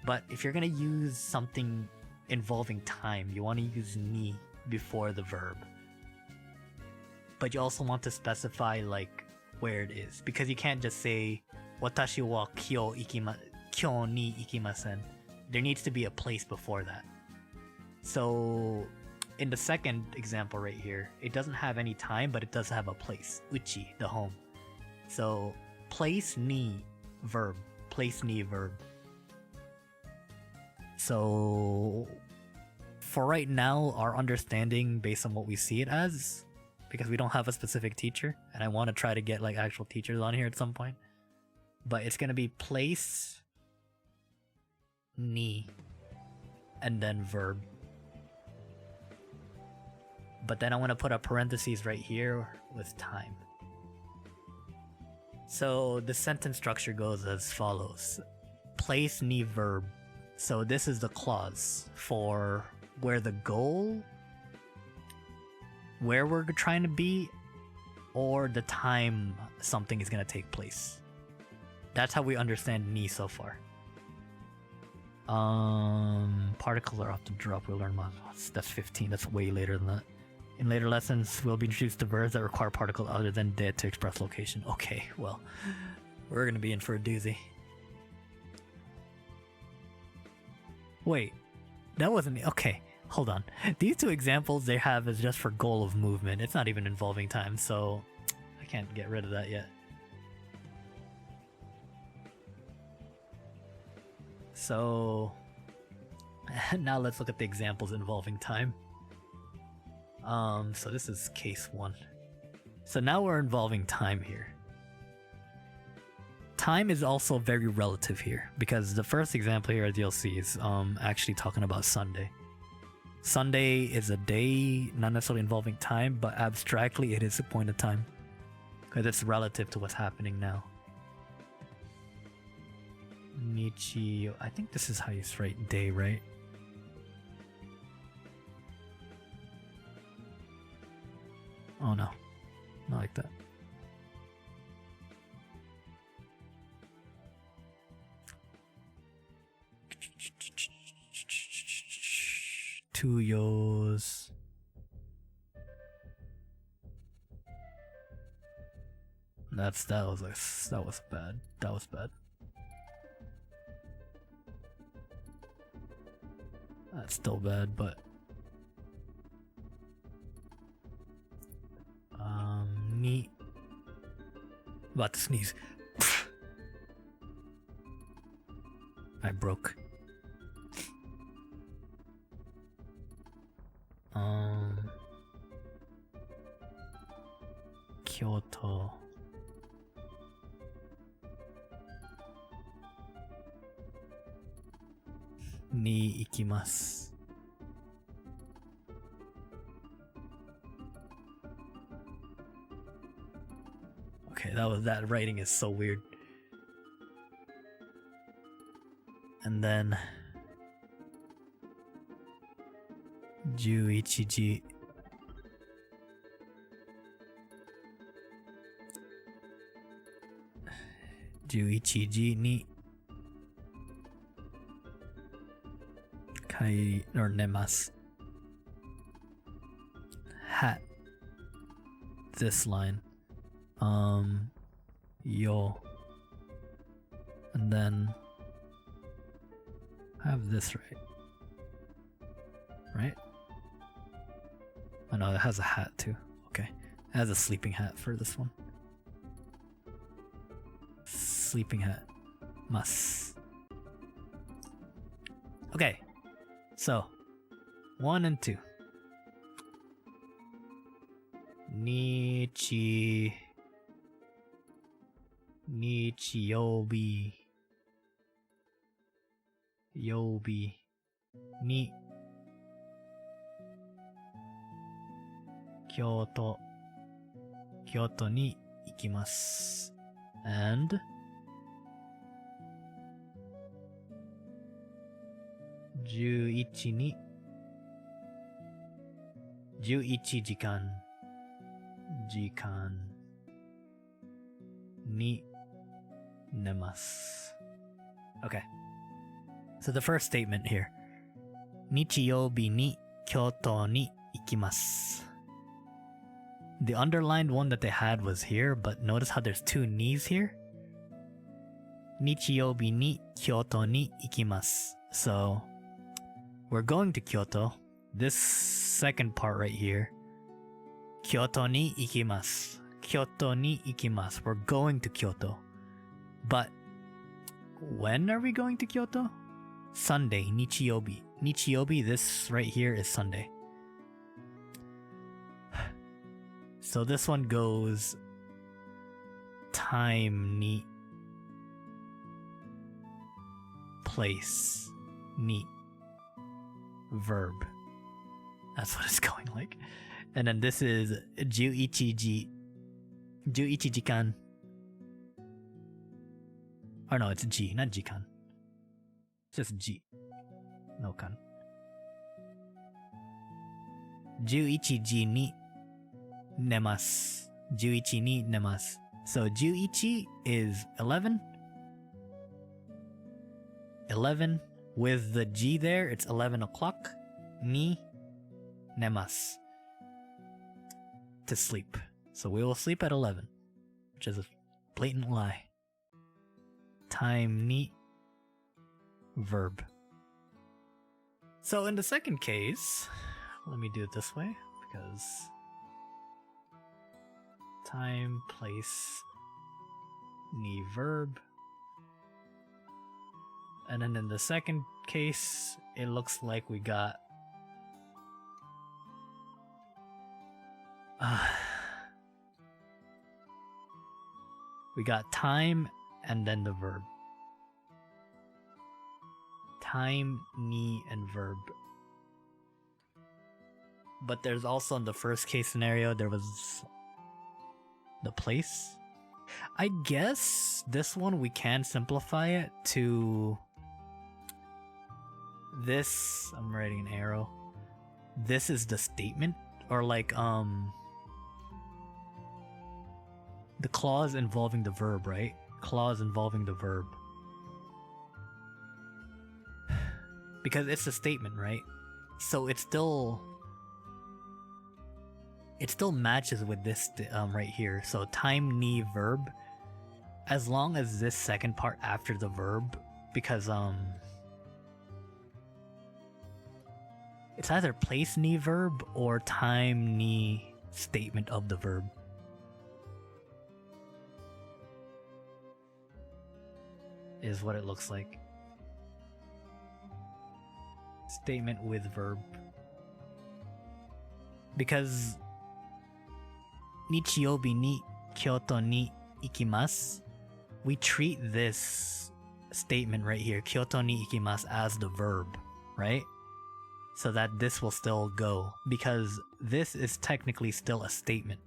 [SPEAKER 1] But if you're gonna use something involving time, you want to use ni before the verb. But you also want to specify like where it is, because you can't just say watashi wa kyo ni ikimasen. There needs to be a place before that. So in the second example right here, it doesn't have any time, but it does have a place. Uchi, the home. So place ni verb. Place ni verb. So for right now, our understanding based on what we see it as, because we don't have a specific teacher, and I want to try to get like actual teachers on here at some point, but it's gonna be place ni and then verb. But then I want to put a parentheses right here with time. So the sentence structure goes as follows. Place ni verb. So this is the clause for where the goal, where we're trying to be, or the time something is going to take place. That's how we understand ni so far. Particles are often dropped. We'll learn more. That's 15. That's way later than that. In later lessons, we'll be introduced to verbs that require particles other than de to express location. Okay, well, we're going to be in for a doozy. Wait, that wasn't... Okay, hold on. These two examples they have is just for goal of movement. It's not even involving time, so I can't get rid of that yet. So now let's look at the examples involving time. So this is case 1. So now we're involving time here. Time is also very relative here, because the first example here, as you'll see, is actually talking about Sunday. Sunday is a day, not necessarily involving time, but abstractly it is a point of time, because it's relative to what's happening now. Nichi, I think this is how you write day, right? Oh no, not like that. Two yos. That was bad. That was bad. That's still bad, but neat. About to sneeze. I broke. Kyoto. Ni ikimasu. Okay, that writing is so weird. And then 11時11時に寝ます。Hat. This line. Yo. And then I have this right. Right? Oh no, it has a hat too. Okay. It has a sleeping hat for this one. Sleeping hat. Mas. Okay. So, 1 and 2. 日曜日に京都に行きます。And 11時間に寝ます。Okay. So the first statement here. 日曜日に京都に行きます。The underlined one that they had was here, but notice how there's two knees here? 日曜日に京都に行きます。So, we're going to Kyoto. This second part right here. 京都に行きます。京都に行きます。We're going to Kyoto. But, when are we going to Kyoto? Sunday, 日曜日. 日曜日, this right here is Sunday. So this one goes time ni place ni verb. That's what it's going like. And then this is 11時間. Or no, it's G, not 時間. It's just G. No 間. 11時に寝ます. 11に寝ます. So 11 is 11. 11 with the G there, it's 11 o'clock. に寝ます. To sleep. So we will sleep at 11, which is a blatant lie. Time ni verb. So in the second case, let me do it this way because time, place, ni verb. And then in the second case, it looks like we got time and then the verb. Time, ni, and verb. But there's also in the first case scenario, there was the place. I guess this one we can simplify it to this. I'm writing an arrow. This is the statement, or like the clause involving the verb, right? Clause involving the verb. Because it's a statement, right? So it still matches with this right here. So time ni verb, as long as this second part after the verb, because it's either place ni verb or time ni statement of the verb. Is what it looks like. Statement with verb. Because 日曜日に京都に行きます. We treat this statement right here, 京都に行きます, as the verb, right? So that this will still go, because this is technically still a statement.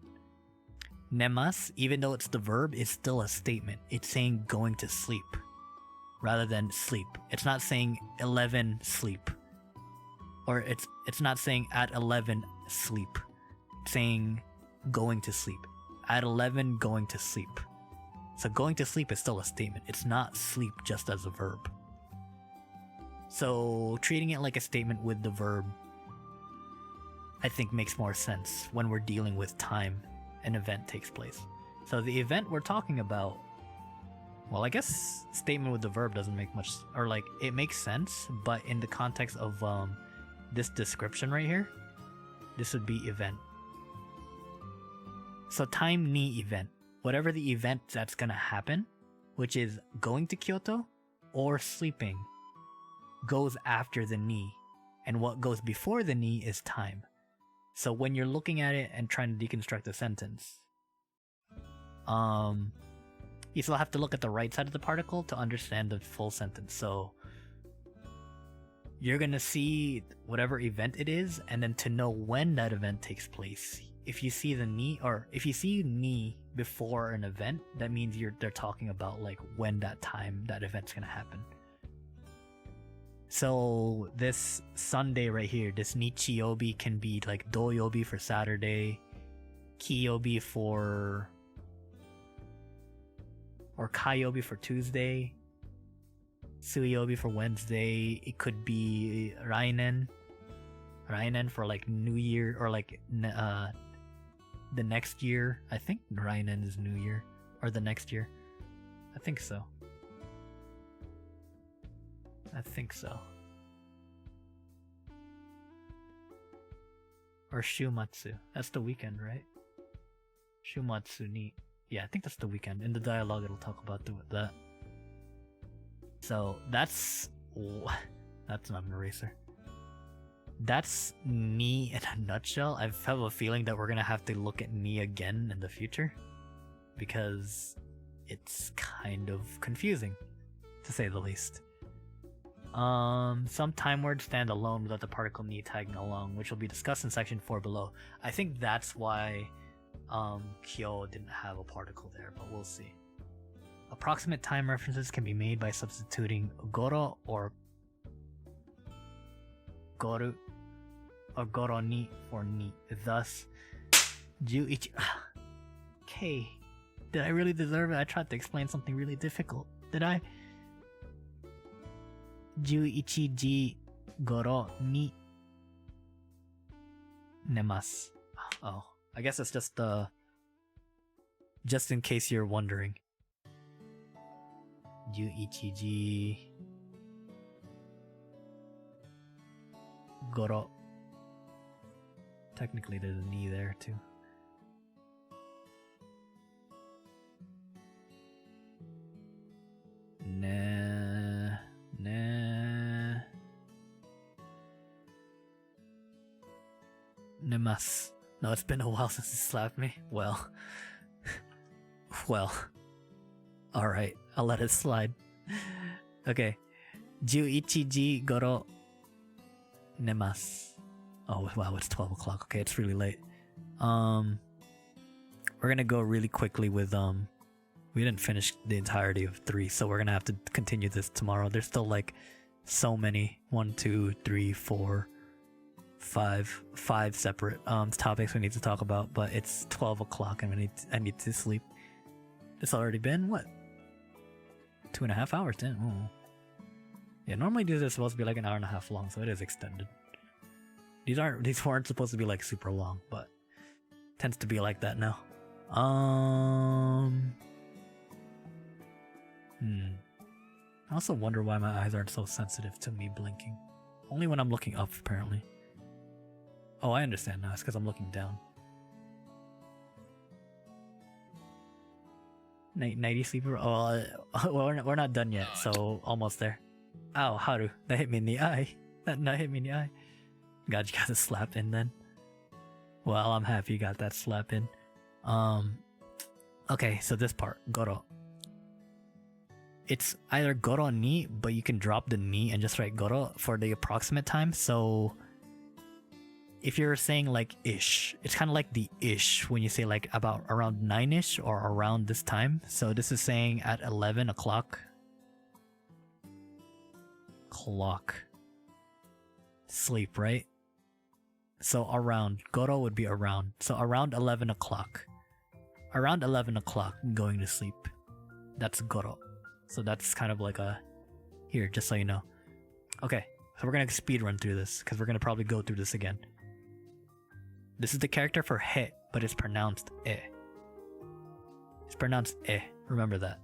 [SPEAKER 1] 寝ます, even though it's the verb, is still a statement. It's saying going to sleep rather than sleep. It's not saying 11 sleep. or it's not saying at 11 sleep. It's saying going to sleep. At 11 going to sleep. So going to sleep is still a statement. It's not sleep just as a verb. So treating it like a statement with the verb, I think makes more sense when we're dealing with time an event takes place. So the event we're talking about, well, I guess statement with the verb doesn't make much, or like it makes sense, but in the context of this description right here, this would be event. So time ni event, whatever the event that's gonna happen, which is going to Kyoto or sleeping, goes after the ni, and what goes before the ni is time. So when you're looking at it and trying to deconstruct a sentence, you still have to look at the right side of the particle to understand the full sentence. So you're gonna see whatever event it is, and then to know when that event takes place, if you see the ni, or if you see ni before an event, that means they're talking about like when that event's gonna happen. So this Sunday right here, this Nichiyobi can be like Doyobi for Saturday, Kiyobi or Kayobi for Tuesday, Suyobi for Wednesday. It could be Rainen for like New Year, or like the next year. I think Rainen is New Year, or the next year. I think so. Or Shumatsu. That's the weekend, right? Shumatsu ni. Yeah, I think that's the weekend. In the dialogue, it'll talk about that. So that's not an eraser. That's ni in a nutshell. I have a feeling that we're gonna have to look at ni again in the future, because it's kind of confusing, to say the least. Some time words stand alone without the particle ni tagging along, which will be discussed in section 4 below. I think that's why Kyo didn't have a particle there, but we'll see. Approximate time references can be made by substituting goro or goru or goro ni for ni. Thus, Juichi. Okay, did I really deserve it? I tried to explain something really difficult. Did I? 11時頃に寝ます. Oh, I guess it's just in case you're wondering. 11時頃. Technically there's a ni there too. Nemas. No, it's been a while since he slapped me. Well. Alright, I'll let it slide. Okay. 11時頃 nemasu. Oh wow, it's 12 o'clock. Okay, it's really late. We're gonna go really quickly with we didn't finish the entirety of 3, so we're gonna have to continue this tomorrow. There's still like so many 1, 2, 3, 4, 5 separate topics we need to talk about, but it's 12 o'clock and I need to sleep. It's already been what? 2.5 hours in. Oh. Yeah, normally these are supposed to be like an hour and a half long, so it is extended. These weren't supposed to be like super long, but tends to be like that now. I also wonder why my eyes aren't so sensitive to me blinking. Only when I'm looking up, apparently. Oh, I understand now. It's because I'm looking down. Nighty sleeper? Oh, well, we're not done yet, so almost there. Ow, Haru. That hit me in the eye. That hit me in the eye. God, you got a slap in then. Well, I'm happy you got that slap in. Okay, so this part, goro. It's either goro ni, but you can drop the ni and just write goro for the approximate time. So if you're saying like ish, it's kind of like the ish when you say like about around 9ish or around this time. So this is saying at 11 o'clock. sleep, right? So around. Goro would be around. So around 11 o'clock. Around 11 o'clock, going to sleep. That's Goro. So that's kind of like a... Here, just so you know. Okay, so we're gonna speed run through this, because we're gonna probably go through this again. This is the character for he, but it's pronounced e. It's pronounced e. Remember that.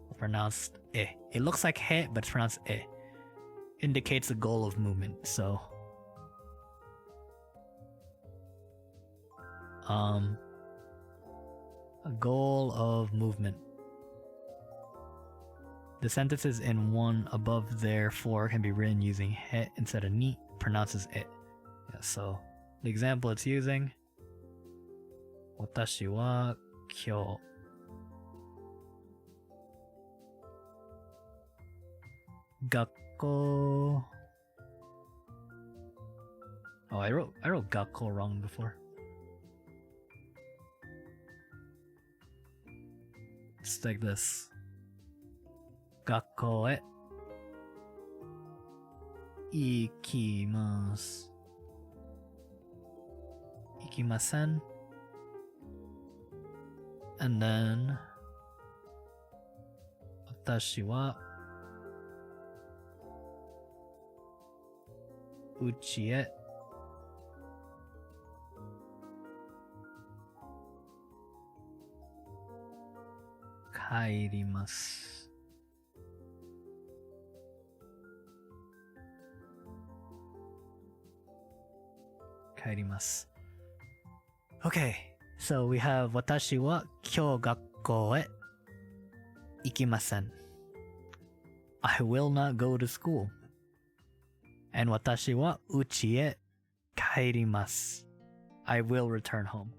[SPEAKER 1] It's pronounced e. It looks like he, but it's pronounced e. Indicates the goal of movement, so... A goal of movement. The sentences in one above therefore can be written using he instead of ni, pronounces it. Yeah, so the example it's using, 私は今日 学校 Oh, I wrote 学校 wrong before. It's like this. 学校へ行きます。行きません。And then 私は家へ帰ります。帰ります。Okay, so we have 私は今日学校へ行きません。I will not go to school. And 私は家へ帰ります。I will return home.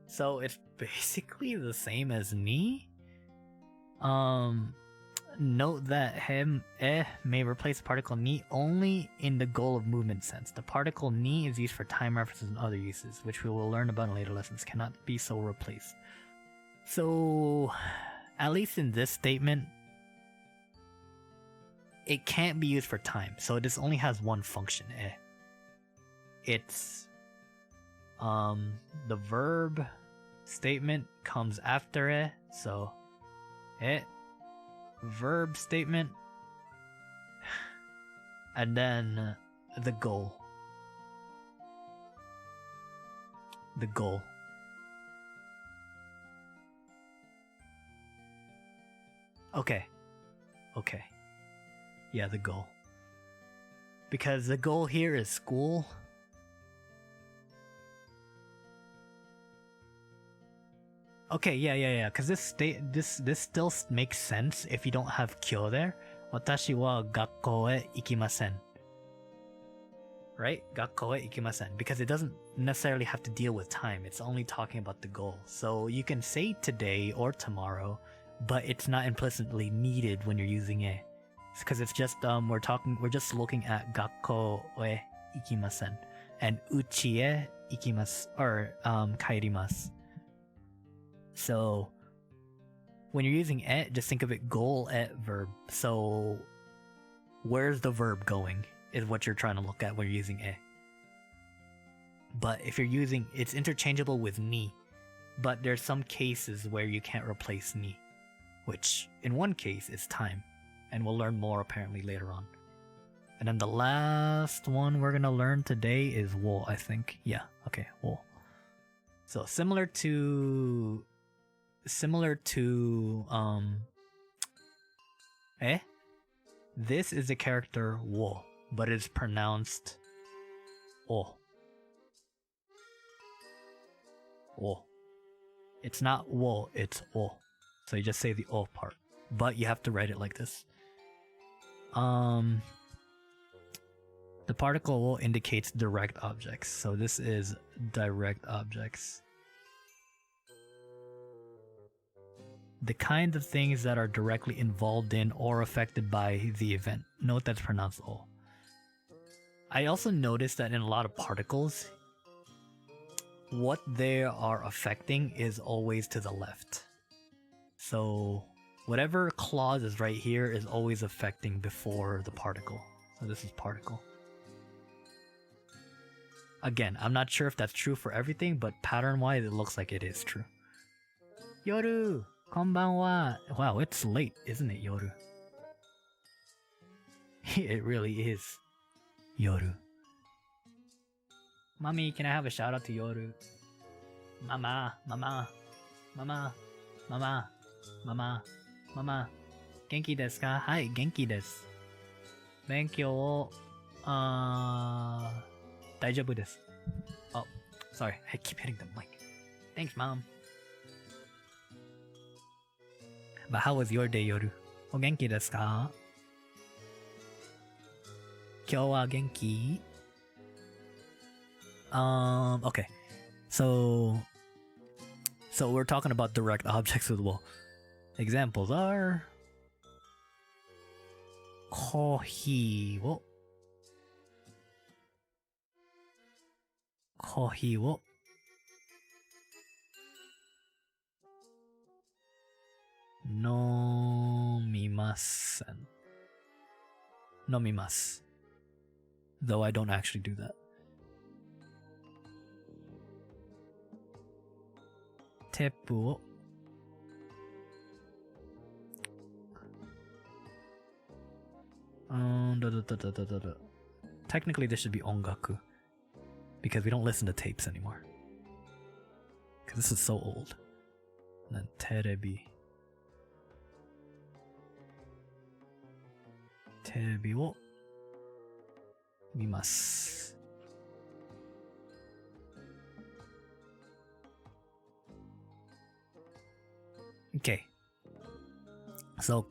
[SPEAKER 1] So it's basically the same as ni. Note that him may replace the particle ni only in the goal of movement sense. The particle ni is used for time references and other uses, which we will learn about in later lessons, cannot be so replaced. So, at least in this statement, it can't be used for time. So this only has one function. It's the verb statement comes after so verb statement, and then the goal. The goal. Okay. Yeah, the goal. Because the goal here is school. Okay, yeah. Because this still makes sense if you don't have kyo there. 私は学校へ行きません. Right? 学校へ行きません. Because it doesn't necessarily have to deal with time. It's only talking about the goal. So you can say today or tomorrow, but it's not implicitly needed when you're using it. Because it's just we're just looking at 学校へ行きません and 家へ行きます or 帰ります. So when you're using et, just think of it goal et verb. So where's the verb going is what you're trying to look at when you're using e. But if you're using, it's interchangeable with ni. But there's some cases where you can't replace ni, which in one case is time. And we'll learn more apparently later on. And then the last one we're gonna learn today is wo, I think. Yeah, okay, wo. So similar to this is the character wo, but it's pronounced o. O. It's not wo, it's o. So you just say the o part. But you have to write it like this. The particle wo indicates direct objects. So this is direct objects. The kind of things that are directly involved in or affected by the event. Note that's pronounced o. I also noticed that in a lot of particles, what they are affecting is always to the left. So whatever clause is right here is always affecting before the particle. So this is particle. Again, I'm not sure if that's true for everything, but pattern-wise, it looks like it is true. Yoru! Konbanwa! Wow, it's late, isn't it, Yoru? It really is. Yoru. Mommy, can I have a shout out to Yoru? Mama, mama, mama, mama, mama, mama. Genki desu ka? Hai, genki desu. Benkyou wo, daijoubu desu. Oh, sorry, I keep hitting the mic. Thanks, Mom. But how was your day, Yoru? O genki desu ka? Kyou wa genki? Okay. So we're talking about direct objects with wo. Examples are coffee wo nomimasen. Nomimasu. Though I don't actually do that. Teppu wo Technically, this should be ongaku because we don't listen to tapes anymore. Because this is so old. And then terebi. Terebi wo mimasu. Okay. So,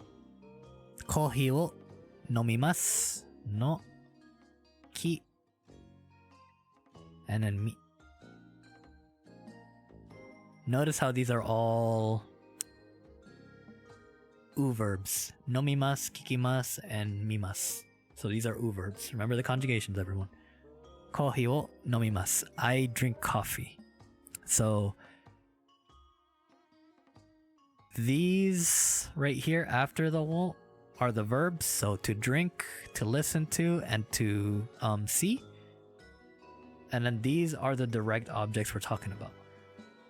[SPEAKER 1] coffee wo nomimasu no ki and then mi. Notice how these are all u verbs. Nomimasu, kikimasu, and mimasu. So these are u verbs. Remember the conjugations, everyone. Coffee wo nomimasu. I drink coffee. So these right here after the wo are the verbs. So to drink, to listen to, and to see. And then these are the direct objects we're talking about.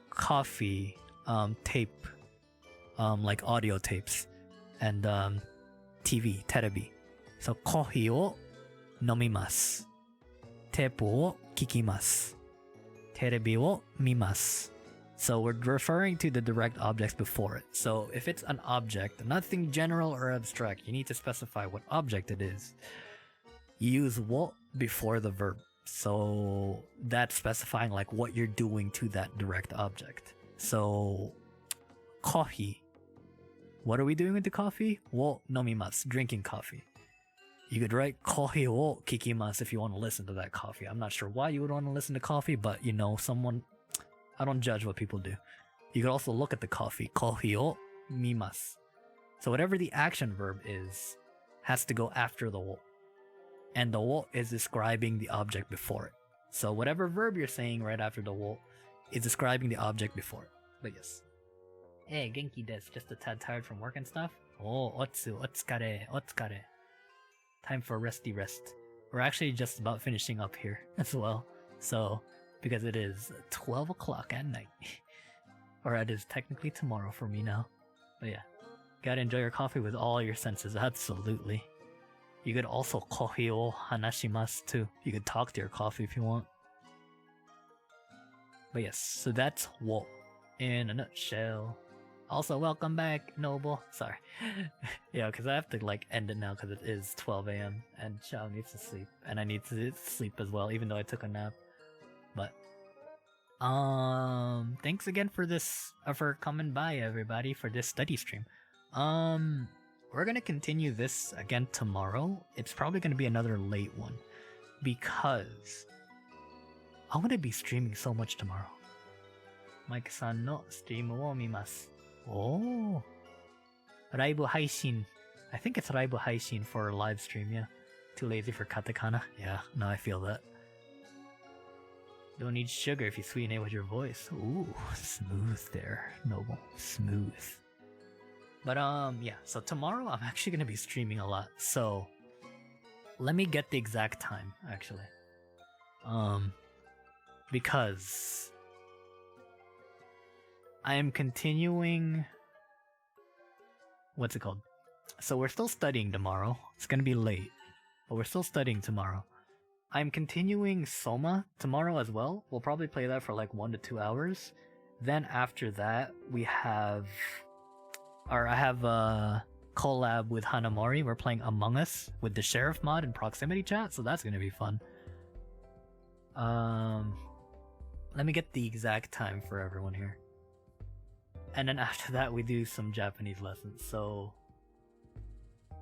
[SPEAKER 1] Coffee, tape, like audio tapes, and TV, terebi. So coffee wo nomimasu. Tape wo kikimasu. Terebi wo mimasu. So we're referring to the direct objects before it. So if it's an object, nothing general or abstract, you need to specify what object it is. Use wo before the verb. So that's specifying like what you're doing to that direct object. So coffee. What are we doing with the coffee? Wo nomimasu. Drinking coffee. You could write coffee wo kikimasu if you want to listen to that coffee. I'm not sure why you would want to listen to coffee, but you know, I don't judge what people do. You could also look at the coffee. Coffee wo mimasu. So whatever the action verb is, has to go after the wo. And the wo is describing the object before it. So whatever verb you're saying right after the wo is describing the object before it. But yes. Hey, genki desu. Just a tad tired from work and stuff. Oh, otsu, otsukare, otsukare. Time for resty rest. We're actually just about finishing up here as well. So, because it is 12 o'clock at night. Or it is technically tomorrow for me now. But yeah, gotta enjoy your coffee with all your senses, absolutely. You could also coffee o hanashimasu too. You could talk to your coffee if you want. But yes, so that's wo in a nutshell. Also, welcome back, Noble. Sorry. Yeah, because I have to like end it now because it is 12 a.m. and Xiao needs to sleep. And I need to sleep as well, even though I took a nap. But thanks again for this for coming by, everybody, for this study stream. We're gonna continue this again tomorrow. It's probably gonna be another late one because I'm gonna be streaming so much tomorrow. Mike-san no stream wo mimasu. Oh, Raibu haishin. I think it's Raibu haishin for live stream. Yeah, too lazy for katakana. Yeah, no, I feel that. Don't need sugar if you sweeten it with your voice. Ooh, smooth there, Noble. Smooth. But yeah, so tomorrow I'm actually gonna be streaming a lot. So let me get the exact time, actually. because I am continuing. What's it called? So we're still studying tomorrow. It's gonna be late, but we're still studying tomorrow. I'm continuing Soma tomorrow as well. We'll probably play that for like 1 to 2 hours. Then after that, I have a collab with Hanamori. We're playing Among Us with the Sheriff mod in proximity chat, so that's gonna be fun. Let me get the exact time for everyone here. And then after that, we do some Japanese lessons. So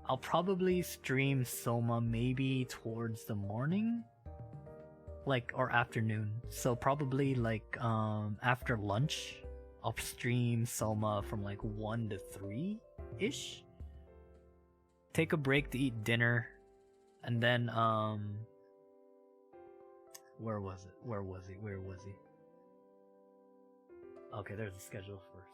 [SPEAKER 1] I'll probably stream Soma maybe towards the morning, like, or afternoon. So probably like after lunch, I'll stream Soma from like 1 to 3 ish. Take a break to eat dinner, and then where was he? Okay, there's the schedule first.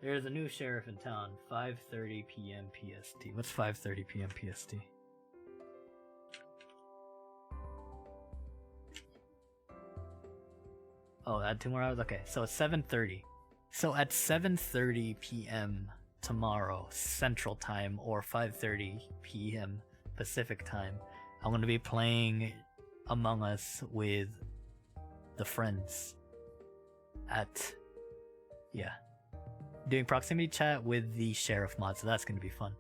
[SPEAKER 1] There's a new sheriff in town, 5:30 p.m. PST. What's 5:30 p.m. PST? Oh, add 2 more hours? Okay, so it's 7:30. So at 7:30 p.m. tomorrow, Central Time, or 5:30 p.m. Pacific Time, I'm going to be playing Among Us with the friends at... yeah. Doing proximity chat with the sheriff mod, so that's gonna be fun.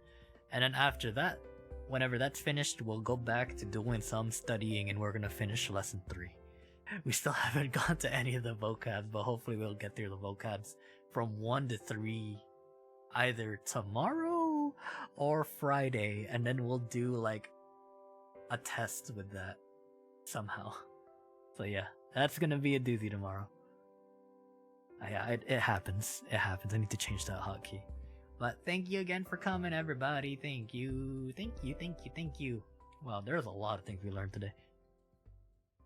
[SPEAKER 1] And then after that, whenever that's finished, we'll go back to doing some studying, and we're gonna finish lesson 3. We still haven't gone to any of the vocabs, but hopefully we'll get through the vocabs from 1 to 3 either tomorrow or Friday, and then we'll do like a test with that somehow. So yeah, that's gonna be a doozy tomorrow. Yeah, it happens. It happens. I need to change that hotkey. But thank you again for coming, everybody. Thank you. Well, there's a lot of things we learned today.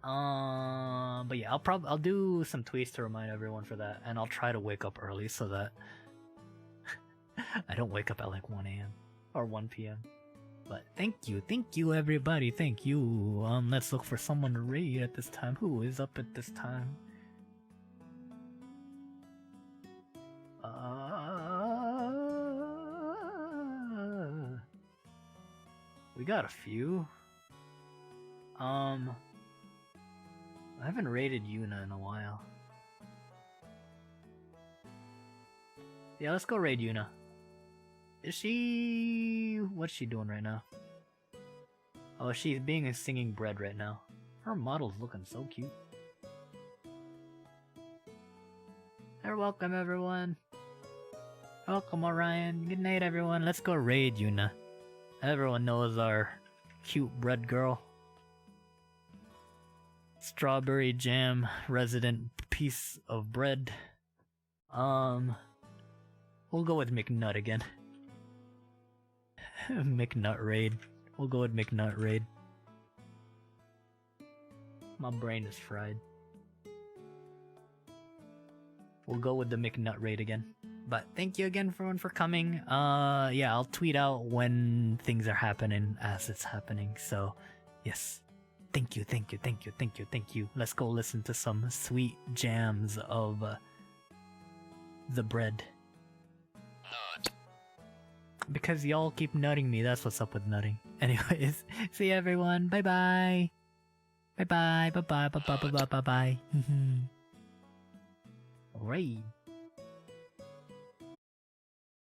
[SPEAKER 1] But yeah, I'll do some tweets to remind everyone for that, and I'll try to wake up early so that I don't wake up at like 1 a.m. or 1 p.m. But thank you, everybody. Thank you. Let's look for someone to raid at this time. Who is up at this time? We got a few. I haven't raided Yuna in a while. Yeah, let's go raid Yuna. Is she... what's she doing right now? Oh, she's being a singing bread right now. Her model's looking so cute. You're welcome, everyone. Welcome, Orion. Good night, everyone. Let's go raid Yuna. Everyone knows our cute bread girl. Strawberry jam resident piece of bread. We'll go with McNut again. McNut raid. We'll go with McNut raid. My brain is fried. We'll go with the McNut raid again. But thank you again everyone for coming. Yeah, I'll tweet out when things are happening as it's happening. So, yes. Thank you. Let's go listen to some sweet jams of the bread.
[SPEAKER 2] Nut.
[SPEAKER 1] Because y'all keep nutting me, that's what's up with nutting. Anyways, see everyone. Bye-bye. Bye-bye. Bye-bye. Bye-bye. Bye-bye. Bye-bye. Alright.